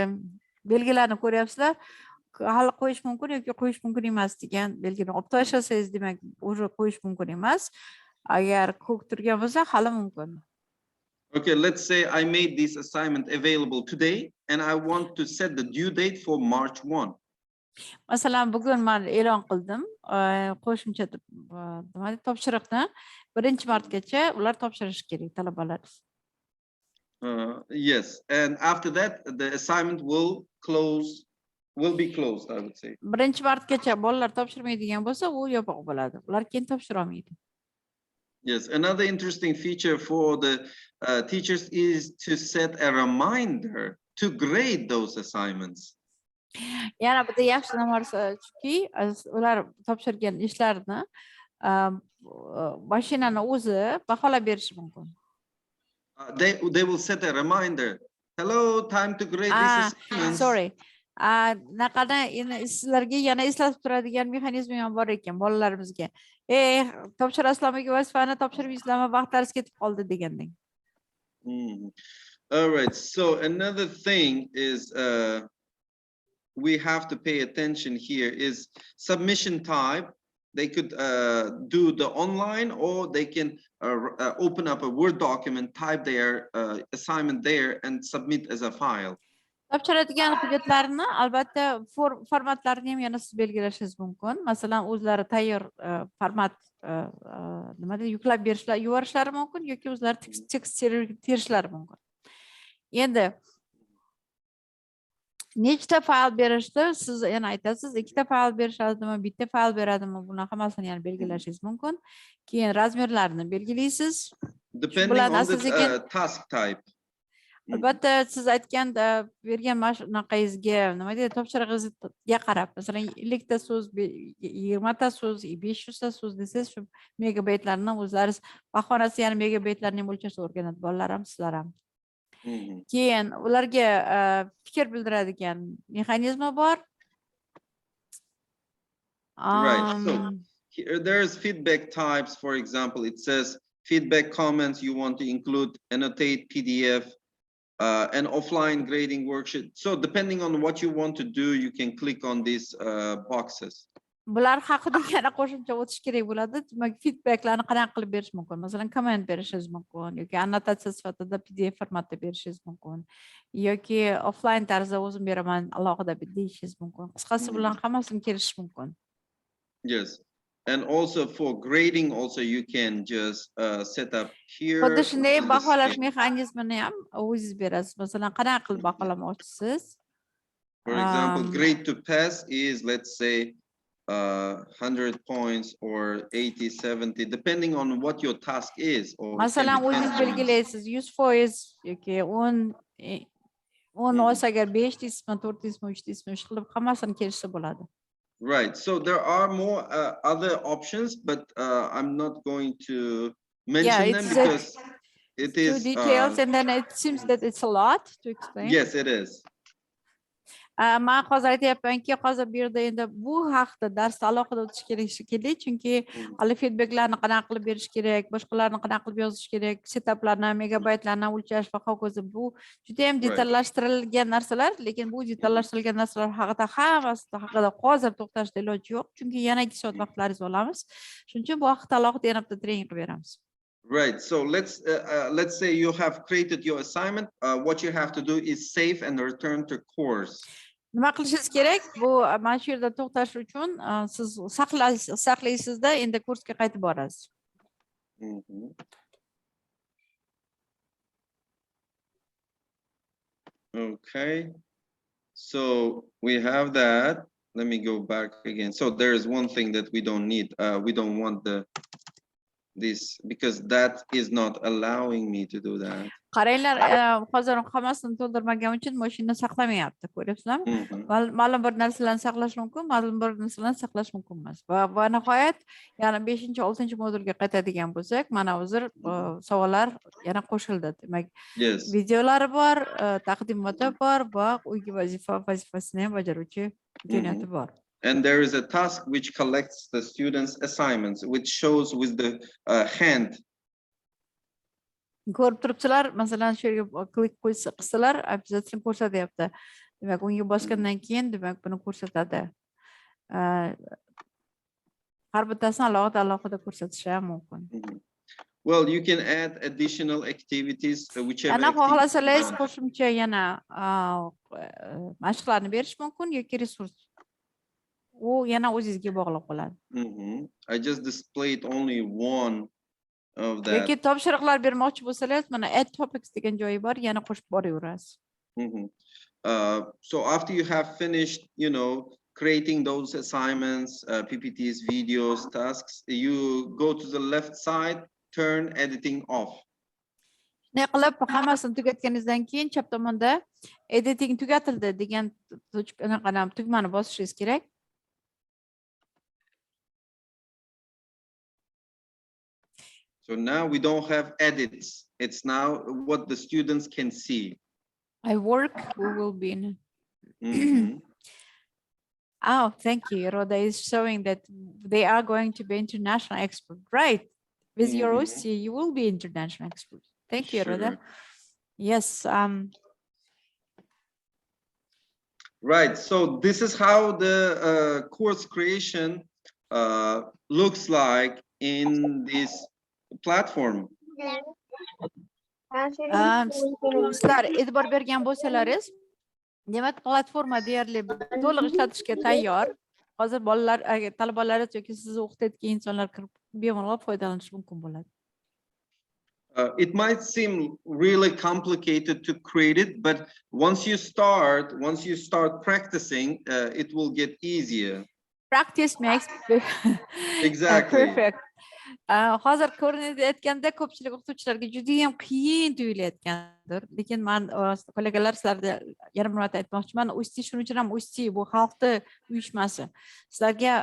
belgilarni ko'ryapsizlar. Hali qo'yish mumkin yoki qo'yish mumkin emas degan belgini olib tashlasangiz, demak, o'sha qo'yish mumkin emas. Agar ko'k turgan bo'lsa, hali mumkin. Okay, let's say I made this assignment available today and I want to set the due date for March 1. Masalan, bugun men e'lon qildim, qo'shimcha topshiriqni 1-martgacha ular topshirishi kerak talabalar. Yes, and after that the assignment will be closed, I would say. 1-martgacha bolalar topshirmaydigan bo'lsa, u yopiq bo'ladi. Ular keyin topshira olmaydi. Yes, another interesting feature for the teachers is to set a reminder to grade those assignments. Yana bitta yaxshi narsa shuki, ular topshirgan ishlarni mashinani o'zi baholab berishi mumkin. They will set a reminder. Hello, time to grade this assignment. Sorry. Naqada sizlarga yana eslatib turadigan mexanizmi ham bor ekan bolalarimizga. Topshirasizlarmi vazifani topshirmaysizlarmi, vaqtlaringiz ketib qoldi degandek. All right. So another thing is we have to pay attention here is submission type. They could do the online or they can open up a Word document, type their assignment there and submit as a file. Topshiradigan hujjatlarni albatta formatlarini ham yana siz belgilashingiz mumkin. Masalan, o'zlari tayyor format nima deydi, yuklab yuborishlari mumkin yoki o'zlari tekst terishlari mumkin. Endi nechta fayl berishdi, siz yana aytasiz, 2 ta fayl berishadimi, 1 ta fayl beradimi, buni hammasini yana belgilashingiz mumkin. Keyin razmerlarini belgilaysiz. Depending bilan on the asosiy task type. albatta siz aytgan bergan anaqangizga nima deydi topshirig'ingizga qarab masalan 50 ta so'z 20 ta so'z 500 ta so'z desangiz shu megabaytlarni o'zlariz bahonasi ya'ni megabaytlarning o'lchashda o'rganadi bolalar ham sizlar ham keyin ularga fikr bildiradigan mexanizmi bor. Right. So here there's feedback types. For example, it says feedback comments. You want to include annotate PDF, an offline grading worksheet. So depending on what you want to do, you can click on these boxes. Bular haqida yana qo'shimcha o'tish kerak bo'ladi. Demak, feedbacklarni qanaqa qilib berish mumkin? Masalan, komment berishingiz mumkin yoki annotatsiya sifatida PDF formatda berishingiz mumkin yoki offline tarzda o'zim beraman alohida deyishingiz mumkin. Qisqasi bilan hammasini kelishish mumkin. Yes. And also for grading, also you can just set up here. Xuddi shunday baholash mexanizmini ham o'zingiz berasiz. Masalan, qanaqa qilib baholamoqchisiz? For example, grade to pass is, let's say, 100 points or 80, 70, depending on what your task is. Masalan, o'zingiz belgilaysiz 100% yoki 10 olsa agar 5 deysizmi, 4 deysizmi, 3 deysizmi, shu qilib hammasini kelishsa bo'ladi. Right. So there are more other options, but I'm not going to mention them because it is too details, and then it seems that it's a lot to explain. Yes, it is. Men hozir aytyapmanki, hozir bu yerda endi bu haqda darsda alohida o'tish kerak shekilli, chunki hali feedbacklarni qanaqa qilib berish kerak, boshqalarni qanaqa qilib yozish kerak, setaplarni, megabaytlarni o'lchash va hokazo. Bu juda ham detallashtirilgan narsalar, lekin bu detallashtirilgan narsalar haqida hammasi haqida hozir to'xtashda iloji yo'q, chunki yana 2 soat vaqtlaringizni olamiz. Shuning uchun bu haqda alohida yana bitta treyning qilib beramiz. Right. So let's say you have created your assignment. What you have to do is save and return to course. Nima qilishingiz kerak? Bu mana shu yerda to'xtash uchun siz saqlaysizda, endi kursga qaytib borasiz. Okay. So we have that. Let me go back again. So there is one thing that we don't need. We don't want this because that is not allowing me to do that. Qaranglar, hozir hammasini to'ldirmagan uchun mashina saqlamayapti, ko'ryapsizlarmi? Ma'lum bir narsalarni saqlash mumkin, ma'lum bir narsalarni saqlash mumkin emas. Va nihoyat yana 5-6-modulga qaytadigan bo'lsak, mana hozir savollar yana qo'shildi. Demak, videolari bor, taqdimoti bor va uyga vazifasini ham bajaruvchi imkoniyati bor. And there is a task which collects the students' assignments, which shows with the hand. Ko'rib turibsizlar, masalan, shu yerga klik qilsalar, обязательно ko'rsatyapti. Demak, unga bosgandan keyin, demak, buni ko'rsatadi. Har bittasini alohida ko'rsatish ham mumkin. Well, you can add additional activities, whichever. Ana xohlasangiz qo'shimcha yana mashqlarni berish mumkin yoki resurs. U yana o'zingizga bog'liq bo'ladi. I just displayed only one of that. Yoki topshiriqlar bermoqchi bo'lsangiz, mana add topics degan joyi bor, yana qo'shib boraverasiz. So after you have finished, creating those assignments, PPTs, videos, tasks, you go to the left side, turn editing off. Ne qilib hammasini tugatganingizdan keyin chap tomonda editing tugatildi degan tugmani bosishingiz kerak. So now we don't have edits. It's now what the students can see. I work, we will be in. Oh, thank you. Rhoda is showing that they are going to be international expert, right? With your ODEM, you will be international expert. Thank you, Rhoda. Yes. Right. So this is how the course creation looks like in this platform. Sizlar e'tibor bergan bo'lsalaringiz, demak platforma deyarli to'liq ishlatishga tayyor. Hozir bolalar, talabalar yoki sizni o'qitayotgan insonlar kirib bemalol foydalanish mumkin bo'ladi. It might seem really complicated to create it, but once you start practicing, it will get easier. Practice makes exactly perfect. Hozir ko'rinayotganda ko'pchilik o'qituvchilarga juda ham qiyin tuyulayotgandir. Lekin men kolegalar sizlarga yana bir marta aytmoqchiman, UzTEA shuning uchun ham UzTEA bu xalqni uyushmasi. Sizlarga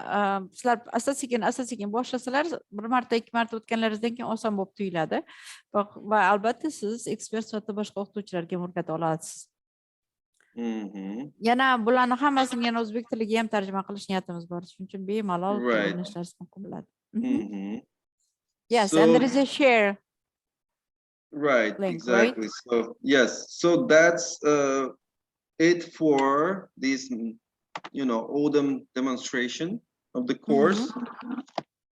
sizlar asta-sekin boshlasalar, bir marta, ikki marta o'tganlaringizdan keyin oson bo'lib tuyuladi. Va albatta siz ekspert sifatida boshqa o'qituvchilarga o'rgata olasiz. Yana bularni hammasini yana o'zbek tiliga ham tarjima qilish niyatimiz bor. Shuning uchun bemalol o'rganishlaringiz mumkin bo'ladi. Yes, and there is a share. Right, link, exactly. right? So yes, so that's it for this, ODEM demonstration of the course.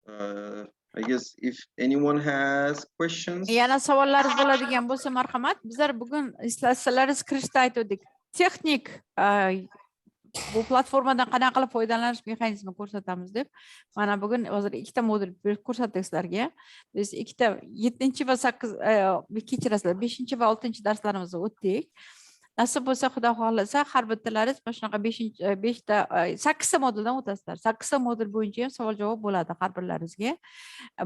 I guess if anyone has questions. Yana savollaringiz bo'ladigan bo'lsa, marhamat. Bizlar bugun eslatsalaringiz kirishda aytdik. Texnik bu platformadan qanday qilib foydalanish mexanizmini ko'rsatamiz deb. Mana bugun hozir ikkita modul ko'rsatdik sizlarga. Biz ikkita 7 va 8 kechirasizlar, 5 va 6 darslarimizni o'tdik. Nasib bo'lsa, Xudo xolasa, har bittalaringiz mana shunaqa 8ta moduldan o'tasizlar. 8ta modul bo'yicha ham savol-javob bo'ladi har birlaringizga.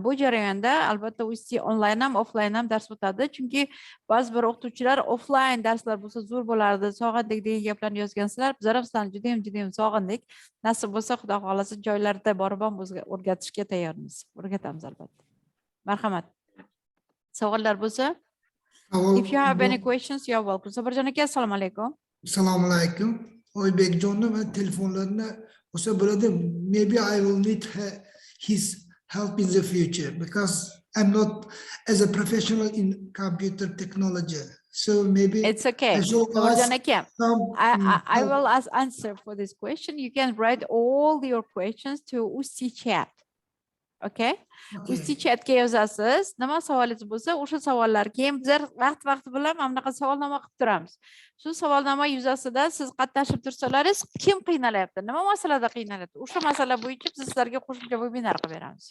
Bu jarayonda albatta UzTEA onlayn ham, offlayn ham dars o'tadi. Chunki ba'zi bir o'qituvchilar offlayn darslar bo'lsa zo'r bo'lardi, sog'indik degan gaplarni yozgansizlar. Biz ham sizlarni juda ham sog'indik. Nasib bo'lsa, Xudo xolasa, joylarda borib ham o'rgatishga tayyormiz. O'rgatamiz albatta. Marhamat. Savollar bo'lsa, if you have any questions, you are welcome. Sabarjon aka, assalomu alaykum. Assalomu alaykum. Oybekjonni va telefonlarni o'sa bo'ladi. Maybe I will need his help in the future because I'm not as a professional in computer technology. So maybe it's okay. Sabarjon aka, I will answer for this question. You can write all your questions to UzTEA chat. Okay? UzTEA chatga yozasiz. Nima savolingiz bo'lsa, o'sha savollar keyin bizlar vaqt bilan mana bunaqa savolnoma qilib turamiz. Shu savolnoma yuzasida siz qatnashib tursalaringiz, kim qiynalyapti, nima masalada qiynalyapti, o'sha masala bo'yicha biz sizlarga qo'shimcha webinar qilib beramiz.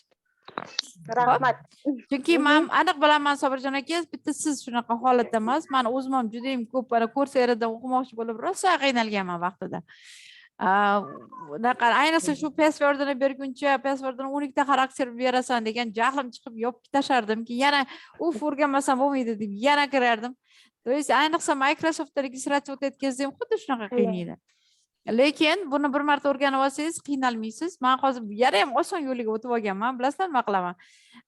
Rahmat. Chunki men aniq bilaman, Sobirjon aka, bitta siz shunaqa holatda emas. Men o'zim ham juda ham ko'p Courseradan o'qimoqchi bo'lib, rosa qiynalganman vaqtida. Ayniqsa shu passwordini berguncha, passwordini 12 ta xarakter berasan degan jahlim chiqib yopib tashardimki, yana o'rganmasam bo'lmaydi deb yana kirardim. То есть ayniqsa Microsoftda registratsiya o'tkazdim, xuddi shunaqa qiynaydi. Lekin buni bir marta o'rganib olsangiz qiynalmaysiz. Men hozir yana ham oson yo'liga o'tib olganman. Bilasizlarmi, nima qilaman?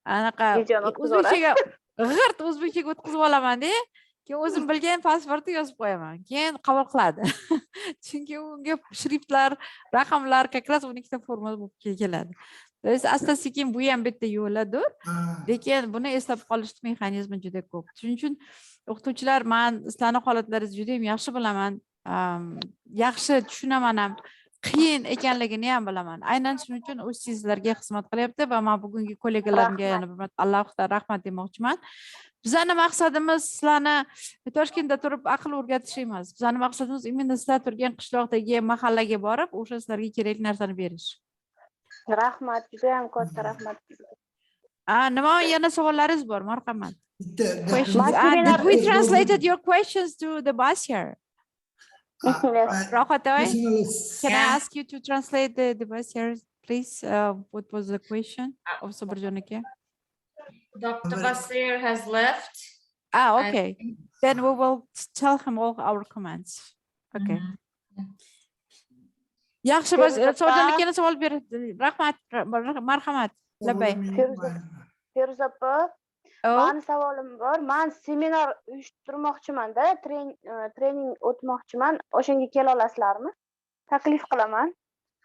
Anaqa o'zbekchaga o'tkazib olaman-da. Keyin o'zim bilgan passwordni yozib qo'yaman. Keyin qabul qiladi. Chunki unga shriftlar, raqamlar как раз 12 ta formada bo'lib keladi. Biz asta-sekin bu ham bitta yo'lidir. Lekin buni eslab qolish mexanizmi juda ko'p. Shuning uchun o'qituvchilar, men sizlarning holatlaringizni juda ham yaxshi bilaman. Yaxshi tushunaman ham. Qiyin ekanligini ham bilaman. Aynan shuning uchun UzTEA sizlarga xizmat qilyapti va men bugungi kollegalarimga yana bir marta Allohga rahmat demoqchiman. Bizning maqsadimiz sizlarni Toshkentda turib aql o'rgatish emas. Bizning maqsadimiz imенно sizlar turgan qishloqdagi mahallaga borib, o'sha sizlarga kerakli narsani berish. Rahmat, juda ham katta rahmat. Nima yana savollaringiz bor? Marhamat. Did we translated your questions to the Bashir? Rohatoy, can I ask you to translate the Bashir, please? What was the question of Sobirjon aka? Dr. Basir has left. Okay. Then we will tell him all our comments. Okay. Yaxshi, biz Sobirjon akaga savol berdi. Rahmat, marhamat. Labay. Feruza opa, meni savolim bor. Men seminar uyushtirmoqchiman-da, trening o'tmoqchiman. O'shanga kela olasizlarmi? Taklif qilaman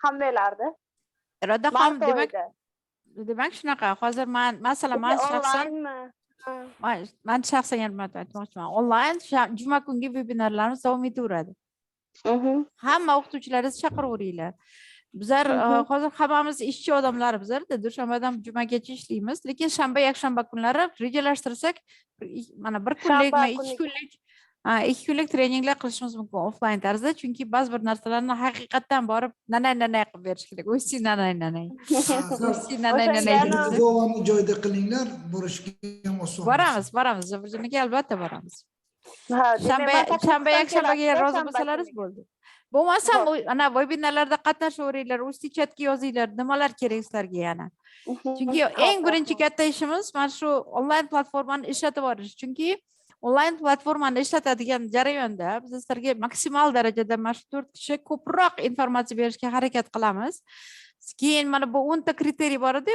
hammanglarni. Iroda ham demak shunaqa. Hozir masalan men shaxsan ham aytmoqchiman. Onlayn juma kungi vebinarlarimiz davom etaveradi. Hamma o'qituvchilaringizni chaqiraveringlar. Bizlar hozir hammamiz ishchi odamlar bizlarda dushanbadan jumagacha ishlaymiz, lekin shanba, yakshanba kunlari rejalashtirsak, mana bir kunlik, 2 kunlik treninglar qilishimiz mumkin offlayn tarzda, chunki ba'zi bir narsalarni haqiqatdan borib nanay qilib berish kerak. UzTEA nanay. Joyda qilinglar, borishga ham oson. Boramiz. Zabirjonaga albatta boramiz. Shanba, yakshanbaga rozi bo'lsalaringiz bo'ldi. Bo'lmasam ana webinarlarda qatnashaveringlar, UzTEA chatga yozinglar, nimalar kerak sizlarga yana. Chunki eng birinchi katta ishimiz mana shu onlayn platformani ishlatib yuborish. Chunki onlayn platformani ishlatadigan jarayonda biz sizlarga maksimal darajada mana shu 4 kishi ko'proq informatsiya berishga harakat qilamiz. Keyin mana bu 10 ta kriteriy bor edi,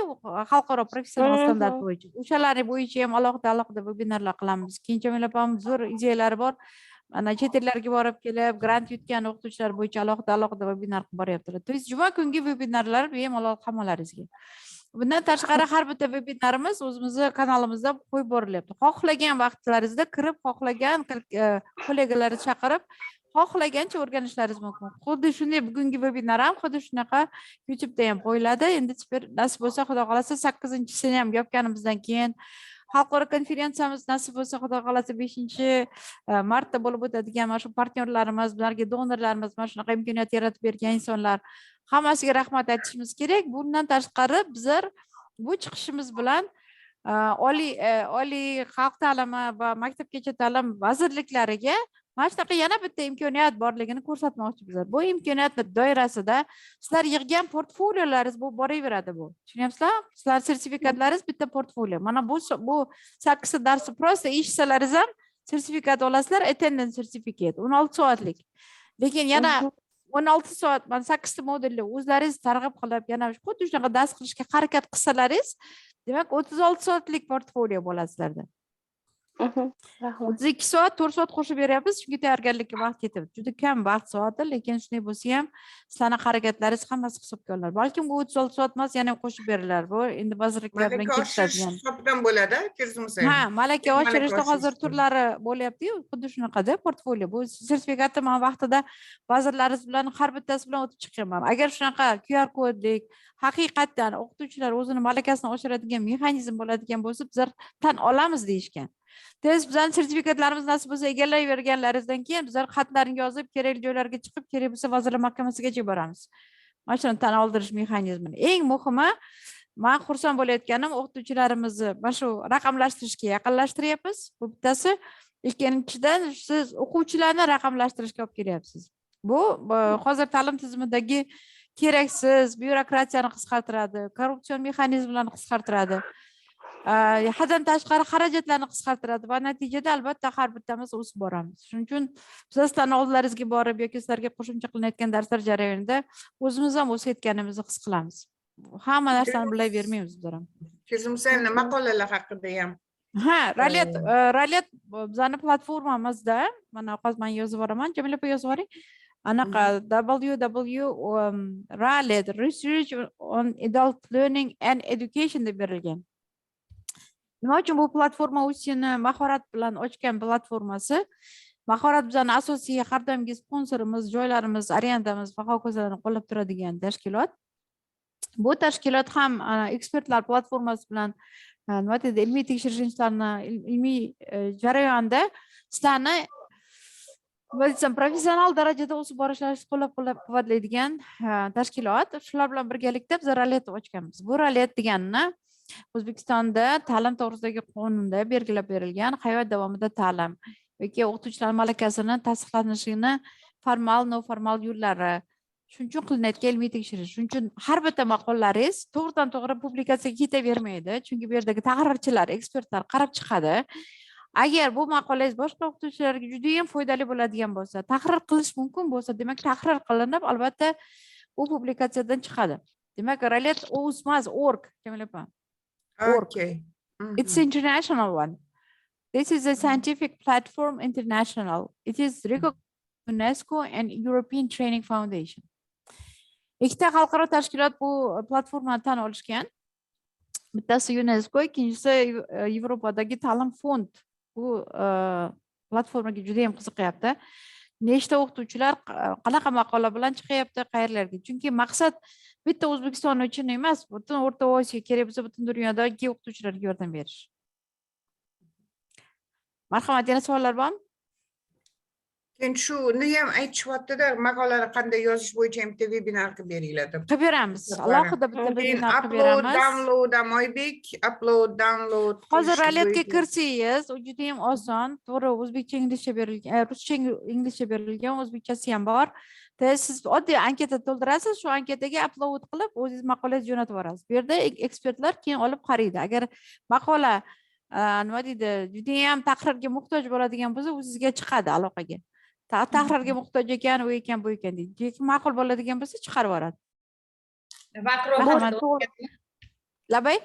xalqaro professional standart bo'yicha. O'shalar bo'yicha ham alohida webinarlar qilamiz. Keyin Jamila opam zo'r ideyalari bor. Ana chet ellarga borib kelib, grant yutgan o'qituvchilar bo'yicha alohida webinar qilib boryaptilar. To есть juma kungi webinarlar bemalol hammalaringizga. Bundan tashqari har bitta webinarimiz o'zimizning kanalimizda qo'yib borilyapti. Xohlagan vaqtlaringizda kirib, xohlagan kollegalarni chaqirib, xohlagancha o'rganishlaringiz mumkin. Xuddi shunday bugungi webinar ham xuddi shunaqa YouTube'da ham qo'yiladi. Endi nasib bo'lsa, Xudo xolasa 8-sini ham yopganimizdan keyin xalqaro konferensiyamiz nasib bo'lsa, Xudo xolasa 5-martda bo'lib o'tadigan mana shu partnyorlarimiz, bularga donorlarimiz, mana shunaqa imkoniyat yaratib bergan insonlar hammasiga rahmat aytishimiz kerak. Bundan tashqari bizlar bu chiqishimiz bilan oliy xalq ta'limi va maktabgacha ta'lim vazirliklariga mana shunaqa yana bitta imkoniyat borligini ko'rsatmoqchi bizlar. Bu imkoniyatning doirasida sizlar yig'gan portfoliolaringiz bu boraveradi bu. Tushunyapsizlar? Sizlar sertifikatlaringiz bitta portfolio. Mana bu 8 ta darsni prosta eshitsalaringiz ham sertifikat olasizlar, attendance certificate 16 soatlik. Lekin yana 16 soat, mana 8 ta modulni o'zlaringiz targ'ib qilib, yana xuddi shunaqa dars qilishga harakat qilsalaringiz, demak 36 soatlik portfolio bo'lasizlarda. 32 soat, 4 soat qo'shib beryapmiz, chunki tayyorgarlikka vaqt ketadi. Juda kam vaqt soati, lekin shunday bo'lsa ham sizlarning harakatlaringiz hammasi hisobga olinadi. Balkim bu 36 soat emas, yana qo'shib beriladi. Bu endi vazirliklar bilan kelishadigan. Hisobdan bo'ladi, kirsimsa. Ha, malaka oshirishda hozir turlari bo'lyapti-yu, xuddi shunaqada portfolio. Bu sertifikatni men vaqtida vazirlaringiz bilan har bittasi bilan o'tib chiqqanman. Agar shunaqa QR kodlik haqiqatdan o'qituvchilar o'zini malakasini oshiradigan mexanizm bo'ladigan bo'lsa, bizlar tan olamiz deyishgan. Tez bizning sertifikatlarimiz nasib bo'lsa egallayverganlaringizdan keyin bizlar xatlarni yozib, kerakli joylarga chiqib, kerak bo'lsa vazirlar mahkamasigacha boramiz. Mana shuni tan oldirish mexanizmini. Eng muhimi, men xursand bo'layotganim o'qituvchilarimizni mana shu raqamlashtirishga yaqinlashtiryapmiz. Bu bittasi. Ikkinchidan siz o'quvchilarni raqamlashtirishga olib kelyapsiz. Bu hozir ta'lim tizimidagi keraksiz byurokratiyani qisqartiradi, korrupsion mexanizmlarni qisqartiradi. Haddan tashqari xarajatlarni qisqartiradi va natijada albatta har bittamiz o'sib boramiz. Shuning uchun biz sizlarning oldlaringizga borib yoki sizlarga qo'shimcha qilinayotgan darslar jarayonida o'zimiz ham o'sayotganimizni his qilamiz. Hamma narsani bilavermaymiz bizlar ham. Kirsimsa maqolalar haqida ham. Ha, Raylet bizning platformamizda, mana hozir men yozib boraman, Jamila opa yozib boring. Anaqa www.Raylet Research on Adult Learning and Education deb berilgan. Nima uchun bu platforma UzTEAni mahorat bilan ochgan platformasi? Mahorat bizning asosiy har doimgi sponsorimiz, joylarimiz, arendamiz va hokazolarni qo'llab turadigan tashkilot. Bu tashkilot ham ekspertlar platformasi bilan nima deydi, ilmiy tekshirish ishlarini ilmiy jarayonda sizlarni professional darajada o'sib borishlaringizni qo'llab-quvvatlaydigan tashkilot. Shular bilan birgalikda biz Raylet ochganmiz. Bu Raylet deganini O'zbekistonda ta'lim to'g'risidagi qonunda belgilab berilgan hayot davomida ta'lim yoki o'qituvchilar malakasini tasdiqlanishini formal, noformal yo'llari, shuning uchun qilinayotgan ilmiy tekshirish. Shuning uchun har bitta maqolalaringiz to'g'ridan-to'g'ri publikatsiyaga ketavermaydi, chunki bu yerdagi tahrirchilar, ekspertlar qarab chiqadi. Agar bu maqolangiz boshqa o'qituvchilarga juda ham foydali bo'ladigan bo'lsa, tahrir qilish mumkin bo'lsa, demak tahrir qilinib, albatta u publikatsiyadan chiqadi. Demak, Raylet.org, Jamila opa. Okay. It's international one. This is a scientific platform international. It is recognized by UNESCO and European Training Foundation. Ikkita xalqaro tashkilot bu platformani tan olishgan. Bittasi UNESCO, ikkinchisi Yevropadagi ta'lim fond. Bu platformaga juda ham qiziqyapti. Nechta o'qituvchilar qanaqa maqola bilan chiqyapti, qayerlarga? Chunki maqsad bitta O'zbekiston uchun emas, butun O'rta Osiyoga kerak bo'lsa, butun dunyodagi o'qituvchilarga yordam berish. Marhamat, yana savollar bormi? Keyin shuni ham aytishyapti-da, maqolalar qanday yozish bo'yicha ham webinar qilib beringlar deb. Qilib beramiz. Alohida bitta webinar qilib Upload, beramiz. download ham Oybek, upload, download. Hozir Rayletga kirsangiz, u juda ham oson. To'g'ri, o'zbekcha, inglizcha berilgan, ruscha, inglizcha berilgan, o'zbekchasi ham bor. Siz oddiy anketa to'ldirasiz, shu anketaga upload qilib, o'zingiz maqolangizni jo'natib yuborasiz. Bu yerda ekspertlar keyin olib qaraydi. Agar maqola nima deydi, juda ham tahrirga muhtoj bo'ladigan bo'lsa, u sizga chiqadi aloqaga. Tahrirga muhtoj ekan, u ekan, bu ekan deydi. Lekin ma'qul bo'ladigan bo'lsa, chiqarib yuboradi. Labay?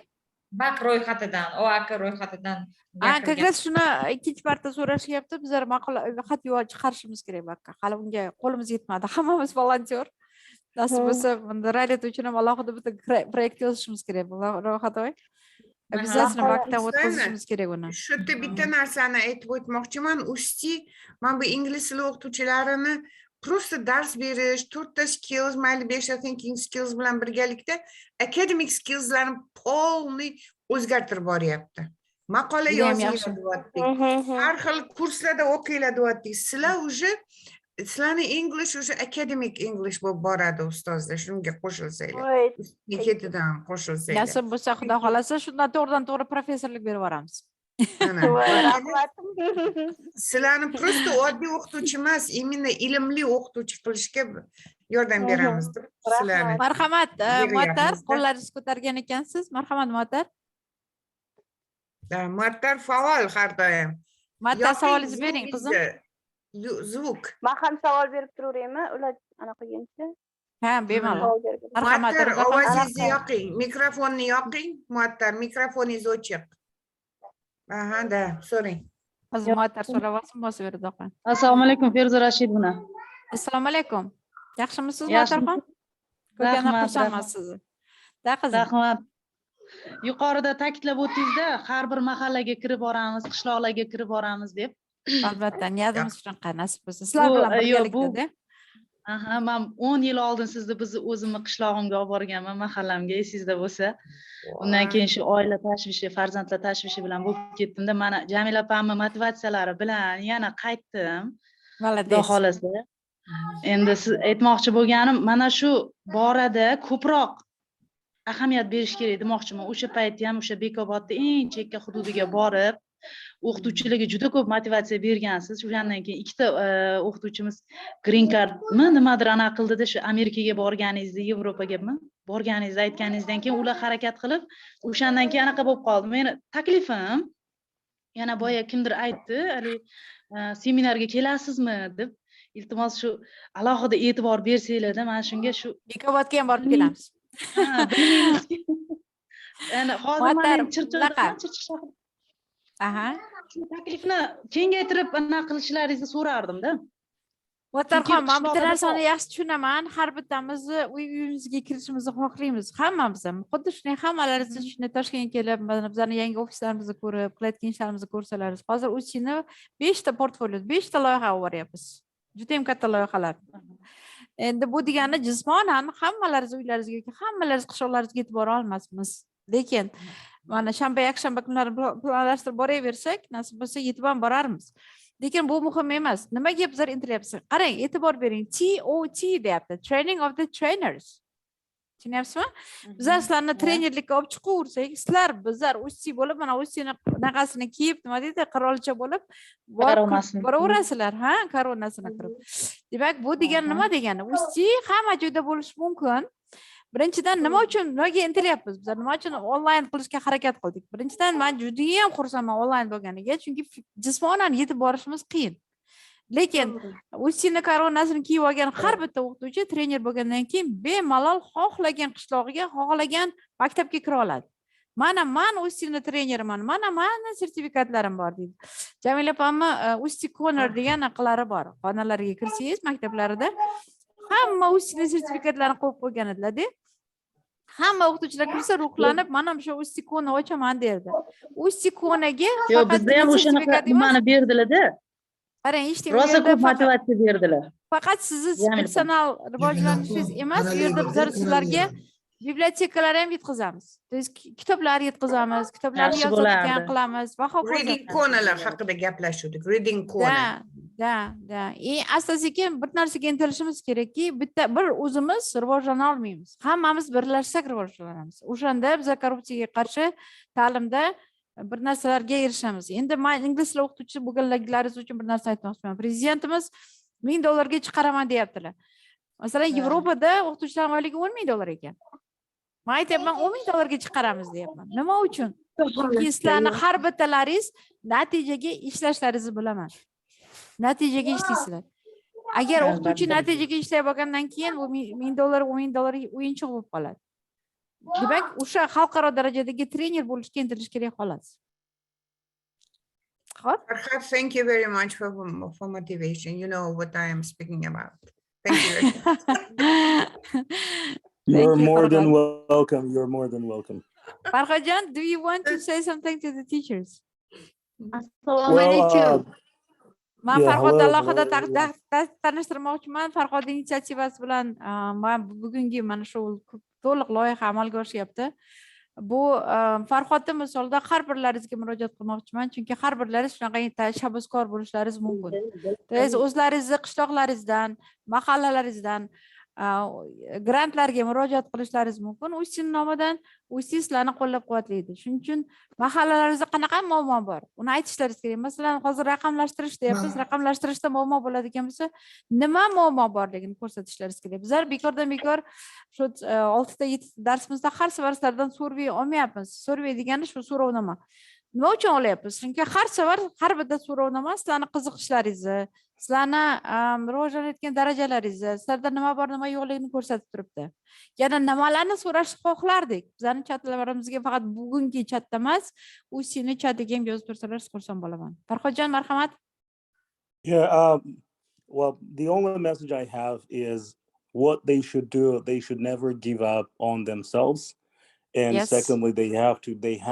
Bak ro'yxatidan, OAK ro'yxatidan Как shuni ikkinchi marta so'rashyapti. Bizlar maqola xat yozib chiqarishimiz kerak bakka. Hali unga qo'limiz yetmadi. Hammamiz volontyor. Nasib bo'lsa, bunda raylet uchun ham alohida bitta proyekt yozishimiz kerak. Ro'yxatoy. Обязательно vaqtdan o'tkazishimiz kerak uni. Shu yerda bitta narsani aytib o'tmoqchiman. UzTEA mana bu ingliz tili o'qituvchilarini просто dars berish, 4 ta skills, mayli 5 ta thinking skills bilan birgalikda academic skillslarni polniy o'zgartirib boryapti. Maqola yozyapti. Har xil kurslarda o'qinglar deyapti. Sizlar уже sizlarni English уже academic English bo'lib boradi ustozlar. Shunga qo'shilsanglar. Ketidan qo'shilsanglar. Nasib bo'lsa, Xudo xolasa, shundan to'g'ridan-to'g'ri professorlik berib yuboramiz. Sizlarni просто oddiy o'qituvchi emas, imенно ilmli o'qituvchi qilishga yordam beramiz. Sizlarni. Marhamat, Muattar, qo'llaringizni ko'targan ekansiz. Marhamat, Muattar. Muattar faol har doim. Muattar, savolingizni bering, qizim. Zvuk. Men ham savol berib turaveraymi? Ular anaqa qilgancha. Ha, bemalol. Marhamat, Muattar, ovozingizni yoqing, mikrofonni yoqing. Muattar, mikrofoningiz ochiq. Aha, da, so'rang. Hozir Muattar so'rayapsiz, bosib berdi oqan. Assalomu alaykum, Feruza Rashidovna. Assalomu alaykum. Yaxshimisiz, Muattarxon? Ko'rgandan xursandman sizni. Rahmat. Yuqorida ta'kidlab o'tdingizda, har bir mahallaga kirib boramiz, qishloqlarga kirib boramiz deb. Albatta, niyatimiz shunaqa, nasib bo'lsa. Sizlar bilan birgalikda. Aha, men 10 yil oldin sizni o'zimni qishlog'imga olib borganman, mahallamga, esingizda bo'lsa. Undan keyin shu oila tashvishi, farzandlar tashvishi bilan bo'lib ketdimda, mana Jamila opamni motivatsiyalari bilan yana qaytdim. Xudo xolasa. Endi siz aytmoqchi bo'lganim, mana shu borada ko'proq ahamiyat berish kerak demoqchiman. O'sha paytda ham o'sha Bekobodda eng chekka hududiga borib, o'qituvchilarga juda ko'p motivatsiya bergansiz. O'shandan keyin ikkita o'qituvchimiz green cardmi nimadir ana qildida, shu Amerikaga borganingizda, Yevropagami borganingizda aytganingizdan keyin ular harakat qilib, o'shandan keyin anaqa bo'lib qoldi. Meni taklifim yana boya kimdir aytdi, hali seminarga kelasizmi deb. Iltimos shu alohida e'tibor bersanglar-da, mana shunga shu Bekobodga ham borib kelamiz. Ha, bilmaymiz. Ana hozir mana Chirchiq Aha. Shu taklifni kengaytirib ana qilishlaringizni so'rardim-da. Muattarxon, men bitta narsani yaxshi tushunaman. Har bittamizni uyimizga kirishimizni xohlaymiz. Hammamiz ham. Xuddi shunday hammalaringiz shunday Toshkentga kelib, bizning yangi ofislarimizni ko'rib, qilayotgan ishlarimizni ko'rsalaringiz. Hozir UzTEAni 5 ta portfolio, 5 ta loyiha o'ryapmiz. Juda ham katta loyihalar. Endi bu degani jismonan hammalaringiz uylaringizga yoki hammalaringiz qishloqlaringizga yetib bora olmasmiz. Lekin mana shanba, yakshanba kunlari planlashtirib boraversak, nasib bo'lsa yetib ham borarmiz. Lekin bu muhim emas. Nimaga bizlar intilyapmiz? Qarang, e'tibor bering. TOT deyapti. Training of the trainers. Tushunyapsizmi? Bizlar sizlarni trenerlikka olib chiqaversak, sizlar bizlar UzTEA bo'lib, mana UzTEAni naqasini kiyib, nima deydi, qirolicha bo'lib boraverasizlar, ha, koronasini qilib. Demak, bu degani nima degani? UzTEA hamma joyda bo'lishi mumkin. Birinchidan nima uchun nimaga intilyapmiz? Bizlar nima uchun onlayn qilishga harakat qildik? Birinchidan men juda ham xursandman onlayn bo'lganiga, chunki jismonan yetib borishimiz qiyin. Lekin UzTEAni koronasini kiyib olgan har bitta o'qituvchi trener bo'lgandan keyin bemalol xohlagan qishlog'iga, xohlagan maktabga kira oladi. Mana men UzTEAni treneriman, mana sertifikatlarim bor deydi. Jamila opamni UzTEA Corner degan aqllari bor. Xonalarga kirsangiz maktablarida hamma UzTEAni sertifikatlarini qo'yib qo'ygan edilar-da. Hamma o'qituvchilar kirsa ruhlanib, mana shu UzTEA Corner ochaman derdi. UzTEA Cornerga yo'q, bizda ham o'shanaqa nimani berdilar-da. Qarang, eshitding, rosa ko'p motivatsiya berdilar. Faqat sizni personal rivojlanishingiz emas, bu yerda bizlar sizlarga bibliotekalar ham yetkazamiz. Kitoblar yetkazamiz, kitoblarni yozadigan qilamiz va hokazo. Reading cornerlar haqida gaplashdik. Reading corner. Da. Asta-sekin bir narsaga intilishimiz kerakki, bitta bir o'zimiz rivojlana olmaymiz. Hammamiz birlashsak rivojlanamiz. O'shanda biz korrupsiyaga qarshi ta'limda bir narsalarga erishamiz. Endi men ingliz tili o'qituvchisi bo'lganliklaringiz uchun bir narsa aytmoqchiman. Prezidentimiz $1000 ga chiqaraman deyaptilar. Masalan, Yevropada o'qituvchilar oyligi $10,000 ekan. Men aytyapman, $10,000 chiqaramiz deyapman. Nima uchun? Chunki sizlarni har bittalaringiz natijaga ishlashlaringizni bilaman. Natijaga ishlaysizlar. Agar o'qituvchi natijaga ishlay olgandan keyin bu $1,000, $10,000 o'yinchoq bo'lib qoladi. Demak, o'sha xalqaro darajadagi trener bo'lishga intilish kerak xolos. Xo'p. Farhad, thank you very much for motivation. You know what I am speaking about. Thank you very much. You're more than welcome. You're more than welcome. Farhodjon, do you want to say something to the teachers? Assalomu alaykum. Men Yeah, Farhodni hello, alohida hello. tanishtirmoqchiman. Farhod inisiativasi bilan men bugungi mana shu to'liq loyiha amalga oshyapti. Bu Farhodni misolida har birlaringizga murojaat qilmoqchiman, chunki har birlaringiz shunaqa tashabbuskor bo'lishlaringiz mumkin. Siz o'zlaringizni qishloqlaringizdan, mahallalaringizdan grantlarga murojaat qilishlaringiz mumkin. UzTEA nomidan UzTEA sizlarni qo'llab-quvvatlaydi. Shuning uchun mahallalaringizda qanaqa muammo bor, uni aytishlaringiz kerak. Masalan, hozir raqamlashtirish deyapmiz. Raqamlashtirishda muammo bo'ladigan bo'lsa, nima muammo borligini ko'rsatishlaringiz kerak. Bizlar bekordan-bekor shu 6 ta 7 ta darsimizda har safar sizlardan survey olmayapmiz. Survey degani shu so'rovnoma. Nima uchun olyapmiz? Chunki har safar har bitta so'rovnoma sizlarni qiziqishlaringizni, sizlarni rivojlanayotgan darajalaringizni, sizlarda nima bor, nima yo'qligini ko'rsatib turibdi. Yana nimalarni so'rashni xohlardik? Bizning chatlarimizga faqat bugungi chatda emas, UzTEAni chatiga ham yozib tursalar, xursand bo'laman. Farhodjon, marhamat. Yeah, well, the only message I have is what they should do. They should never give up on themselves. And Yes. secondly, they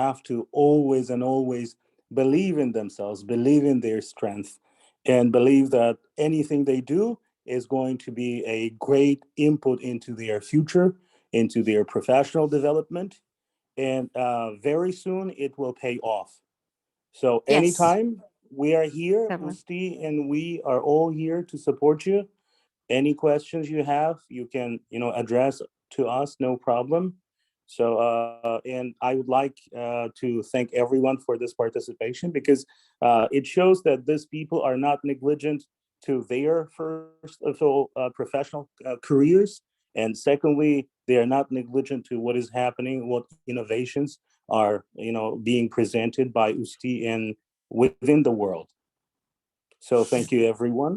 have to always and always believe in themselves, believe in their strength, and believe that anything they do is going to be a great input into their future, into their professional development, and very soon it will pay off. So Yes. anytime we are here, Definitely. UzTEA, and we are all here to support you. Any questions you have, you can, address to us, no problem. So, and I would like to thank everyone for this participation, because it shows that these people are not negligent to their first of all professional careers, and secondly, they are not negligent to what is happening, what innovations are being presented by UzTEA and within the world. So thank you, everyone.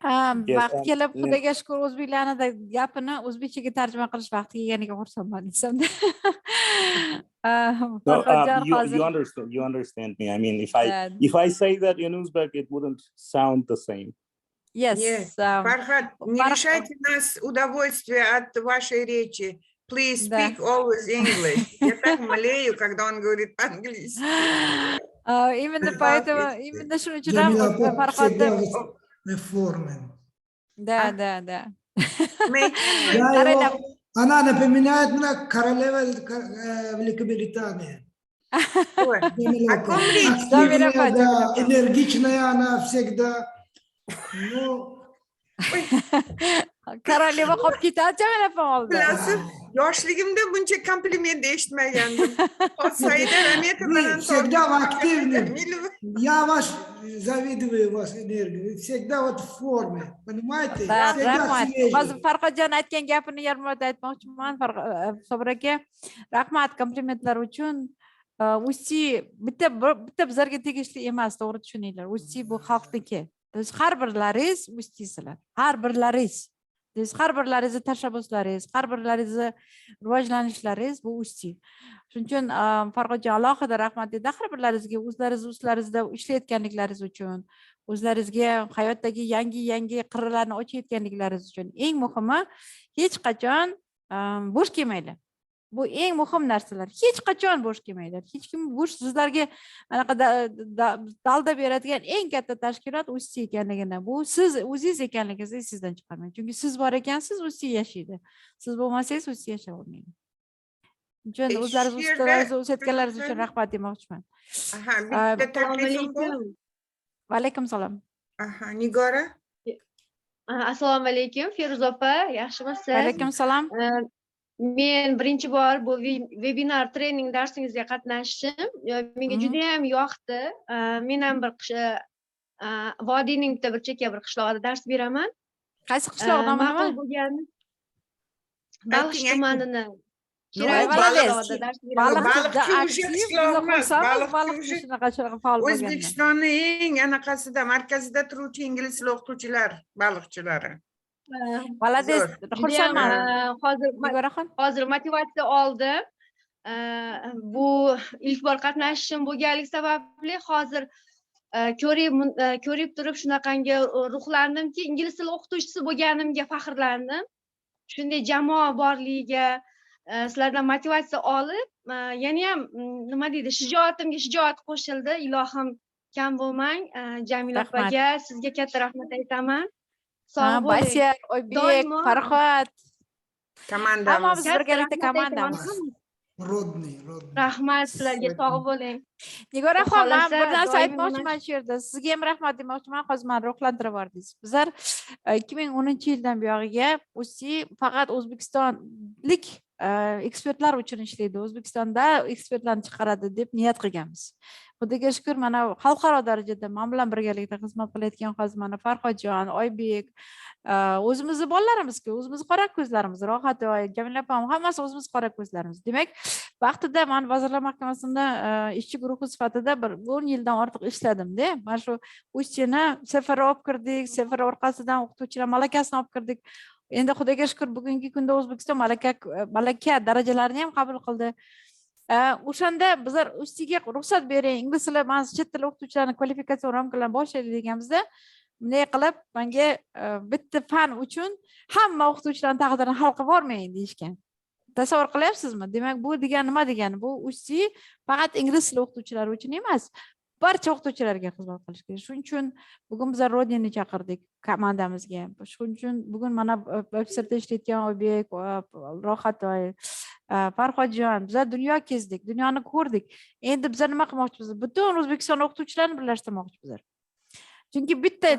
Yes, Vaqt and- kelib, and- xudoga shukur, o'zbeklarni gapini o'zbekchaga tarjima qilish vaqti kelganiga xursandman desamda. No, Farhodjon hozir you understand me. I mean, That- if I say that in Uzbek, it wouldn't sound the same. Yes. Yes. Farhad, не лишайте нас удовольствия от вашей речи. Please Да. speak always English. Я так млею, когда он говорит по-английски. Именно поэтому, именно shuning uchun ham Jamila opa Farhodni всегда реформы. да. Making Да, Qaranglar. она напоминает мне королева Великобритании. Ой, Jamila о opa. ком речь? Jamila Активная, opa, да, Jamila opa. энергичная она всегда. Ну, Koroleva qolib ketadi Jamila opa oldi. Bilasiz, yoshligimda buncha kompliment eshitmagandim. Saida Rameta bilan всегда активным. Милу- Я вас завидую, вас энергию. Вы всегда вот в форме, понимаете? Да, Всегда rahmat. свежий. Hozir Farhodjon aytgan gapini yarim marta aytmoqchiman. Sobir aka, rahmat komplimentlar uchun. UzTEA bitta bizlarga tegishli emas, to'g'ri tushuninglar. UzTEA bu xalqniki. Biz har birlaringiz UzTEAsizlar. Har birlaringiz. Siz har birlaringizni tashabbuslaringiz, har birlaringizni rivojlanishlaringiz bu UzTEA. Shuning uchun Farhodjon alohida rahmat dedi har birlaringizga, o'zlaringizda ishlayotganliklaringiz uchun, o'zlaringizga hayotdagi yangi qirralarni ochayotganliklaringiz uchun. Eng muhimi, hech qachon bo'sh kelmanglar. Bu eng muhim narsalar. Hech qachon bo'sh kelmanglar. Hech kim bo'sh sizlarga anaqa dalda beradigan eng katta tashkilot UzTEA ekanligini, bu siz o'zingiz ekanligingizni sizdan chiqarmang. Chunki siz bor ekansiz, UzTEA yashaydi. Siz bo'lmasangiz, UzTEA yashay olmaydi. Uchun o'zlaringiz ustlaringizni o'sayotganlaringiz uchun rahmat demoqchiman. Aha, bitta taklifim bor. Va alaykum salom. Aha, Nigora. Assalomu alaykum, Feruza opa, yaxshimisiz? Va alaykum salom. Men birinchi bor bu webinar trening darsingizga qatnashdim. Menga juda ham yoqdi. Men ham bir vodiyning bitta bir chekka bir qishlog'ida dars beraman. Qaysi qishloq nomi nima? ma'qul bo'lgani Baliq tumanini Voy, Kerak молодец. dars beraman. Baliqchida Baliqchi aktiv, уже biz qishloq emas, xursandmiz baliqchi baliqchi уже shunaqa faol bo'lgandan. O'zbekistonning eng anaqasida, markazida turuvchi ingliz tili o'qituvchilar, baliqchilari. Молодец. Zo'r. Xursandman. Hozir motivatsiya oldim. Bu ilk bor qatnashishim bo'lganligi sababli hozir ko'rib turib shunaqangi ruhlandimki, ingliz tili o'qituvchisi bo'lganimga faxrlandim. Shunday jamoa borligiga sizlardan motivatsiya olib, yana ham nima deydi, shijoatimga shijoat qo'shildi. Ilohim kam bo'lmang. Jamila opaga sizga katta rahmat aytaman. Sog' bo'ling. Basyar, Oybek, Farhod. Komandamiz. Hammamiz birgalikda komandamiz. Rodney. Rahmat sizlarga, sog' bo'ling. Nigoraxon, men bir narsa aytmoqchiman shu yerda. Sizga ham rahmat demoqchiman. Hozir meni ruhlantirib yubordingiz. Bizlar 2010-yildan buyog'iga UzTEA faqat o'zbekistonlik ekspertlar uchun ishlaydi. O'zbekistonda ekspertlarni chiqaradi deb niyat qilganmiz. Xudoga shukr, mana xalqaro darajada men bilan birgalikda xizmat qilayotgan hozir mana Farhodjon, Oybek, o'zimizni bolalarimizku, o'zimizni qora ko'zlarimiz, Ro'xatoy, Jamila opam, hammasi o'zimiz qora ko'zlarimiz. Demak, vaqtida men Vazirlar Mahkamasida ishchi guruhi sifatida bir 10 yildan ortiq ishladim-da. Mana shu UzTEAni safar olib kirdik, safar orqasidan o'qituvchilar malakasini olib kirdik. Endi Xudoga shukr, bugungi kunda O'zbekiston malaka darajalarini ham qabul qildi. O'shanda bizlar UzTEAga ruxsat bering, ingliz tili, men chet tili o'qituvchilarini kvalifikatsiya ramkalarini boshlaydi deganimizda, bunday qilib menga bitta fan uchun hamma o'qituvchilarning taqdirini hal qilib bormang deyishgan. Tasavvur qilyapsizmi? Demak, bu degani nima degani? Bu UzTEA faqat ingliz tili o'qituvchilari uchun emas, barcha o'qituvchilarga xizmat qilish kerak. Shuning uchun bugun bizlar Rodneyni chaqirdik komandamizga. Shuning uchun bugun mana veb-saytda ishlayotgan Oybek, Ro'xatoy, Farhodjon, bizlar dunyo kezdik, dunyoni ko'rdik. Endi bizlar nima qilmoqchimiz? Butun O'zbekiston o'qituvchilarini birlashtirmoqchimiz. Chunki bitta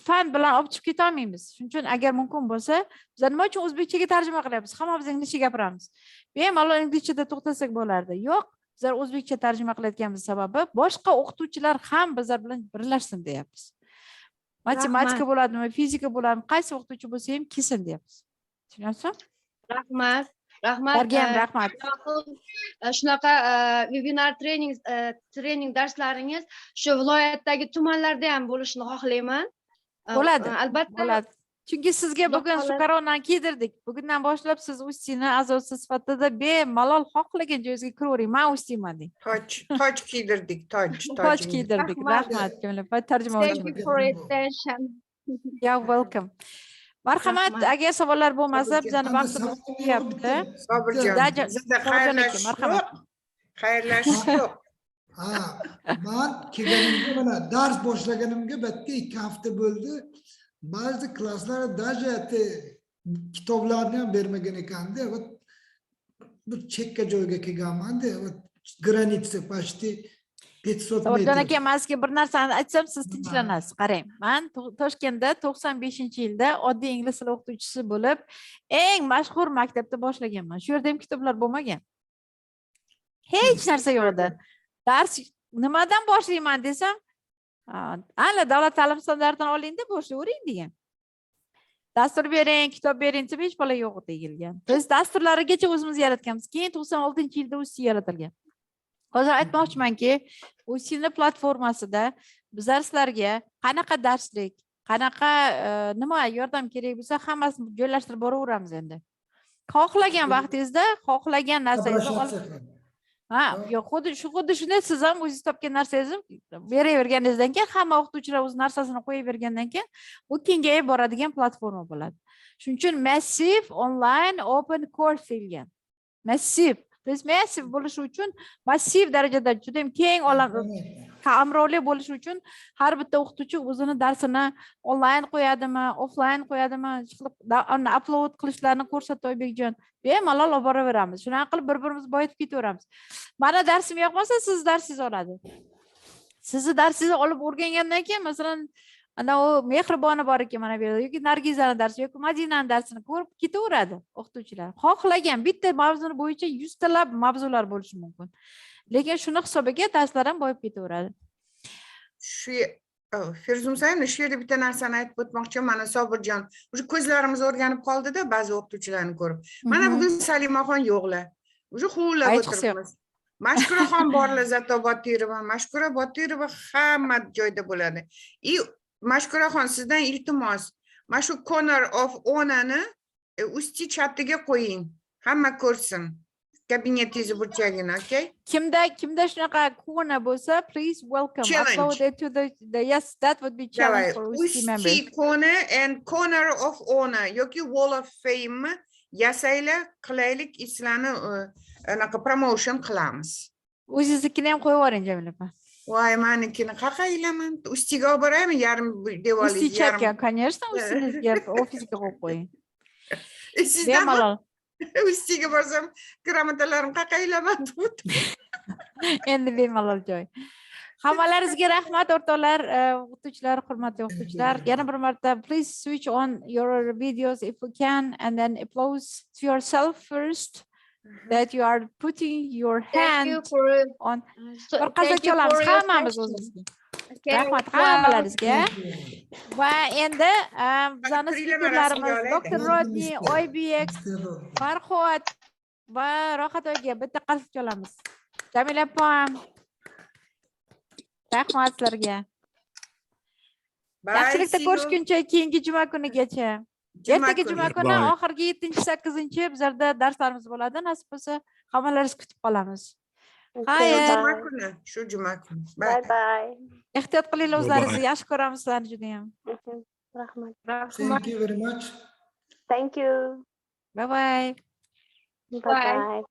fan bilan olib chiqib keta olmaymiz. Shuning uchun agar mumkin bo'lsa, bizlar nima uchun o'zbekchaga tarjima qilyapmiz? Hammamiz inglizcha gapiramiz. Bemalol inglizchada to'xtasak bo'lardi. Yo'q, bizlar o'zbekcha tarjima qilayotganimiz sababi boshqa o'qituvchilar ham bizlar bilan birlashsin deyapmiz. Matematika bo'ladimi, fizika bo'ladimi, qaysi o'qituvchi bo'lsa ham kelsin deyapmiz. Tushunyapsizmi? Rahmat. Rahmat. Sizlarga ham rahmat. Shunaqa webinar trening darslaringiz shu viloyatdagi tumanlarda ham bo'lishini xohlayman. Bo'ladi. Albatta. Bo'ladi. Chunki sizga bugun shu koronani kiydirdik. Bugundan boshlab siz UzTEAni a'zosi sifatida bemalol xohlagan joyingizga kiravering. Men UzTEAman deng. Toj kiydirdik, toj. Toj kiydirdik. Rahmat, Jamila. Tarjima uchun. Thank you for your attention. You're welcome. Marhamat, agar savollar bo'lmasa, bizning vaqtimiz tugatyapti. Sobirjon, sizda xayrlashish yo'q. Xayrlashish yo'q. Men kelganimda mana dars boshlaganimga bitta 2 hafta bo'ldi. Ba'zi klasslar даже kitoblarni ham bermagan ekanda. Bir chekka joyga kelganman-da, granitsa почти 500 metr. O'rdan aka, men sizga bir narsani aytsam, siz tinchlanasiz. Qarang, men Toshkentda 95-yilda oddiy ingliz tili o'qituvchisi bo'lib, eng mashhur maktabda boshlaganman. Shu yerda ham kitoblar bo'lmagan. Hech narsa yo'q edi. Dars nimadan boshlayman desam, ana davlat ta'lim standartini olingda boshlayvering degan. Dastur bering, kitob bering deb hech bola yo'q deyilgan. Biz dasturlarigacha o'zimiz yaratganmiz. Keyin 96-yilda UzTEA yaratilgan. Hozir aytmoqchimanki, UzTEA platformasida bizlar sizlarga qanaqa darslik, qanaqa nima yordam kerak bo'lsa, hammasini joylashtirib boraveramiz endi. Xohlagan vaqtingizda, xohlagan narsangizni olib yo'q, xuddi shunday siz ham o'zingiz topgan narsangizni beraverganingizdan keyin hamma o'qituvchilar o'z narsasini qo'yavergandan keyin bu kengayib boradigan platforma bo'ladi. Shuning uchun massive online open course deyilgan. Massive. Biz massive bo'lishi uchun massiv darajada juda ham keng qamrovli bo'lishi uchun har bitta o'qituvchi o'zini darsini onlayn qo'yadimi, offlayn qo'yadimi, upload qilishlarini ko'rsatdi Oybekjon. Bemalol olib boraveramiz. Shunaqa qilib bir-birimizni boyitib ketaveramiz. Mana darsim yoqmasa, siz darsingizni oladi. Sizni darsingizni olib o'rgangandan keyin, masalan, ana u Mehribona bor ekan mana bu yerda, yoki Nargizani darsi, yoki Madinaning darsini ko'rib ketaveradi o'qituvchilar. Xohlagan bitta mavzuni bo'yicha 100 talab mavzular bo'lishi mumkin. Lekin shuni hisobiga darslar ham boyib ketaveradi. Shu Ferzumsayev shu yerda bitta narsani aytib o'tmoqchiman. Mana Sobirjon, o'sha ko'zlarimiz o'rganib qoldi-da ba'zi o'qituvchilarni ko'rib. Mana bugun Salimaxon yo'qlar. O'sha huvlab Aytqisi yo'q. o'tiribmiz. Mashkuraxon borlar zato Botirova, Mashkura Botirova hamma joyda bo'ladi. Mashkuraxon sizdan iltimos, mana shu corner of onani usti chatiga qo'ying. Hamma ko'rsin. Kabinetingiz burchagini, okay? Kimda shunaqa corner bo'lsa, please welcome. Challenge. Upload it to the yes, that would be challenge for UzTEA members. Usti corner and corner of honor yoki wall of fame yasaylar, qilaylik, islarni anaqa promotion qilamiz. O'zingiznikini ham qo'yib yuboring, Jamila opa. Voy, menikini qaqa ilaman. Ustiga olib boraymi? Yarim devorli, UzTEA chatga, конечно, ustingizga ofisga qo'yib qo'ying. Sizdan Bemalol. Ustiga borsam, grammatalarim qaqa ilaman. Endi bemalol joy. Hammalaringizga rahmat o'rtoqlar, o'qituvchilar, hurmatli o'qituvchilar. Yana bir marta please switch on your videos if you can and then applause to yourself first that you are putting your hand on. Bir qazoq olamiz hammamiz o'zimizga. Rahmat hammalaringizga. Va endi bizning speakerlarimiz Dr. Rodney, OYBX, Farhod va Rohatoyga bitta qasos olamiz. Jamila opam. Rahmat sizlarga. Yaxshilikda ko'rishguncha keyingi juma kunigacha. Ertaga juma kuni oxirgi 7-8 bizlarda darslarimiz bo'ladi. Nasib bo'lsa, hammalaringizni kutib qolamiz. Xayr. Shu juma kuni. Bye bye. Ehtiyot qilinglar o'zlaringizni. Yaxshi ko'ramiz sizlarni juda ham. Rahmat. Thank you very much. Thank you. Bye bye. Bye bye.